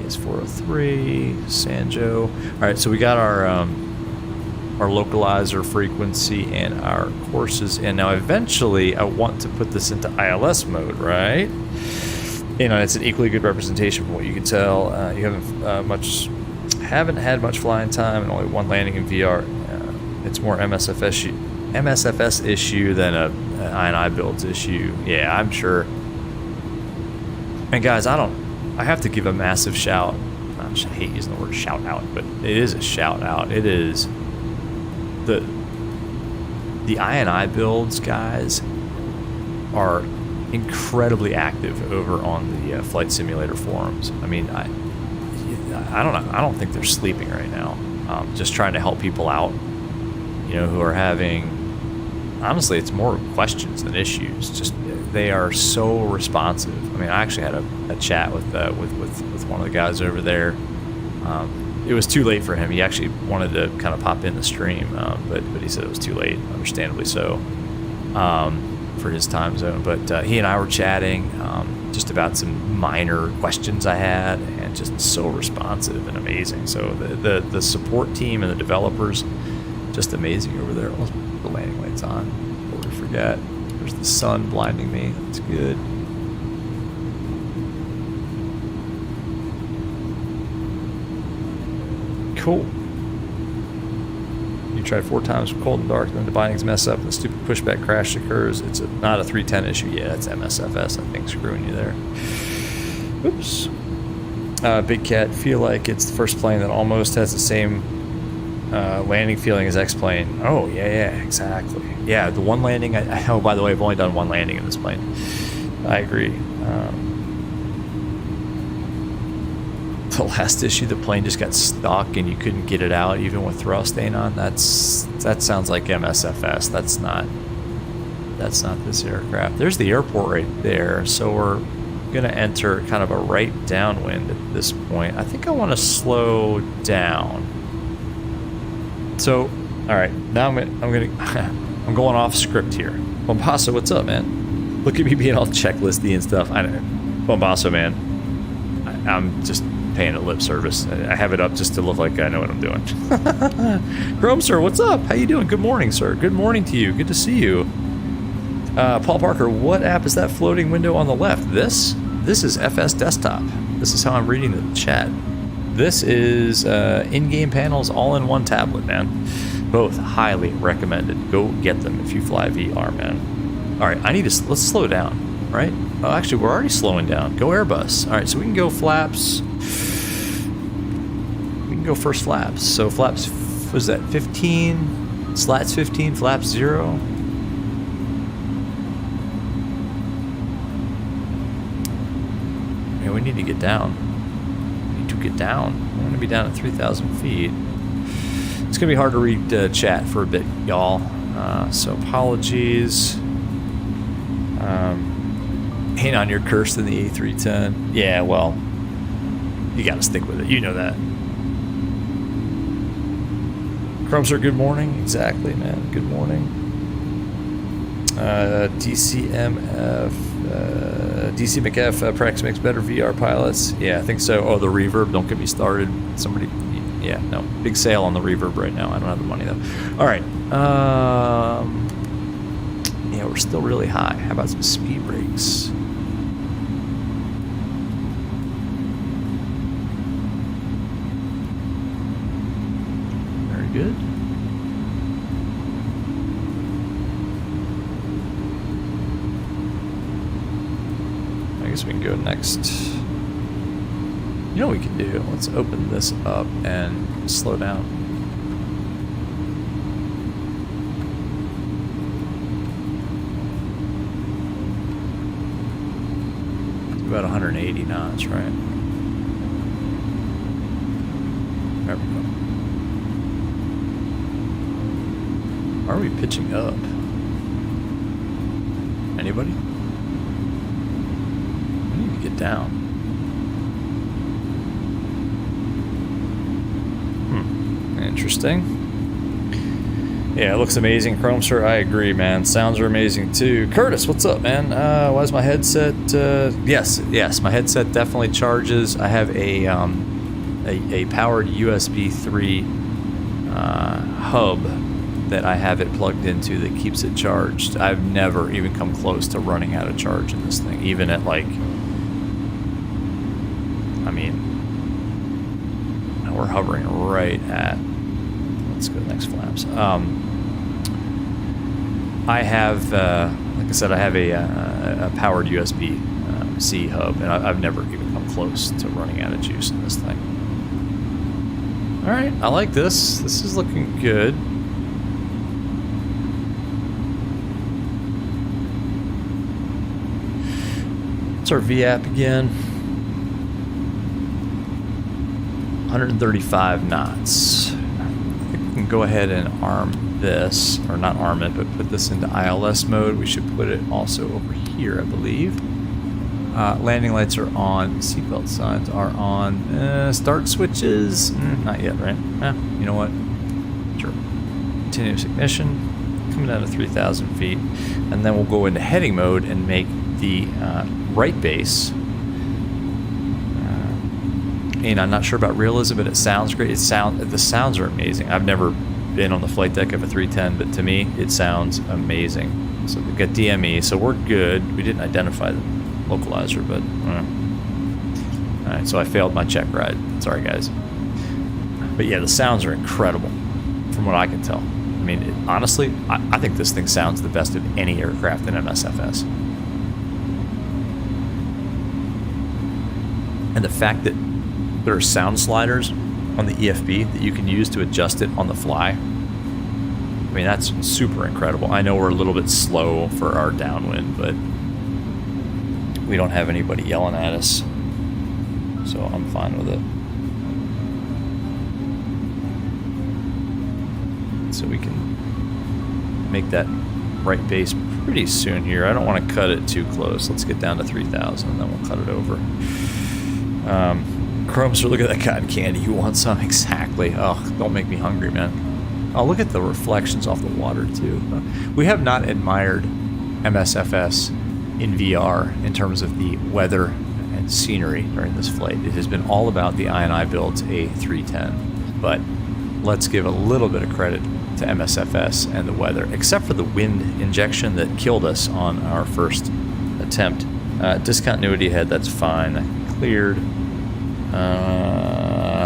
It's 403, Sanjo. All right, so we got our localizer frequency and our courses in. Now, eventually, I want to put this into ILS mode, right? You know, it's an equally good representation from what you can tell. You haven't had much flying time and only one landing in VR. It's more MSFS issue than a iniBuilds issue. Yeah, I'm sure. And guys, I have to give a massive shout. I hate using the word shout out, but it is a shout out. It is the iniBuilds guys are incredibly active over on the flight simulator forums. I mean, I don't know. I don't think they're sleeping right now. Just trying to help people out, you know, who are having. Honestly, it's more questions than issues. Just they are so responsive. I mean, I actually had a chat with one of the guys over there. It was too late for him. He actually wanted to kind of pop in the stream, but he said it was too late, understandably so, for his time zone. But he and I were chatting just about some minor questions I had, and just so responsive and amazing. So the support team and the developers, just amazing over there. Let's put the landing lights on before we forget. There's the sun blinding me. That's good. Cool. You tried 4 times with cold and dark, then the bindings mess up and the stupid pushback crash occurs. It's not a 310 issue. Yeah, it's MSFS, I think, screwing you there. Oops. Big Cat, feel like it's the first plane that almost has the same landing feeling as X-plane. Oh, yeah, exactly. Yeah, the one landing, oh, by the way, I've only done one landing in this plane. I agree. The last issue, the plane just got stuck and you couldn't get it out even with thrusting on. That sounds like MSFS. That's not this aircraft. There's the airport right there. So we're gonna enter kind of a right downwind at this point. I think I want to slow down. So, all right, now I'm going off script here. Bombasso, what's up, man? Look at me being all checklisty and stuff. I know, Bombasso, man. I'm just paying it lip service. I have it up just to look like I know what I'm doing. Chrome, sir, what's up? How you doing? Good morning, sir. Good morning to you. Good to see you. Paul Parker, what app is that floating window on the left? This is FS Desktop. This is how I'm reading the chat. This is in-game panels all in one tablet, man. Both highly recommended. Go get them if you fly VR, man. All right, let's slow down, right? Oh, actually, we're already slowing down. Go Airbus. All right, so we can go flaps. We can go first flaps. So flaps, what is that, 15? Slats 15, flaps 0. Yeah, we need to get down. Get down. We're going to be down at 3,000 feet. It's going to be hard to read chat for a bit, y'all. So apologies. Ain't on your curse in the A310. Yeah, well, you got to stick with it. You know that. Chrome sir, good morning. Exactly, man. Good morning. DC McF, Prax makes better VR pilots. Yeah, I think so. Oh, the reverb, don't get me started. Somebody, yeah, no. Big sale on the reverb right now. I don't have the money, though. All right. Yeah, we're still really high. How about some speed brakes? Very good. I guess we can go next. You know what we can do? Let's open this up and slow down. About 180 knots, right? There we go. Are we pitching up? Anybody? We need to get down. Interesting. Yeah, it looks amazing, Chromester. I agree, man. Sounds are amazing too. Curtis, what's up, man? Why is my headset? Yes, my headset definitely charges. I have a powered USB 3 hub that I have it plugged into that keeps it charged. I've never even come close to running out of charge in this thing, even at like, I mean, we're hovering right at, let's go next flaps. I have, like I said, I have a powered USB C hub, and I've never even come close to running out of juice in this thing. All right, I like this. This is looking good. It's our VAP again. 135 knots. I think we can go ahead and arm this, or not arm it, but put this into ILS mode. We should put it also over here, I believe. Landing lights are on. Seatbelt signs are on. Start switches, not yet, right? You know what? Sure. Continuous ignition, coming down to 3,000 feet, and then we'll go into heading mode and make the right base. And I'm not sure about realism, but it sounds great. The sounds are amazing. I've never been on the flight deck of a 310, but to me, it sounds amazing. So we've got DME, so we're good. We didn't identify the localizer, but all right. So I failed my check ride. Sorry, guys. But yeah, the sounds are incredible, from what I can tell. I mean, honestly, I think this thing sounds the best of any aircraft in MSFS. And the fact that there are sound sliders on the EFB that you can use to adjust it on the fly, I mean, that's super incredible. I know we're a little bit slow for our downwind, but we don't have anybody yelling at us, so I'm fine with it. So we can make that right base pretty soon here. I don't want to cut it too close. Let's get down to 3,000 and then we'll cut it over. Chromester, look at that cotton candy. You want some? Exactly. Oh, don't make me hungry, man. Oh, look at the reflections off the water, too. We have not admired MSFS in VR in terms of the weather and scenery during this flight. It has been all about the iniBuilds A310. But let's give a little bit of credit to MSFS and the weather, except for the wind injection that killed us on our first attempt. Discontinuity ahead, that's fine. Cleared.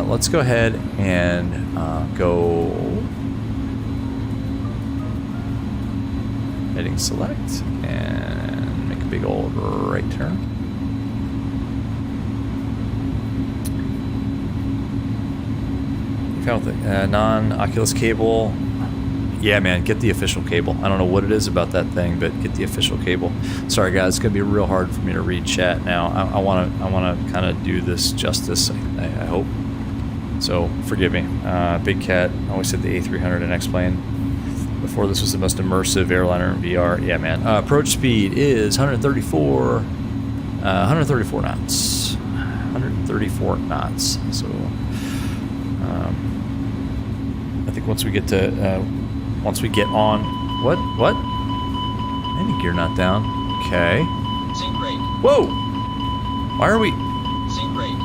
Let's go ahead and go heading select and make a big old right turn. Found the non-Oculus cable. Yeah, man, get the official cable. I don't know what it is about that thing, but get the official cable. Sorry, guys, it's gonna be real hard for me to read chat now. I wanna kind of do this justice. I hope. So forgive me. Big Cat always said the A300 and X-Plane before this was the most immersive airliner in VR. Yeah, man. Approach speed is 134 knots. 134 knots. So I think once we get on, what? Any gear not down. Okay. Sync rate. Whoa! Why are we? Sync rate.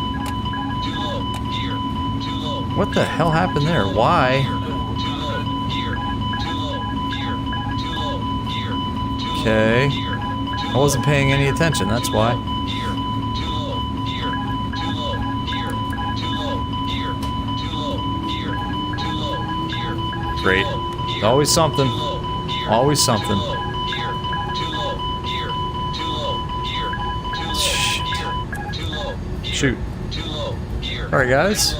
Too low. Gear. Too low. What the hell happened there? Why? Too low. Gear. Too low. Gear. Too low. Gear. Too low. Okay. Gear. I wasn't paying any attention. That's why. Gear. Too low. Gear. Too low. Gear. Too low. Gear. Too low. Gear. Too low. Gear. Great. Always something. Always something. Shoot. All right, guys.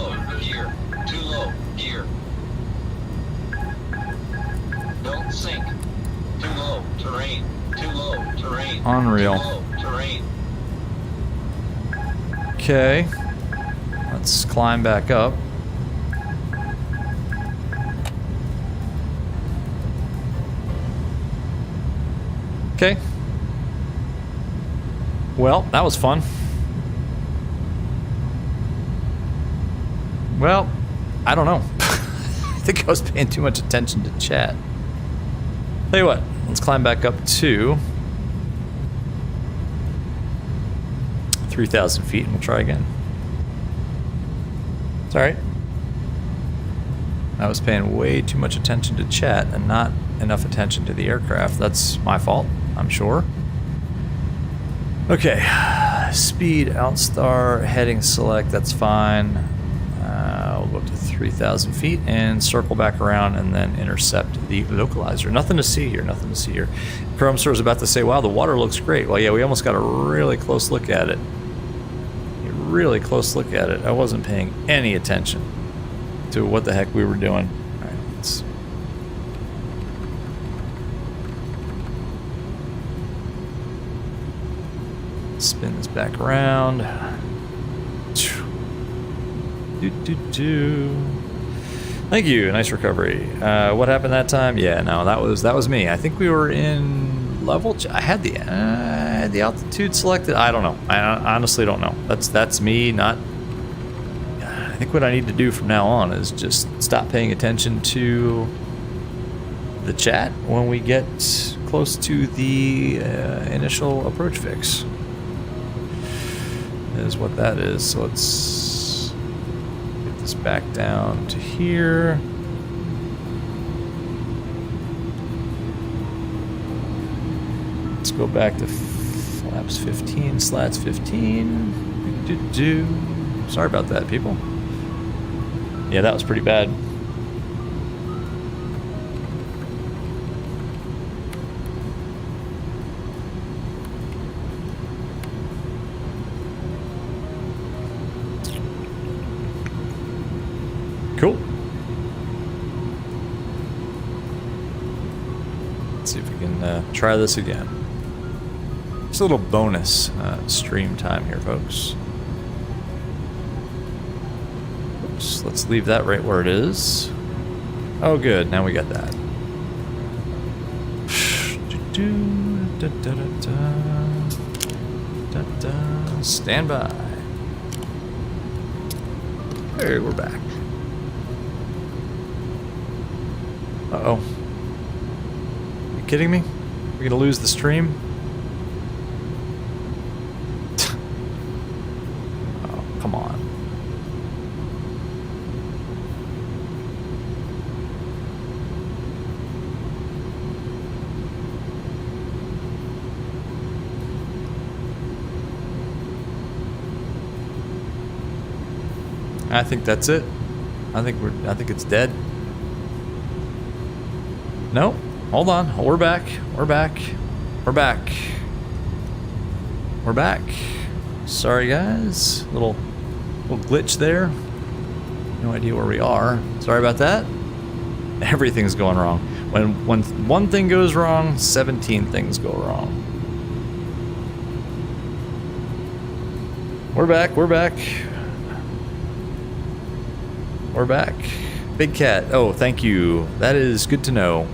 Don't sink. Too low. Terrain. Too low. Terrain. Unreal. Too low. Terrain. Okay. Let's climb back up. Okay. Well, that was fun. Well, I don't know. think I was paying too much attention to chat. Tell you what, let's climb back up to 3,000 feet and we'll try again. It's all right. I was paying way too much attention to chat and not enough attention to the aircraft. That's my fault, I'm sure. Okay, speed, outstar, heading select, that's fine. We'll go up to 3,000 feet and circle back around and then intercept the localizer. Nothing to see here, nothing to see here. Chrome Store was about to say, wow, the water looks great. Well, yeah, we almost got a really close look at it. A really close look at it. I wasn't paying any attention to what the heck we were doing. All right, let's... spin this back around. Thank you. Nice recovery. What happened that time? Yeah, no, that was me. I think we were in level. I had the altitude selected. I don't know. I honestly don't know. That's me. Not. I think what I need to do from now on is just stop paying attention to the chat when we get close to the initial approach fix. Is what that is. So let's get this back down to here. Let's go back to flaps 15, slats 15. Sorry about that, people. Yeah, that was pretty bad. Cool. Let's see if we can try this again. Just a little bonus stream time here, folks. Oops, let's leave that right where it is. Oh, good. Now we got that. Stand by. Hey, we're back. Uh-oh. You kidding me? We're gonna lose the stream? Oh, come on. I think that's it. I think it's dead. No, hold on. We're back. We're back. We're back. We're back. Sorry, guys. Little glitch there. No idea where we are. Sorry about that. Everything's going wrong. When one thing goes wrong, 17 things go wrong. We're back. We're back. We're back. Big Cat. Oh, thank you. That is good to know.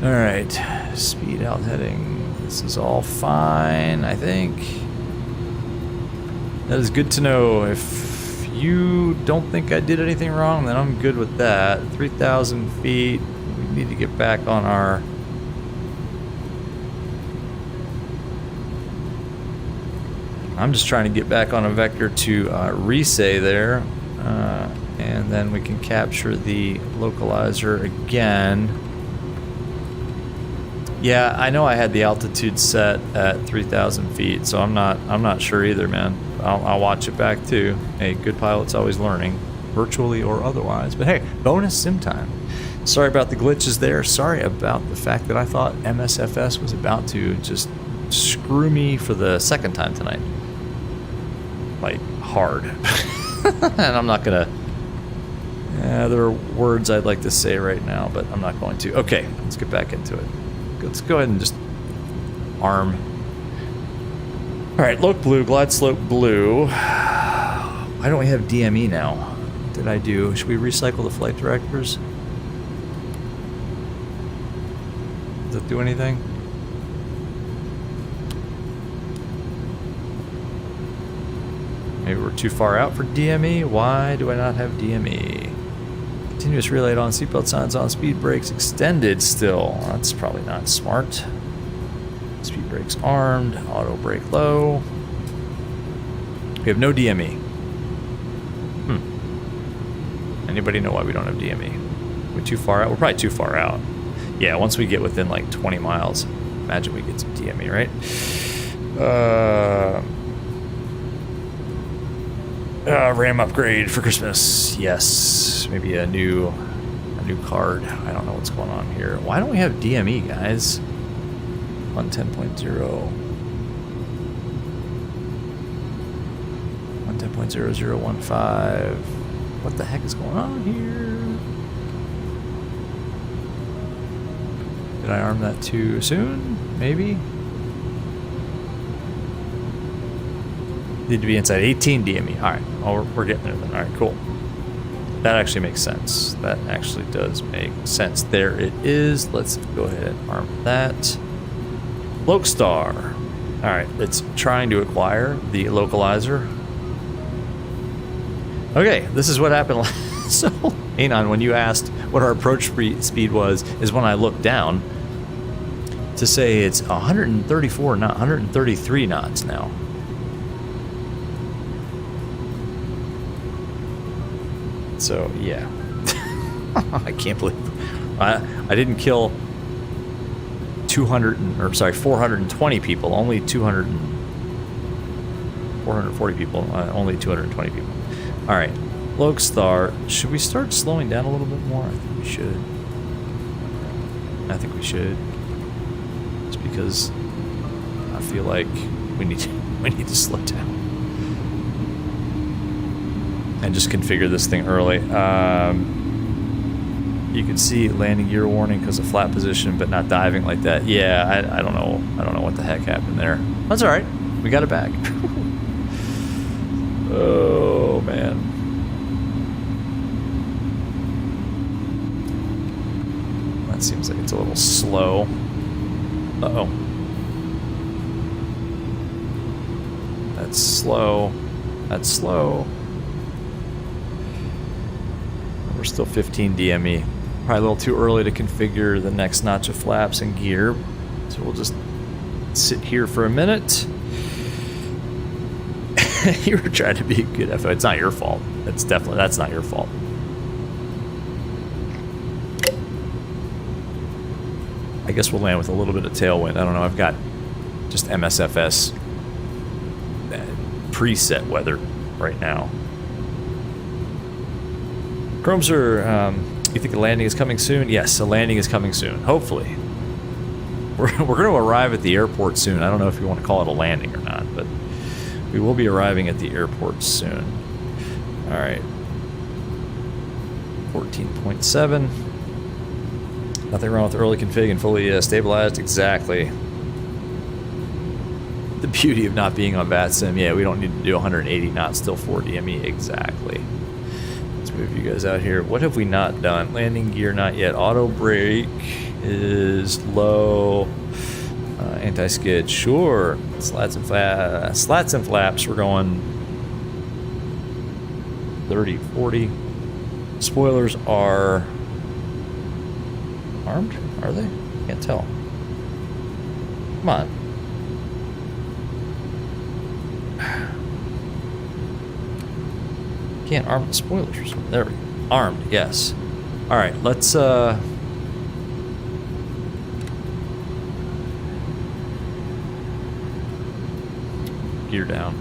All right. Speed out heading. This is all fine, I think. That is good to know. If you don't think I did anything wrong, then I'm good with that. 3,000 feet. We need to get back on our... I'm just trying to get back on a vector to resay there. And then we can capture the localizer again. Yeah, I know I had the altitude set at 3,000 feet, so I'm not sure either, man. I'll watch it back too. Hey, good pilot's always learning, virtually or otherwise. But hey, bonus sim time. Sorry about the glitches there. Sorry about the fact that I thought MSFS was about to just screw me for the second time tonight. Like, hard. And I'm not gonna... there are words I'd like to say right now, but I'm not going to. Okay, let's get back into it. Let's go ahead and just arm. All right, look blue, glide slope blue. Why don't we have DME now? What did I do? Should we recycle the flight directors? Does that do anything? Maybe we're too far out for DME. Why do I not have DME? Continuous relay on, seatbelt signs on, speed brakes extended still. That's probably not smart. Speed brakes armed, auto brake low. We have no DME. Anybody know why we don't have DME? We're too far out? We're probably too far out. Yeah, once we get within like 20 miles, imagine we get some DME, right? RAM upgrade for Christmas. Yes, maybe a new card. I don't know what's going on here. Why don't we have DME, guys? 110.0. 110.0015. What the heck is going on here? Did I arm that too soon? Maybe? Need to be inside 18 DME. Alright, well, we're getting there then. Alright, cool. That actually makes sense. That actually does make sense. There it is. Let's go ahead and arm that. Lokestar. Alright, it's trying to acquire the localizer. Okay, this is what happened. So, hang on, when you asked what our approach speed was, is when I looked down to say it's 134, not 133 knots now. So, yeah. I can't believe I didn't kill 420 people, only 440 people, only 220 people. All right, Lokestar, should we start slowing down a little bit more? I think we should. Just because I feel like we need to slow down and just configure this thing early. You can see landing gear warning because of flat position, but not diving like that. Yeah, I don't know. I don't know what the heck happened there. That's all right. We got it back. Oh, man. That seems like it's a little slow. Uh-oh. That's slow. That's slow. We're still 15 DME. Probably a little too early to configure the next notch of flaps and gear. So we'll just sit here for a minute. You were trying to be a good FO. It's not your fault. That's not your fault. I guess we'll land with a little bit of tailwind. I don't know. I've got just MSFS preset weather right now. Chrome Sir, you think a landing is coming soon? Yes, a landing is coming soon. Hopefully. We're going to arrive at the airport soon. I don't know if you want to call it a landing or not, but we will be arriving at the airport soon. All right. 14.7. Nothing wrong with early config and fully stabilized. Exactly. The beauty of not being on VATSIM. Yeah, we don't need to do 180 knots, still 4 DME. Exactly. Let's move you guys out here. What have we not done? Landing gear, not yet. Auto brake is low. Anti-skid, sure. Slats and flaps, we're going 30, 40. Spoilers are armed, are they? Can't tell. Come on. Can't arm the spoilers or something. There we go. Armed, yes. Alright, let's gear down.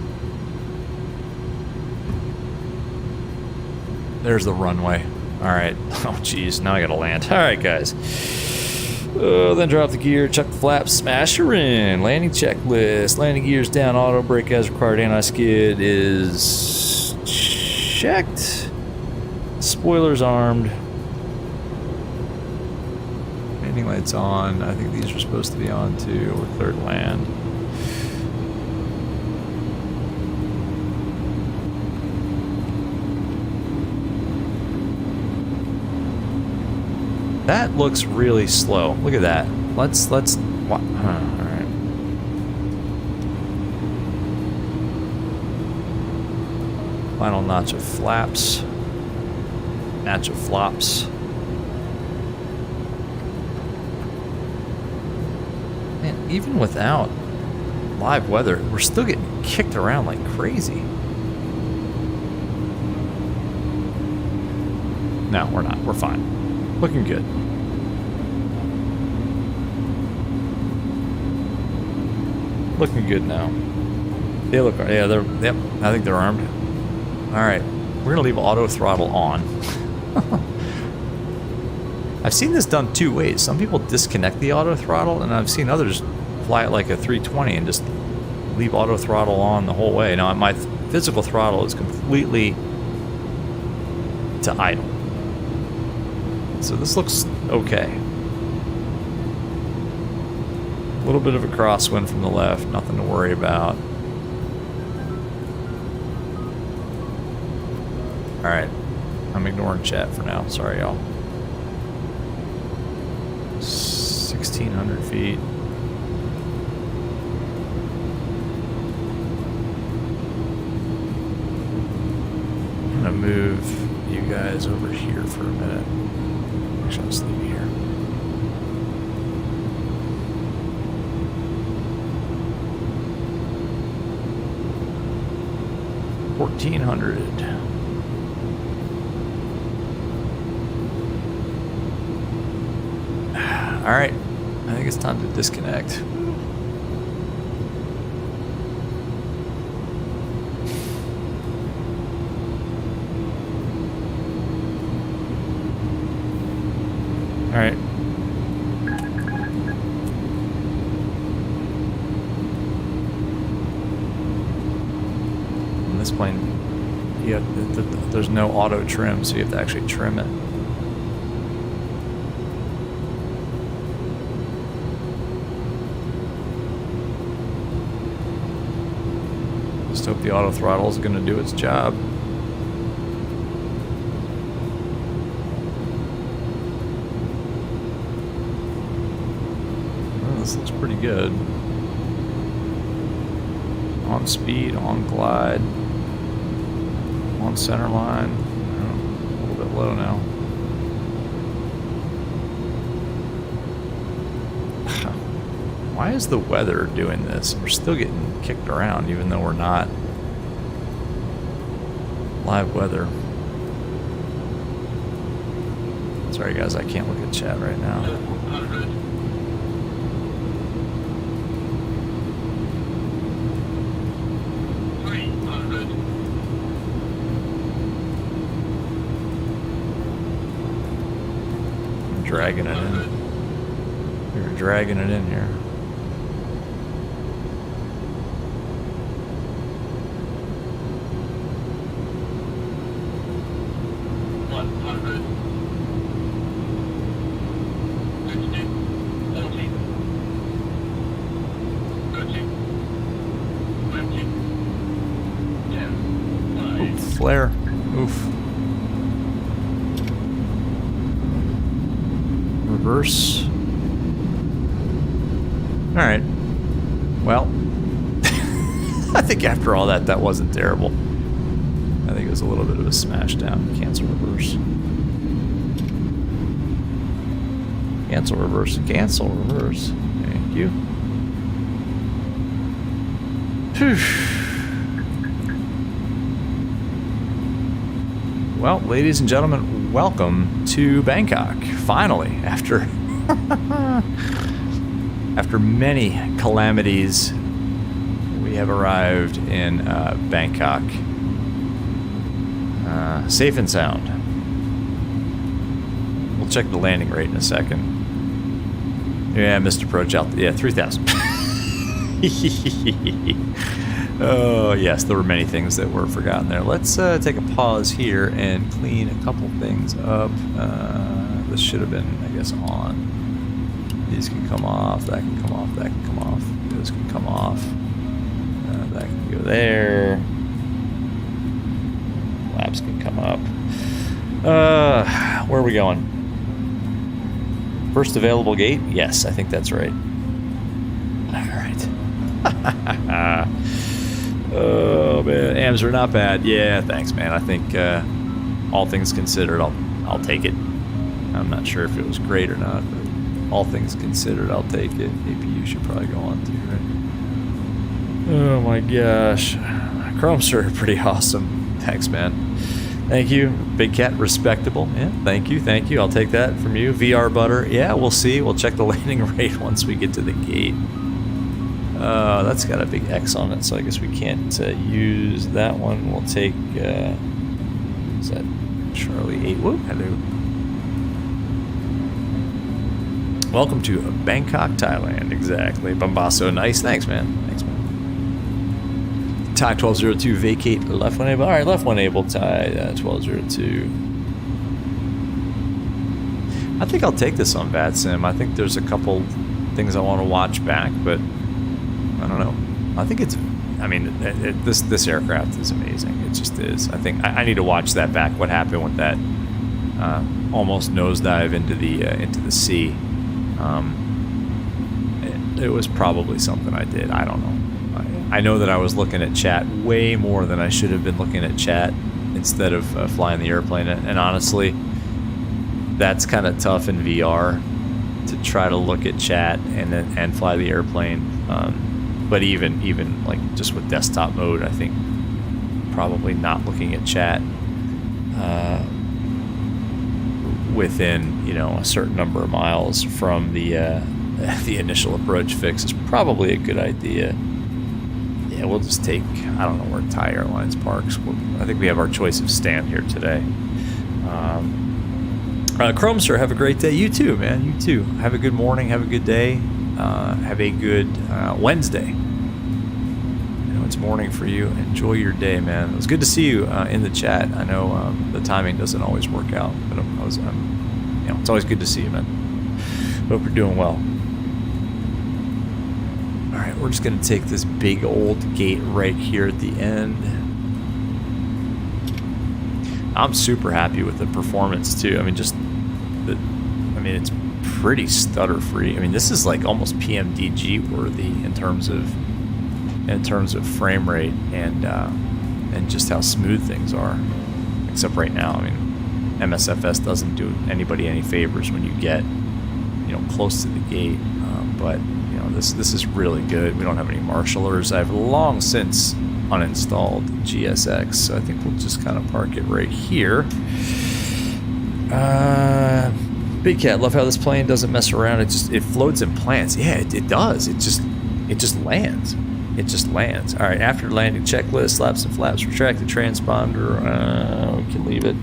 There's the runway. Alright. Oh, geez. Now I gotta land. Alright, guys. Then drop the gear, chuck the flaps, smash her in. Landing checklist. Landing gears down, auto brake as required. Anti-skid is checked. Spoilers armed. Landing lights on. I think these are supposed to be on too. We're clear to land. That looks really slow. Look at that. Let's all right. Final notch of flaps. match of flops. Man, even without live weather, we're still getting kicked around like crazy. No, we're not. We're fine. Looking good. Looking good now. They look, yeah, they're, yep, I think they're armed. All right, we're gonna leave auto throttle on. I've seen this done two ways. Some people disconnect the auto throttle, and I've seen others fly it like a 320 and just leave auto throttle on the whole way. Now, my physical throttle is completely to idle. So this looks okay. A little bit of a crosswind from the left, nothing to worry about. Alright, I'm ignoring chat for now. Sorry, y'all. 1,600 feet. I'm gonna move you guys over here for a minute. Actually, I'll just leave you here. $1,400. All right, I think it's time to disconnect. All right. On this plane, yeah, there's no auto trim, so you have to actually trim it. Just hope the auto throttle is going to do its job. Well, this looks pretty good. On speed, on glide, on center line. A little bit low now. Why is the weather doing this? We're still getting kicked around even though we're not live weather. Sorry guys, I can't look at chat right now. I'm dragging it in. You're dragging it in here. Flare. Oof. Reverse. Alright. Well. I think after all that wasn't terrible. I think it was a little bit of a smash down. Cancel reverse. Cancel reverse. Cancel reverse. Thank you. Phew. Well, ladies and gentlemen, welcome to Bangkok. Finally, after after many calamities, we have arrived in Bangkok, safe and sound. We'll check the landing rate in a second. Yeah, Mr. Approach out. Yeah, 3,000. Oh, yes, there were many things that were forgotten there. Let's take a pause here and clean a couple things up. This should have been, I guess, on. These can come off, that can come off, that can come off. Those can come off. That can go there. Flaps can come up. Where are we going? First available gate? Yes, I think that's right. All right. Oh man, AMs are not bad. Yeah, thanks, man. I think all things considered, I'll I'll take it. I'm not sure if it was great or not, but all things considered, I'll take it. APU should probably go on too, right? Oh my gosh. Chromes are pretty awesome. Thanks, man. Thank you. Big Cat, respectable. Yeah, thank you. Thank you. I'll take that from you. VR Butter. Yeah, we'll see. We'll check the landing rate once we get to the gate. That's got a big X on it, so I guess we can't use that one. We'll take, is that Charlie 8? Whoop, hello. Welcome to Bangkok, Thailand. Exactly. Bombasso. Nice. Thanks, man. Thanks, man. Thai 1202, vacate left one able. All right, left one able. Thai 1202. I think I'll take this on VATSIM. I think there's a couple things I want to watch back, but I don't know. I think it's. I mean, this aircraft is amazing. It just is. I think I need to watch that back. What happened with that almost nosedive into the sea? It was probably something I did. I don't know. I know that I was looking at chat way more than I should have been looking at chat instead of flying the airplane. And honestly, that's kind of tough in VR to try to look at chat and fly the airplane. But even like just with desktop mode, I think probably not looking at chat within a certain number of miles from the initial approach fix is probably a good idea. Yeah, we'll just take, I don't know where Thai Airlines parks. I think we have our choice of stand here today. Chrome Sir, have a great day. You too, man. You too. Have a good morning. Have a good day. Have a good Wednesday. It's morning for you. Enjoy your day, man. It was good to see you in the chat. I know the timing doesn't always work out, but it's always good to see you, man. Hope you're doing well. All right, we're just going to take this big old gate right here at the end. I'm super happy with the performance too. I mean, it's pretty stutter free. I mean, this is like almost PMDG worthy in terms of frame rate and just how smooth things are. Except right now, I mean, MSFS doesn't do anybody any favors when you get close to the gate. But this is really good. We don't have any marshallers. I've long since uninstalled GSX, so I think we'll just kind of park it right here. Big Cat, love how this plane doesn't mess around. It floats and plants. Yeah, it does. It just lands. It just lands. All right, after landing checklist, slaps and flaps, retract the transponder. We can leave it.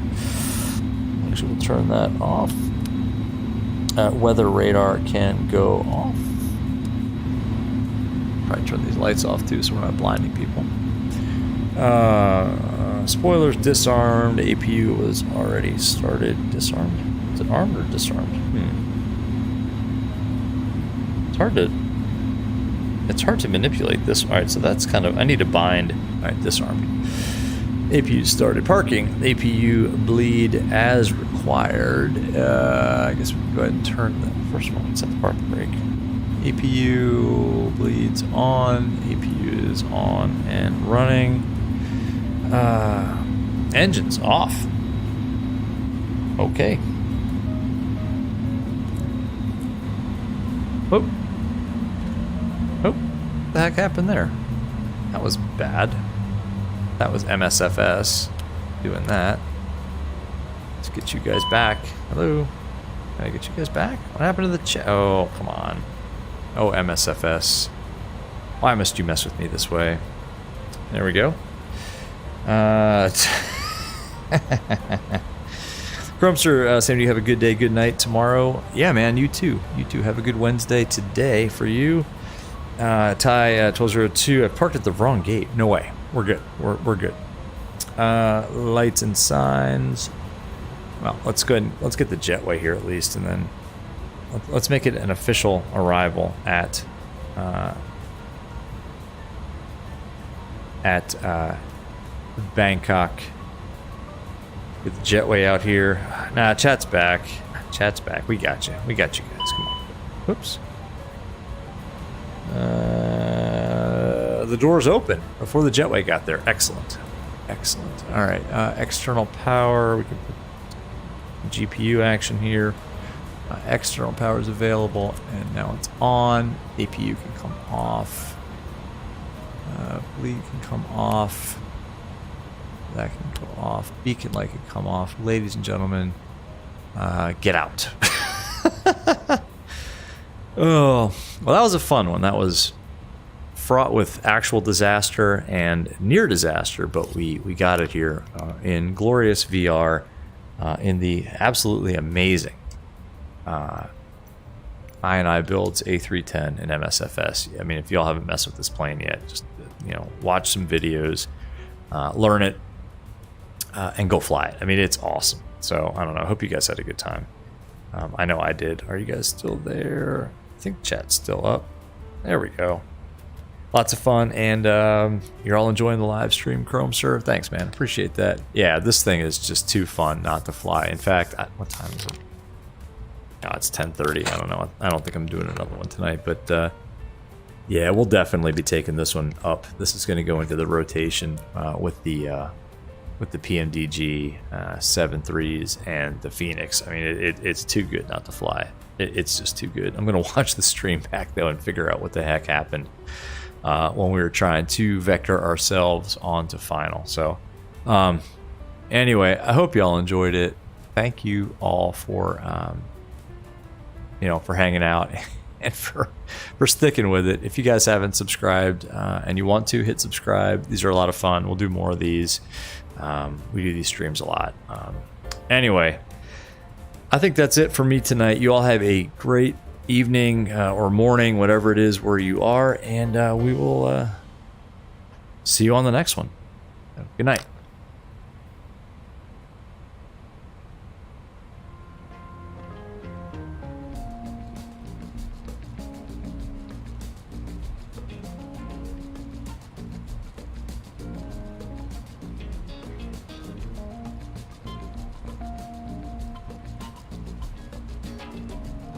Actually, we'll turn that off. Weather radar can go off. Probably turn these lights off too, so we're not blinding people. Spoilers disarmed. APU was already started. Disarmed. Is it armed or disarmed? It's hard to manipulate this. All right, so that's kind of. I need to bind. All right, disarmed. APU started parking. APU bleed as required. I guess we can go ahead and turn the first one. Set the park brake. APU bleeds on. APU is on and running. Engines off. Okay. Whoop. Oh, what the heck happened there? That was bad. That was MSFS doing that. Let's get you guys back. Hello. Can I get you guys back? What happened to the chat? Oh, come on. Oh, MSFS. Why must you mess with me this way? There we go. Grumster, Sam, do you have a good day, good night tomorrow? Yeah, man, you too. You too. Have a good Wednesday today for you. Thai 1202, I parked at the wrong gate. No way. We're good. We're good. Lights and signs. Well, let's go ahead and let's get the jetway here at least, and then let's make it an official arrival at Bangkok. Get the jetway out here. Nah, chat's back. Chat's back. We got you. We got you guys. Come on. Whoops. The door's open before the jetway got there. Excellent. Excellent. All right. External power. We can GPU action here. External power is available, and now it's on. APU can come off. Bleed can come off. That can go off. Beacon light can come off. Ladies and gentlemen, get out. Oh, well, that was a fun one. That was fraught with actual disaster and near disaster, but we got it here in glorious VR in the absolutely amazing iniBuilds A310 and MSFS. I mean, if y'all haven't messed with this plane yet, just watch some videos, learn it, and go fly it. I mean, it's awesome. So I don't know. I hope you guys had a good time. I know I did. Are you guys still there? I think chat's still up. There we go. Lots of fun, and you're all enjoying the live stream, Chrome Sir. Thanks, man. Appreciate that. Yeah, this thing is just too fun not to fly. In fact, what time is it? No, it's 10:30. I don't know. I don't think I'm doing another one tonight, but yeah, we'll definitely be taking this one up. This is going to go into the rotation with the PMDG 7.3s and the Phoenix. I mean, it's too good not to fly. It's just too good. I'm going to watch the stream back, though, and figure out what the heck happened when we were trying to vector ourselves onto final. So anyway, I hope y'all enjoyed it. Thank you all for for hanging out and for sticking with it. If you guys haven't subscribed and you want to, hit subscribe. These are a lot of fun. We'll do more of these. We do these streams a lot. Anyway, I think that's it for me tonight. You all have a great evening or morning, whatever it is where you are, and we will see you on the next one. Good night.